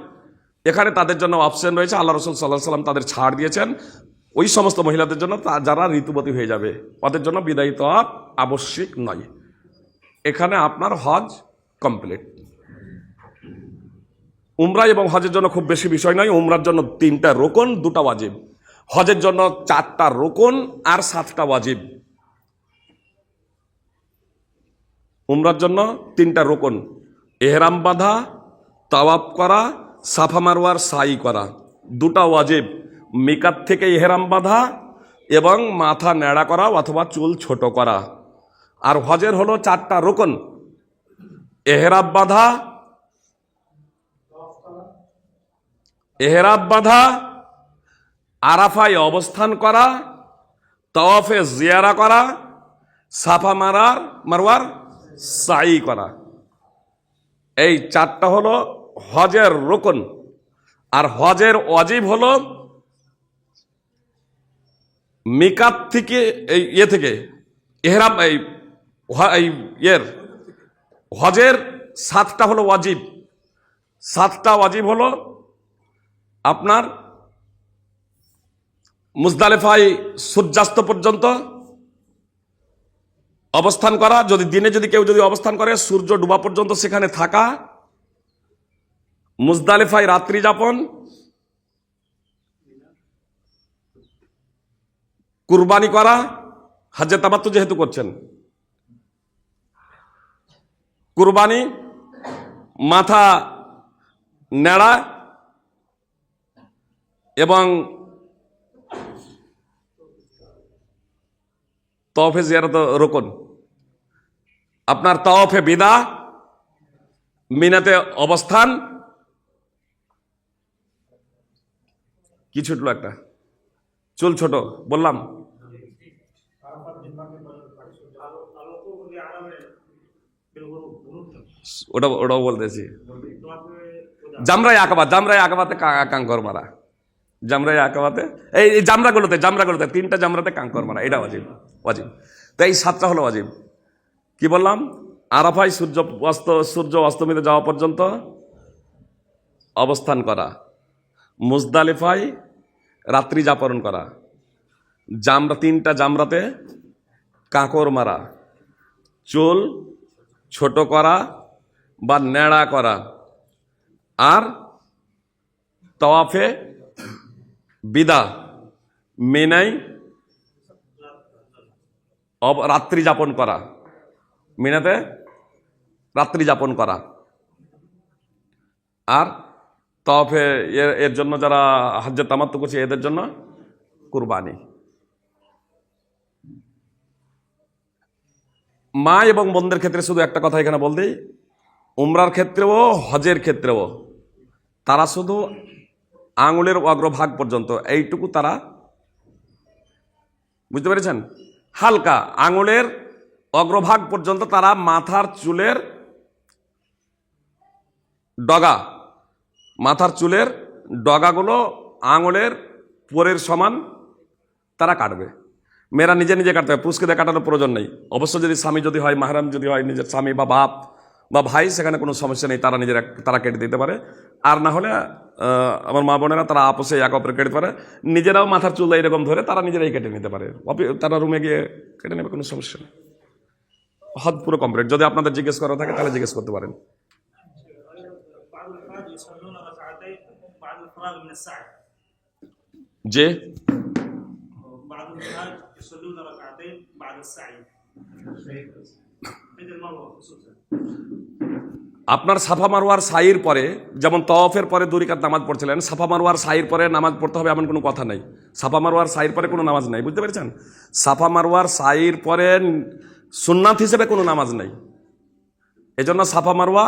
এখানে তাদের জন্য অপশন রয়েছে, আল্লাহ রাসূল সাল্লাল্লাহু আলাইহি ওয়াসাল্লাম তাদের ছাড় দিয়েছেন ওই সমস্ত মহিলাদের জন্য যারা ঋতুবতী হয়ে যাবে, ওদের জন্য বিদায়ী তওয়াফ আবশ্যিক নয়। এখানে আপনার হজ কমপ্লিট। উমরা এবং হজের জন্য খুব বেশি বিষয় নয়। উমরার জন্য 3টা রোকন, 2টা ওয়াজিব। হজের জন্য 4টা রোকন আর 7টা ওয়াজিব। উমরার জন্য 3টা রোকন, এহরাম বাঁধা, তাওয়াফ করা, সাফা মারওয়ার সাই করা। 2টা ওয়াজিব, মিকাত থেকে এহরাম বাঁধা এবং মাথা ন্যাড়া করা অথবা চুল ছোট করা। আর হজের হলো 4টা রোকন, এহরাম বাঁধা, আরাফায় অবস্থান করা, তাওয়াফে জিয়ারা করা, সাফা মারওয়ার সাই করা। এই 4টা হলো হজের রোকন। আর হজের ওয়াজিব হলো মিকাত থেকে থেকে এহরাম হজের 7টা হলো ওয়াজিব। 7টা ওয়াজিব হলো আপনার মুজদালিফায় সূর্যাস্ত পর্যন্ত অবস্থান করা, যদি দিনে কেউ অবস্থান করে সূর্য ডুবা পর্যন্ত সেখানে থাকা, মুজদালিফায় রাত্রি যাপন, কুরবানি করা, হজ্জে তামাত্তু যেহেতু করছেন, কুরবানি, মাথা নেড়া এবং তাওয়াফে জিয়ারত রোকন। আপনার তাওয়াফে বিদা, মিনাতে অবস্থান, কি ছুটলো একটা, চুল ছোট বললাম, ওটাও বলতেছি। জামরায় আকাবাতে কাঙ্কর মারা, জামরায় আকাবাতে এই জামরাগুলোতে 3টা জামরাতে কাঙ্কর মারা, এটা ওয়াজিব। তো এই 7টা হলো ওয়াজিব। কি বললাম? আরাফায় সূর্য অস্তমিত যাওয়া পর্যন্ত অবস্থান করা, মুজদালিফায় রাত্রি যাপন করা, 3টা জামরাতে কাঁকর মারা, চুল ছোট করা বা ন্যাড়া করা, আর তাওয়াফে বিদা, মিনায় রাত্রি যাপন করা, মিনাতে রাত্রি যাপন করা। আর তাওয়াফে এর জন্য যারা হজ্জে তামাত্তু করছে এদের জন্য কুরবানি। মা এবং বোনদের ক্ষেত্রে শুধু একটা কথা এখানে বল দিই, উমরার ক্ষেত্রেও হজের ক্ষেত্রেও তারা শুধু আঙুলের অগ্রভাগ পর্যন্ত এইটুকু তারা, বুঝতে পেরেছেন, হালকা আঙুলের অগ্রভাগ পর্যন্ত তারা মাথার চুলের ডগাগুলো আঙুলের পোরের সমান তারা কাটবে। মেয়েরা নিজে নিজে কাটতে হবে, পুরুষকে দিয়ে কাটানোর প্রয়োজন নেই। অবশ্য যদি স্বামী যদি হয়, মাহরাম যদি হয়, নিজের স্বামী বা বাপ বা ভাই, সেখানে কোনো সমস্যা নেই, তারা নিজেরা তারা কেটে দিতে পারে। আর না হলে আমার মা বোনেরা তারা আপোষে এক অপরে কেটে পারে, নিজেরাও মাথার চুল এইরকম ধরে তারা নিজেরাই কেটে নিতে পারে, তারা রুমে গিয়ে কেটে নেবে, কোনো সমস্যা নেই। হদ পুরো কমপ্লিট। যদি আপনাদের জিজ্ঞেস করা থাকে তাহলে জিজ্ঞেস করতে পারেন। যে আপনার সাফা মারওয়ার সাইর পরে, যেমন তওয়াফের পরে 2 রাকাত নামাজ পড়ছিলেন, সাফা মারওয়ার সাইর পরে নামাজ পড়তে হবে এমন কোনো কথা নেই। সাফা মারওয়ার সাইর পরে কোনো নামাজ নেই, বুঝতে পেরেছেন? সাফা মারওয়ার সাইর পরে সুন্নাত হিসেবে কোনো নামাজ নেই। এজন্য সাফা মারওয়া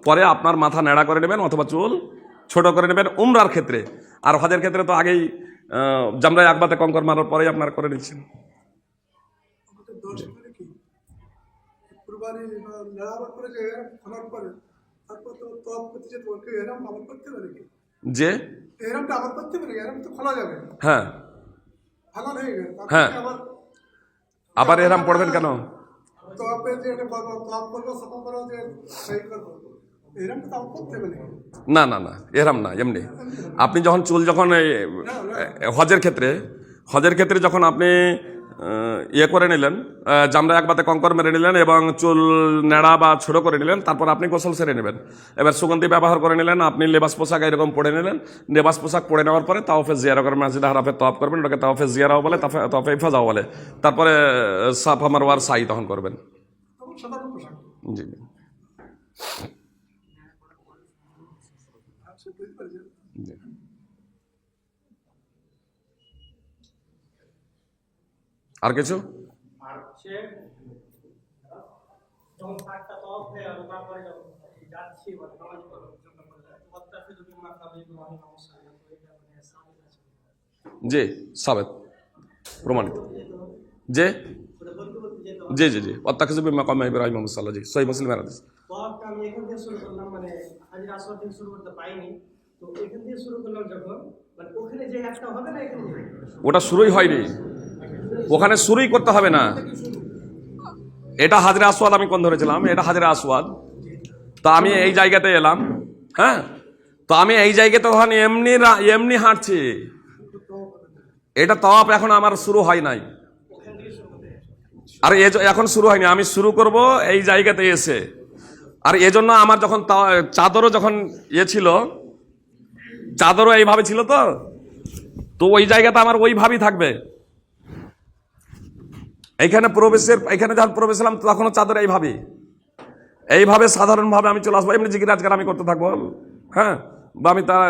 পরে আপনার মাথা নেড়া করে নেবেন অথবা চুল ছোট করে নেবেন উমরার ক্ষেত্রে। আর হজের ক্ষেত্রে তো আগেই জামরায় আকবাতে কঙ্কর মারার পরেই আপনারা করে নিচ্ছেন। যে হ্যাঁ হ্যাঁ, আবার এহরাম পড়বেন কেন? না না না, এহরাম না, এমনি আপনি যখন চুল যখন হজের ক্ষেত্রে যখন আপনি ইয়ে করে নিলেন, জামরা একবাতে কঙ্কর মেরে নিলেন এবং চুল নেড়া বা ছোট করে নিলেন, তারপর আপনি গোসল সেরে নেবেন। এবার সুগন্ধি ব্যবহার করে নিলেন, আপনি লেবাস পোশাক এরকম পরে নিলেন। লেবাস পোশাক পরে নেওয়ার পরে তাওয়াফে জিয়ারা করবেন, মসজিদে হারামে তাওয়াফ করবেন, ওটাকে তাওয়াফে জিয়ারাও বলে, তাওয়াফে ইফাদাও বলে। তারপরে সাফা মারওয়ার সাই তখন করবেন। জি। আর কিছু? জি, সাবেত প্রমাণিত। যে জি জি জি, ওয়াত্তাখিযু মিন মাকামি ইব্রাহিম মুসাল্লা, জি, সহিহ মুসলিমের হাদিস। আমি এখান থেকে শুরু করলাম, মানে হাজির আসওয়াদ থেকে শুরু করতে পাইনি, তো এখান থেকে শুরু করলাম যখন, মানে ওখানে যে একটা হবে না, এখানে ওটা শুরুই হয়নি, ওখানে শুরুই করতে হবে না। এটা হাজরে আসওয়াদ আমি কোন ধরেছিলাম, এটা হাজরে আসওয়াদ। তো আমি এই জায়গাতে এলাম, হ্যাঁ, তো আমি এই জায়গাতে তখন এমনি হাঁটছি, এটা তাওয়াফ এখন আমার শুরু হয় নাই, আর এখন শুরু হয়নি, আমি শুরু করব এই জায়গাতে এসে। আর এজন্য আমার যখন চাদরও যখন ছিল, চাদরও এইভাবে ছিল, তো ওই জায়গাতে আমার ওইভাবেই থাকবে। এখানে যখন প্রবেশ হলাম তখনও চাদর এইভাবে সাধারণভাবে আমি চলে আসবো, এমনি জিকির আজকার আমি করতে থাকবো, হ্যাঁ, বা আমি তার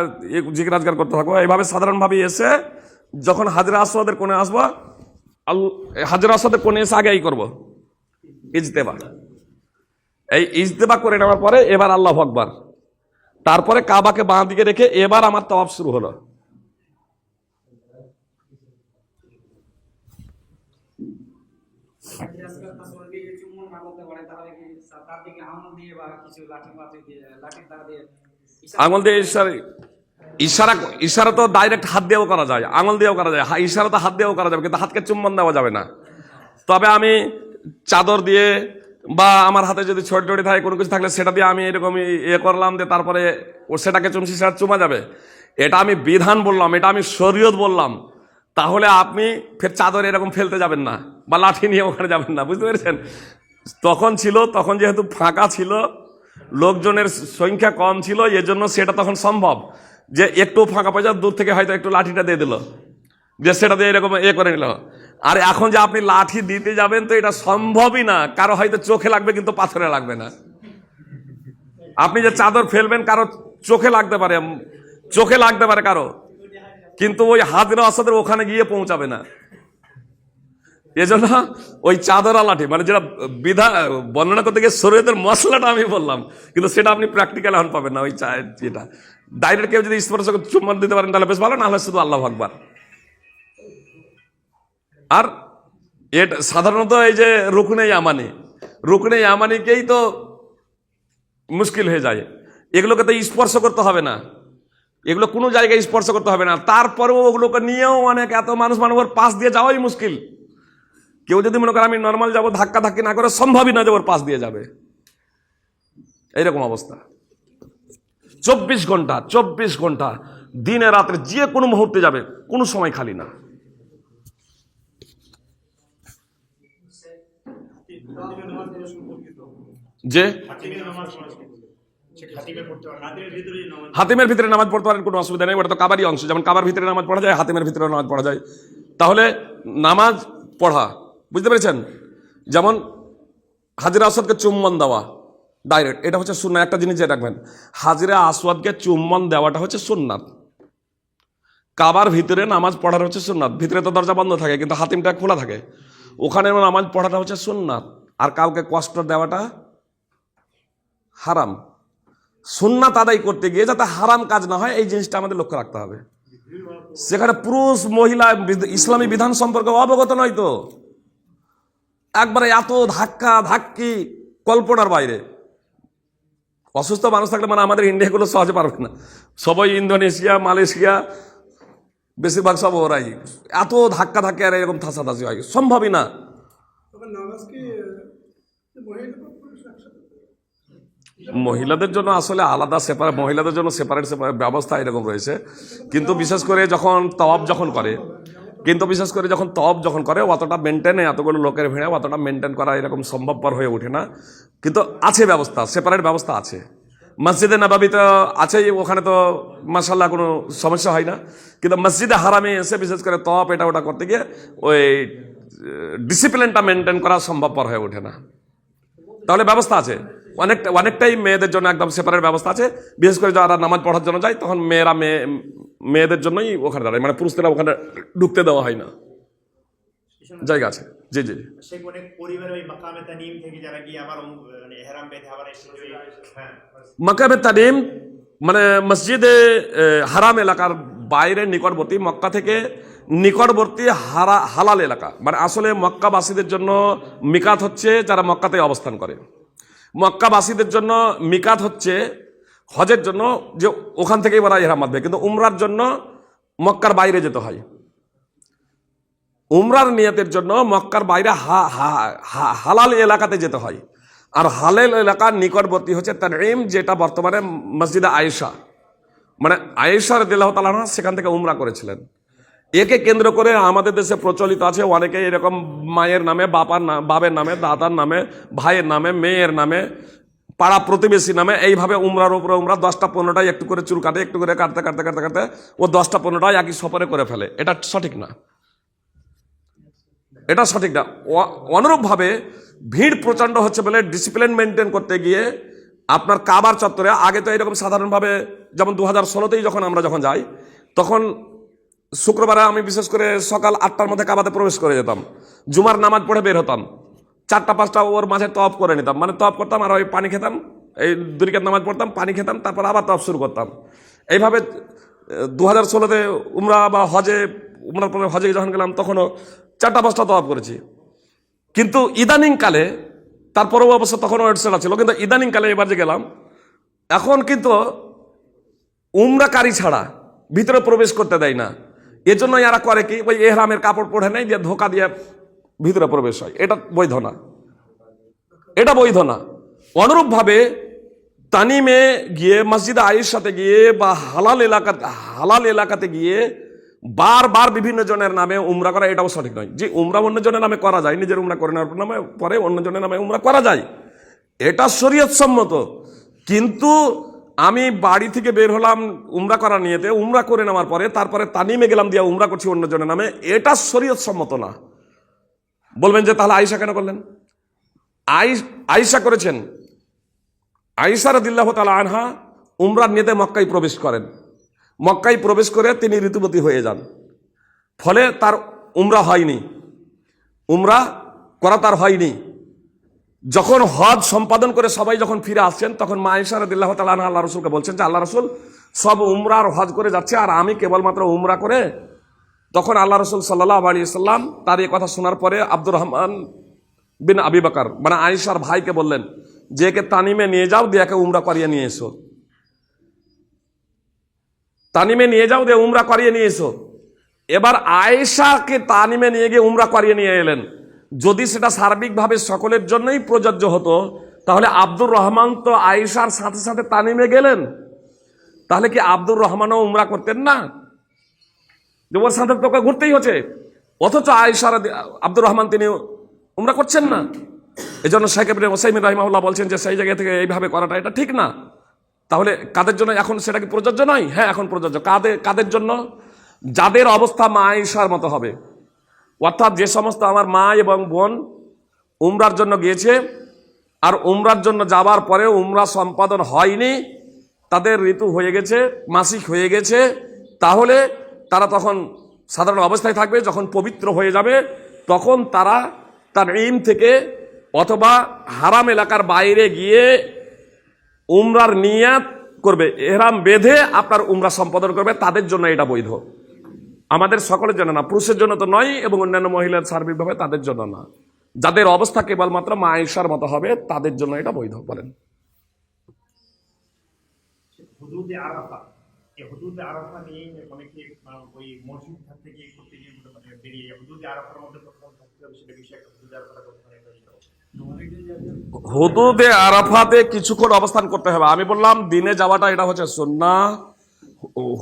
জিকির আজকার করতে থাকবো এইভাবে সাধারণভাবে এসে যখন হাজরে আসওয়াদের কোণে আসবো, হাজরে আসওয়াদের কোণে এসে আগে এই করবো ইজতেবা। এই ইজতেবা করে নেওয়ার পরে এবার আল্লাহু আকবার, তারপরে কাবাকে বাঁ দিকে রেখে এবার আমার তাওয়াফ শুরু হলো। আঙুল দিয়ে ইশারা তো ডাইরেক্ট হাত দিয়েও করা যায়, আঙুল দিয়েও করা যায়, ইশারা তো হাত দিয়েও করা যাবে, কিন্তু হাতকে চুম্বন দেওয়া যাবে না। তবে আমি চাদর দিয়ে বা আমার হাতে যদি ছোট ছোট থাকে কোনো কিছু থাকলে সেটা দিয়ে আমি এরকম করলাম, দিয়ে তারপরে সেটাকে চুমছি, সেটা চুমা যাবে। এটা আমি বিধান বললাম, এটা আমি শরীয়ত বললাম। তাহলে আপনি ফের চাদর এরকম ফেলতে যাবেন না বা লাঠি নিয়ে ওখানে যাবেন না, বুঝতে পেরেছেন? তখন যেহেতু ফাঁকা ছিল, লোকজনের সংখ্যা কম ছিল, এজন্য সেটা তখন সম্ভব যে একটু ফাঁকা পয়সা দূর থেকে হয়তো একটু লাঠিটা দিয়ে দিল, যে সেটা দিয়ে এরকম করে নিল। আর এখন যে আপনি লাঠি দিতে যাবেন, তো এটা সম্ভবই না। কারো হয়তো চোখে লাগবে কিন্তু পাথরে লাগবে না। আপনি যে চাদর ফেলবেন কারো চোখে লাগতে পারে কারো, কিন্তু ওই হাজরে আসওয়াদের ওখানে গিয়ে পৌঁছাবে না। এজন্য ওই চাদরা লাঠি মানে যেটা বর্ণনা করতে গিয়ে শরীয়তের মশলাটা আমি বললাম, কিন্তু সেটা আপনি প্র্যাকটিক্যাল এখন পাবেন না। ওই যেটা ডাইরেক্ট কেউ যদি স্পর্শ করে চুম্বন দিতে পারেন তাহলে বেশ ভালো, না হলে শুধু আল্লাহু আকবার। আর এটা সাধারণত এই যে রুকনে ইয়ামানিকেই তো মুশকিল হয়ে যায়। এগুলোকে তো স্পর্শ করতে হবে না, এগুলো কোনো জায়গায় স্পর্শ করতে হবে না, তারপরেও ওগুলোকে নিয়েও অনেক এত মানুষ ওর পাশ দিয়ে যাওয়াই মুশকিল। কেউ যদি মনে করে আমি নর্মাল যাবো, ধাক্কা ধাক্কি না করে সম্ভবই না যে ওর পাশ দিয়ে যাবে, এইরকম অবস্থা। 24 ঘন্টা দিনে রাত্রে যে কোনো মুহূর্তে যাবে, কোনো সময় খালি না। যে হাতিমের ভিতরে নামাজ পড়তে পারেন, কোনো অসুবিধা নেই, ওটা তো কাবারই অংশ। যেমন কাবার ভিতরে নামাজ পড়া যায়, হাতিমের ভিতরে নামাজ পড়া যায়। তাহলে নামাজ পড়া, বুঝতে পেরেছেন? যেমন হাজরা আসওয়াদকে চুম্বন দেওয়া ডাইরেক্ট, এটা হচ্ছে সুন্নাত। একটা জিনিস জেনে রাখবেন, হাজরা আসওয়াদকে চুম্বন দেওয়াটা হচ্ছে সুন্নাত। কাবার ভিতরে নামাজ পড়ার হচ্ছে সুন্নাত। ভিতরে তো দরজা বন্ধ থাকে কিন্তু হাতিমটা খোলা থাকে, ওখানে নামাজ পড়াটা হচ্ছে সুন্নাত। আর কাউকে কষ্ট দেওয়াটা হারাম। সুন্নাত আদায় করতে গিয়ে যাতে হারাম কাজ না হয়, এই জিনিসটা আমাদের লক্ষ্য রাখতে হবে। সেখানে পুরুষ মহিলা ইসলামী বিধান সম্পর্কে অবগত নয় তো, একবারে এত ধাক্কা ধাক্কি কল্পনার বাইরে। অসুস্থ মানুষ থাকলে মানে আমাদের ইন্ডিয়াগুলো সহজে পারবে না, সবাই ইন্দোনেশিয়া, মালয়েশিয়া, বেশিরভাগ সব ওরাই এত ধাক্কা ধাক্কি আর এরকম থাসাথাসি হয়, সম্ভবই না। মহিলাদের জন্য আসলে আলাদা সেপারেট, মহিলাদের জন্য সেপারেট ব্যবস্থা এরকম রয়েছে। কিন্তু বিশেষ করে যখন তওয়াব যখন করে অতটা মেনটেনে, এতগুলো লোকের ভিড়ে অতটা মেনটেন করা এরকম সম্ভবপর হয়ে ওঠে না। কিন্তু আছে ব্যবস্থা, সেপারেট ব্যবস্থা আছে। মসজিদে নববীতে আছে, ওখানে তো মাশাআল্লাহ কোনো সমস্যা হয় না। কিন্তু মসজিদে হারামে এসে বিশেষ করে তওয়াব এটা ওটা করতে গিয়ে ওই ডিসিপ্লিনটা মেনটেন করা সম্ভবপর হয়ে ওঠে না। তাহলে ব্যবস্থা আছে, অনেকটাই মেয়েদের জন্য একদম সেপারেট ব্যবস্থা আছে। বিশেষ করে যারা নামাজ পড়ার জন্য যায় তখন মেয়েদের জন্যই ওখানে দাঁড়ায়, মানে পুরুষরা ওখানে ঢুকতে দেওয়া হয় না, জায়গা আছে। জি জি সেই অনেক পরিবার ওই মাকামে তানিম থেকে যারা গিয়ে আবার মানে ইহরাম বেঁধে আবার এসে হ্যাঁ মাকামে তানিম মানে মসজিদে হারাম এলাকার বাইরে নিকটবর্তী, মক্কা থেকে নিকটবর্তী হালাল এলাকা। মানে আসলে মক্কাবাসীদের জন্য মিকাত হচ্ছে যারা মক্কাতে অবস্থান করে। মক্কাবাসীদের জন্য মিকাত হচ্ছে হজের জন্য, যে ওখান থেকেই ওরা ইহরাম বাঁধবে। কিন্তু উমরার জন্য মক্কার বাইরে যেতে হয়। উমরার নিয়তের জন্য মক্কার বাইরে হালাল এলাকাতে যেতে হয়। আর হালাল এলাকার নিকটবর্তী হচ্ছে তানঈম, যেটা বর্তমানে মসজিদে আয়েশা, মানে আয়েশা রাদিয়াল্লাহু তাআলা আনহা সেখান থেকে উমরা করেছিলেন। একে কেন্দ্র করে আমাদের দেশে প্রচলিত আছে অনেকে এরকম মায়ের নামে, বাবের নামে, দাদার নামে, ভাইয়ের নামে, মেয়ের নামে, পাড়া প্রতিবেশী নামে এইভাবে উমরার উপরে উমরা 10টা 15টাই একটু করে চুল কাটে, একটু করে কাটতে কাটতে কাটতে কাটতে ও 10টা 15টাই একই সফরে করে ফেলে। এটা সঠিক না, এটা সঠিক না। অনুরূপভাবে ভিড় প্রচণ্ড হচ্ছে বলে ডিসিপ্লিন মেনটেন করতে গিয়ে আপনার কাবার চত্বরে, আগে তো এরকম সাধারণভাবে যেমন 2016তেই আমরা যখন যাই, তখন শুক্রবারে আমি বিশেষ করে সকাল 8টার মধ্যে কাবাতে প্রবেশ করে যেতাম, জুমার নামাজ পড়ে বের হতাম, 4টা 5টা ওর মাঝে তওয়াফ করে নিতাম, মানে তওয়াফ করতাম আর ওই পানি খেতাম, এই 2 রাকাত নামাজ পড়তাম, পানি খেতাম, তারপর আবার তওয়াফ শুরু করতাম। এইভাবে 2016তে উমরা বা উমরার পরে হজে যখন গেলাম তখনও 4টা 5টা তওয়াফ করেছি। কিন্তু ইদানিংকালে, তারপরেও অবশ্য তখনও ওয়েটসেলা ছিল, কিন্তু ইদানিংকালে এবার যে গেলাম, এখন কিন্তু উমরাকারী ছাড়া ভিতরে প্রবেশ করতে দেয় না। এজন্য এরা করে কি, ওই এহরামের কাপড় পরে নেই, দিয়ে ধোকা দিয়ে ভিতরে প্রবেশ হয়। এটা বৈধ না, এটা বৈধ না। অনুরূপভাবে তানিমে গিয়ে, মসজিদে আয়েশাতে গিয়ে বা হালাল এলাকাতে গিয়ে বারবার বিভিন্ন জনের নামে উমরা করা, এটাও সঠিক নয়। যে উমরা অন্য জনের নামে করা যায়, নিজের উমরা করে নেওয়ার নামে পরে অন্য জনের নামে উমরা করা যায়, এটা শরীয়ত সম্মত। কিন্তু আমি বাড়ি থেকে বের হলাম উমরা করা নিয়েতে, উমরা করে নেওয়ার পরে তারপরে তানিমে গেলাম দিয়ে উমরা করছি অন্য জনের নামে, এটা শরীয়ত সম্মত না। বলবেন যে তাহলে আয়েশা কেন করলেন? আয়েশা করেছেন। আয়েশা রাদিয়াল্লাহু তাআলা আনহা উমরার নিয়তে মক্কায় প্রবেশ করেন। মক্কায় প্রবেশ করে তিনি ঋতুবতী হয়ে যান, ফলে তার উমরা হয়নি। উমরা করা তার হয়নি। যখন হজ সম্পাদন করে সবাই যখন ফিরে আসছেন, তখন মা আয়েশা রাদিয়াল্লাহু তাআলা আনহা আল্লাহ রসুলকে বলছেন যে আল্লাহ রসুল সব উমরা আর হজ করে যাচ্ছে, আর আমি কেবলমাত্র উমরা করে। তখন আল্লাহ রসুল সাল্লাল্লাহু আলাইহি সাল্লাম তার এই কথা শোনার পরে আব্দুর রহমান বিন আবি বকর মানে আয়েশার ভাইকে বললেন যে একে তানিমে নিয়ে যাও, দিয়ে একে উমরা করিয়ে নিয়ে এসো। তানিমে নিয়ে যাও, দিয়ে উমরা করিয়ে নিয়ে এসো। এবার আয়েশাকে তানিমে নিয়ে গিয়ে উমরা করিয়ে নিয়ে এলেন। যদি সেটা সার্বিকভাবে সকলের জন্যই প্রযোজ্য হতো, তাহলে আব্দুর রহমান তো আয়েশার সাথে সাথে তানিমে গেলেন, তাহলে কি আব্দুর রহমানও উমরা করতেন না? যে ওর সাথে তোকে ঘুরতেই হচ্ছে, অথচ আয়েশা আব্দুর রহমান তিনি উমরা করছেন না। এই জন্য শেখ ইবনে উসাইমিন রাহিমাহুল্লাহ বলছেন যে সেই জায়গা থেকে এইভাবে করাটা এটা ঠিক না। তাহলে কাদের জন্য এখন সেটা কি প্রযোজ্য নয়? হ্যাঁ, এখন প্রযোজ্য। কাদের জন্য? যাদের অবস্থা মা আয়েশার মতো হবে, অর্থাৎ যে সমস্ত আমার মা এবং বোন উমরার জন্য গিয়েছে আর উমরার জন্য যাবার পরে উমরা সম্পাদন হয়নি, তাদের ঋতু হয়ে গেছে, মাসিক হয়ে গেছে, তাহলে তারা তখন সাধারণ অবস্থায় থাকবে। যখন পবিত্র হয়ে যাবে তখন তারা তানঈম থেকে অথবা হারাম এলাকার বাইরে গিয়ে উমরার নিয়াত করবে, ইহরাম বেঁধে আপনার উমরা সম্পাদন করবে। তাদের জন্য এটা বৈধ, আমাদের সকলের জন্য না। পুরুষের জন্য তো নয়, এবং অন্যান্য মহিলার সার্বিকভাবে তাদের জন্য না। যাদের অবস্থা কেবলমাত্র মা আয়েশার মতো হবে তাদের জন্য এটা বৈধ। বলেন। হুদুদে আরাফা, এই হুদুদে আরাফা নিয়ে অনেকে ওই মসজিদ থাকতে গিয়ে করতে গিয়ে বেরিয়ে হুদুদে আরাফার মধ্যে প্রথম থাকতে হবে, সেটা বিষয়ে একটা হুদুদে আরাফাটা করতে হবে। হুদুদে আরাফাতে কিছুক্ষণ অবস্থান করতে হবে। আমি বললাম দিনে যাওয়াটা এটা হচ্ছে সুন্নাহ।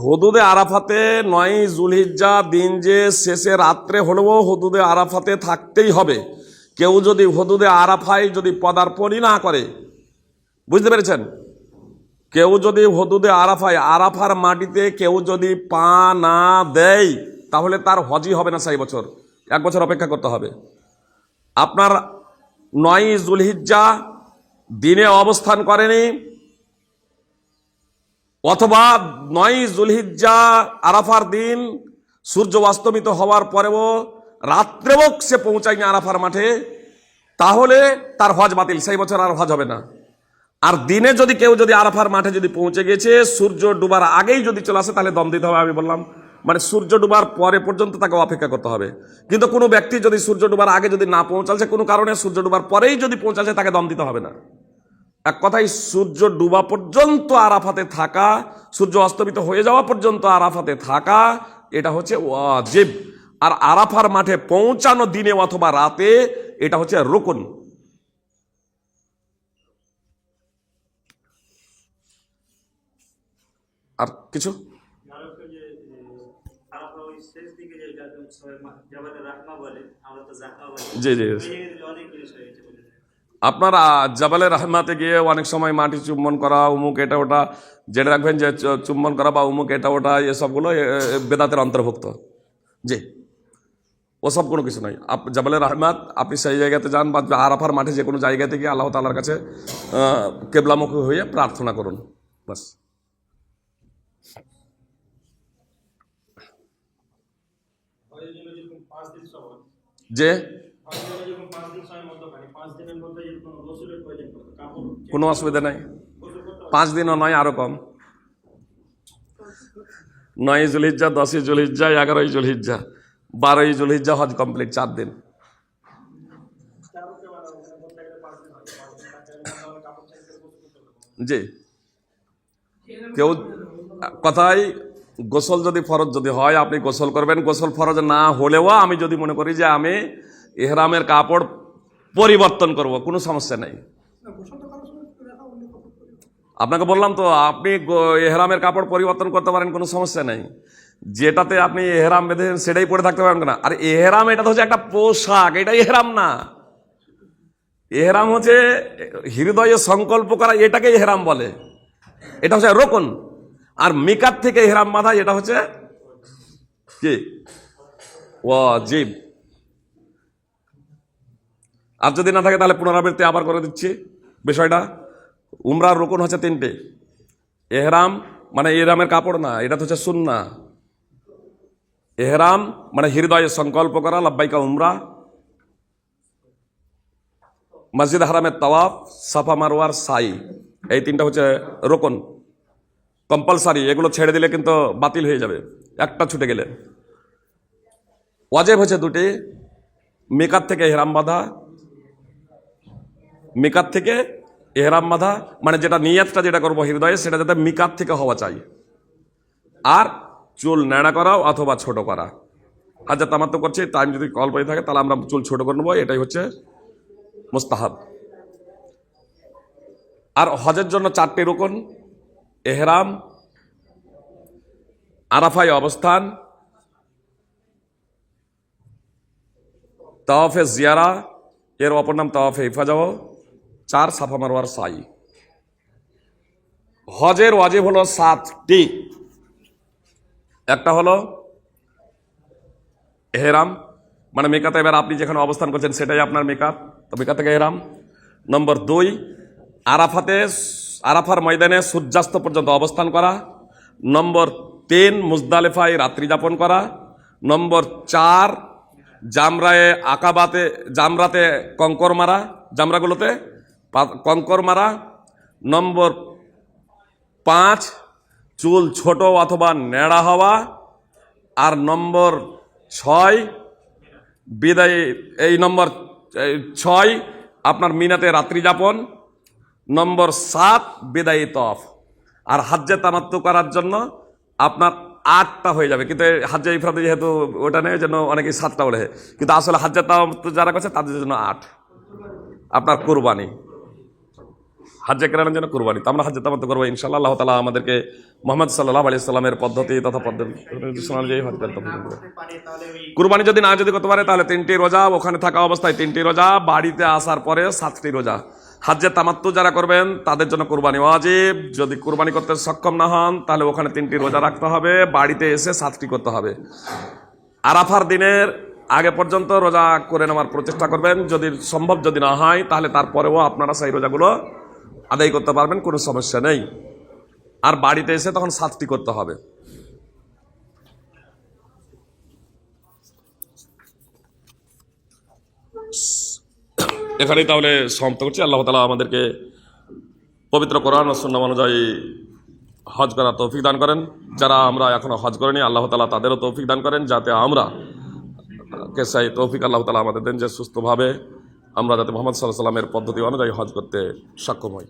হুদুদে আরাফাতে 9 যুলহিজ্জা দিন যে শেষে রাত্রে হলেও হুদুদে আরাফাতে থাকতেই হবে। কেউ যদি হুদুদে আরাফায় যদি পদার্পণই না করে, বুঝতে পেরেছেন, কেউ যদি হুদুদে আরাফায় আরাফার মাটিতে কেউ যদি পা না দেয়, তাহলে তার হজই হবে না সেই বছর, 1 বছর অপেক্ষা করতে হবে। আপনার 9 যুলহিজ্জা দিনে অবস্থান করেনি, অথবা 9 যুলহিজ্জা আরাফার দিন সূর্য অস্তমিত হওয়ার পরেও রাত্রেও সে পৌঁছায়নি আরাফার মাঠে, তাহলে তার হজ বাতিল, সেই বছর আর হজ হবে না। আর দিনে যদি কেউ যদি আরাফার মাঠে যদি পৌঁছে গেছে, সূর্য ডুবার আগেই যদি চলে আসে, তাহলে দম দিতে হবে। আমি বললাম মানে সূর্য ডুবার পরে পর্যন্ত তাকে অপেক্ষা করতে হবে। কিন্তু কোনো ব্যক্তি যদি সূর্য ডুবার আগে যদি না পৌঁছাচ্ছে, কোনো কারণে সূর্য ডুবার পরেই যদি পৌঁছাচ্ছে, তাকে দম দিতে হবে না। এক কথায় সূর্য ডুবা পর্যন্ত আরাফাতে থাকা, সূর্য অস্তমিত হয়ে যাওয়া পর্যন্ত আরাফাতে থাকা, এটা হচ্ছে ওয়াজিব। আর আরাফার মাঠে পৌঁছানো দিনে অথবা রাতে, এটা হচ্ছে রুকুন। আর কিছু জি জি আপনার জাবালে রহমাতে গিয়ে অনেক সময় মাটি চুম্বন করা, উমুক এটা ওটা, জেনে রাখবেন যে চুম্বন করা বা উমুক এটা ওটা এসবগুলো বেদাতের অন্তর্ভুক্ত। জি, ওসব কোনো কিছু নয়। জাবালে রহমাত আপনি সেই জায়গাতে যান, বা আরাফার মাঠে যে কোনো জায়গাতে গিয়ে আল্লাহ তাআলার কাছে কেবলামুখী হয়ে প্রার্থনা করুন, বাস। যে কোনো অসুবিধা নাই, 5 দিনও নয়, আরো কম। 9 যুলহিজ্জা, 10 যুলহিজ্জা, 11 যুলহিজ্জা, 12 যুলহিজ্জা হজ কমপ্লিট, 4 দিন। জি, কেউ কথায় গোসল যদি ফরজ যদি হয়, আপনি গোসল করবেন। গোসল ফরজ না হলেও আমি যদি মনে করি যে আমি ইহরামের কাপড় পরিবর্তন করব, কোনো সমস্যা নেই। আপনাকে বললাম তো, আপনি ইহরামের কাপড় পরিবর্তন করতে পারেন, কোনো সমস্যা নেই। যেটাতে আপনি ইহরাম বেঁধেছেন সেটাই পরে থাকতে পারেন না। আর ইহরাম এটা তো হচ্ছে একটা পোশাক, এটা ইহরাম না। ইহরাম হচ্ছে হৃদয়ে সংকল্প করা, এটাকে ইহরাম বলে, এটা হচ্ছে রুকুন। আর মিকাত থেকে ইহরাম বাঁধা, এটা হচ্ছে কি ওয়াজিব। আর যদি না থাকে তাহলে পুনরাবৃত্তি আবার করে দিচ্ছি বিষয়টা। উমরার রুকুন হচ্ছে 3টে। ইহরাম মানে ইহরামের কাপড় না, এটা তো হচ্ছে সুন্নাহ। ইহরাম মানে হৃদয়ে সংকল্প করা, লাব্বাইকা উমরা। মসজিদ হারামের তাওয়াফ, সাফা মারওয়ার সাই, এই তিনটা হচ্ছে রোকন, কম্পালসারি। এগুলো ছেড়ে দিলে কিন্তু বাতিল হয়ে যাবে একটা ছুটে গেলে। ওয়াজিব হচ্ছে দুটি, মিকাত থেকে ইহরাম বাঁধা, মিকাত থেকে ইহরাম বাঁধা মানে যেটা নিয়াতটা যেটা করবো হৃদয়ে সেটা যাতে মিকাত থেকে হওয়া চাই, আর চুল ন্যাড়া করা অথবা ছোট করা। হাজ্জাত তামাত্তু করছি, টাইম যদি অল্প হয়ে থাকে তাহলে আমরা চুল ছোট করে নেবো, এটাই হচ্ছে মুস্তাহাব। আর হজের জন্য 4টি রুকন: এহরাম, আরাফায় অবস্থান, তাওয়াফে জিয়ারা, এর অপর নাম তাওয়াফে ইফাজাহ, 4 সাফা মারওয়ার সাই। হজের ওয়াজিব হলো 7টি। একটা হলো এহরাম, মানে মিকাতে, এবার আপনি যেখানে অবস্থান করছেন সেটাই আপনার মিকাত, তো মিকাত থেকে এহরাম। নম্বর 2, আরাফার ময়দানে সূর্যাস্ত পর্যন্ত অবস্থান করা। নম্বর 3, মুজদালিফায় রাত্রি যাপন করা। নম্বর 4, জামরাতে কঙ্কর মারা, জামরাগুলোতে কঙ্কর মারা। নম্বর 5, চুল ছোট অথবা ন্যাড়া হওয়া। আর নম্বর 6, বিদায়, এই নম্বর 6 আপনার মিনাতে রাত্রি যাপন। নম্বর 7, বিদায়ী তফ। আর হাজ্জে তামাত্তু করার জন্য আপনার 8টা হয়ে যাবে, কিন্তু হাজ্জে ইফরাদে যেহেতু ওটা নেই জন্য অনেকেই 7টা বলে, কিন্তু আসলে হাজ্জে তামাত্তু যারা করছে তাদের জন্য 8। আপনার কুরবানি, হাজ্জে কেরানের জন্য কুরবানি। তো আমরা হাজ্জে তামাত্তু করবো ইনশাআল্লাহ। আল্লাহ তাআলা আমাদেরকে মুহাম্মদ সাল্লাল্লাহু আলাইহি সাল্লামের পদ্ধতি তথা পদ্ধতি অনুযায়ী হজ করতে হবে। কুরবানি যদি করতে পারে তাহলে 3টি রোজা, ওখানে থাকা অবস্থায় 3টি রোজা, বাড়িতে আসার পরে 7টি রোজা। হাজ্জে তামাত্তু যারা করবেন তাদের জন্য কুরবানি ওয়াজিব। যদি কুরবানি করতে সক্ষম না হন তাহলে ওখানে 3টি রোজা রাখতে হবে, বাড়িতে এসে 7টি করতে হবে। আরাফার দিনের আগে পর্যন্ত রোজা করে নেওয়ার প্রচেষ্টা করবেন, যদি সম্ভব যদি না হয় তাহলে তারপরেও আপনারা সেই রোজাগুলো আদায় করতে পারবেন, কোনো সমস্যা নেই। আর বাড়িতে এসে তখন 7টি করতে হবে। এখানেই তাহলে সমাপ্ত করছি। আল্লাহ তাআলা আমাদেরকে পবিত্র কোরআন ও সুন্নাহ অনুযায়ী হজ করার তৌফিক দান করেন। যারা আমরা এখনো হজ করিনি আল্লাহ তাআলা তাদেরও তৌফিক দান করেন, যাতে আমরা সেই তৌফিক আল্লাহ তাআলা আমাদের দেন যে সুস্থভাবে আমরা যাতে মুহাম্মদ সাল্লাল্লাহু আলাইহি ওয়াসাল্লামের পদ্ধতি অনুযায়ী হজ করতে সক্ষম হই।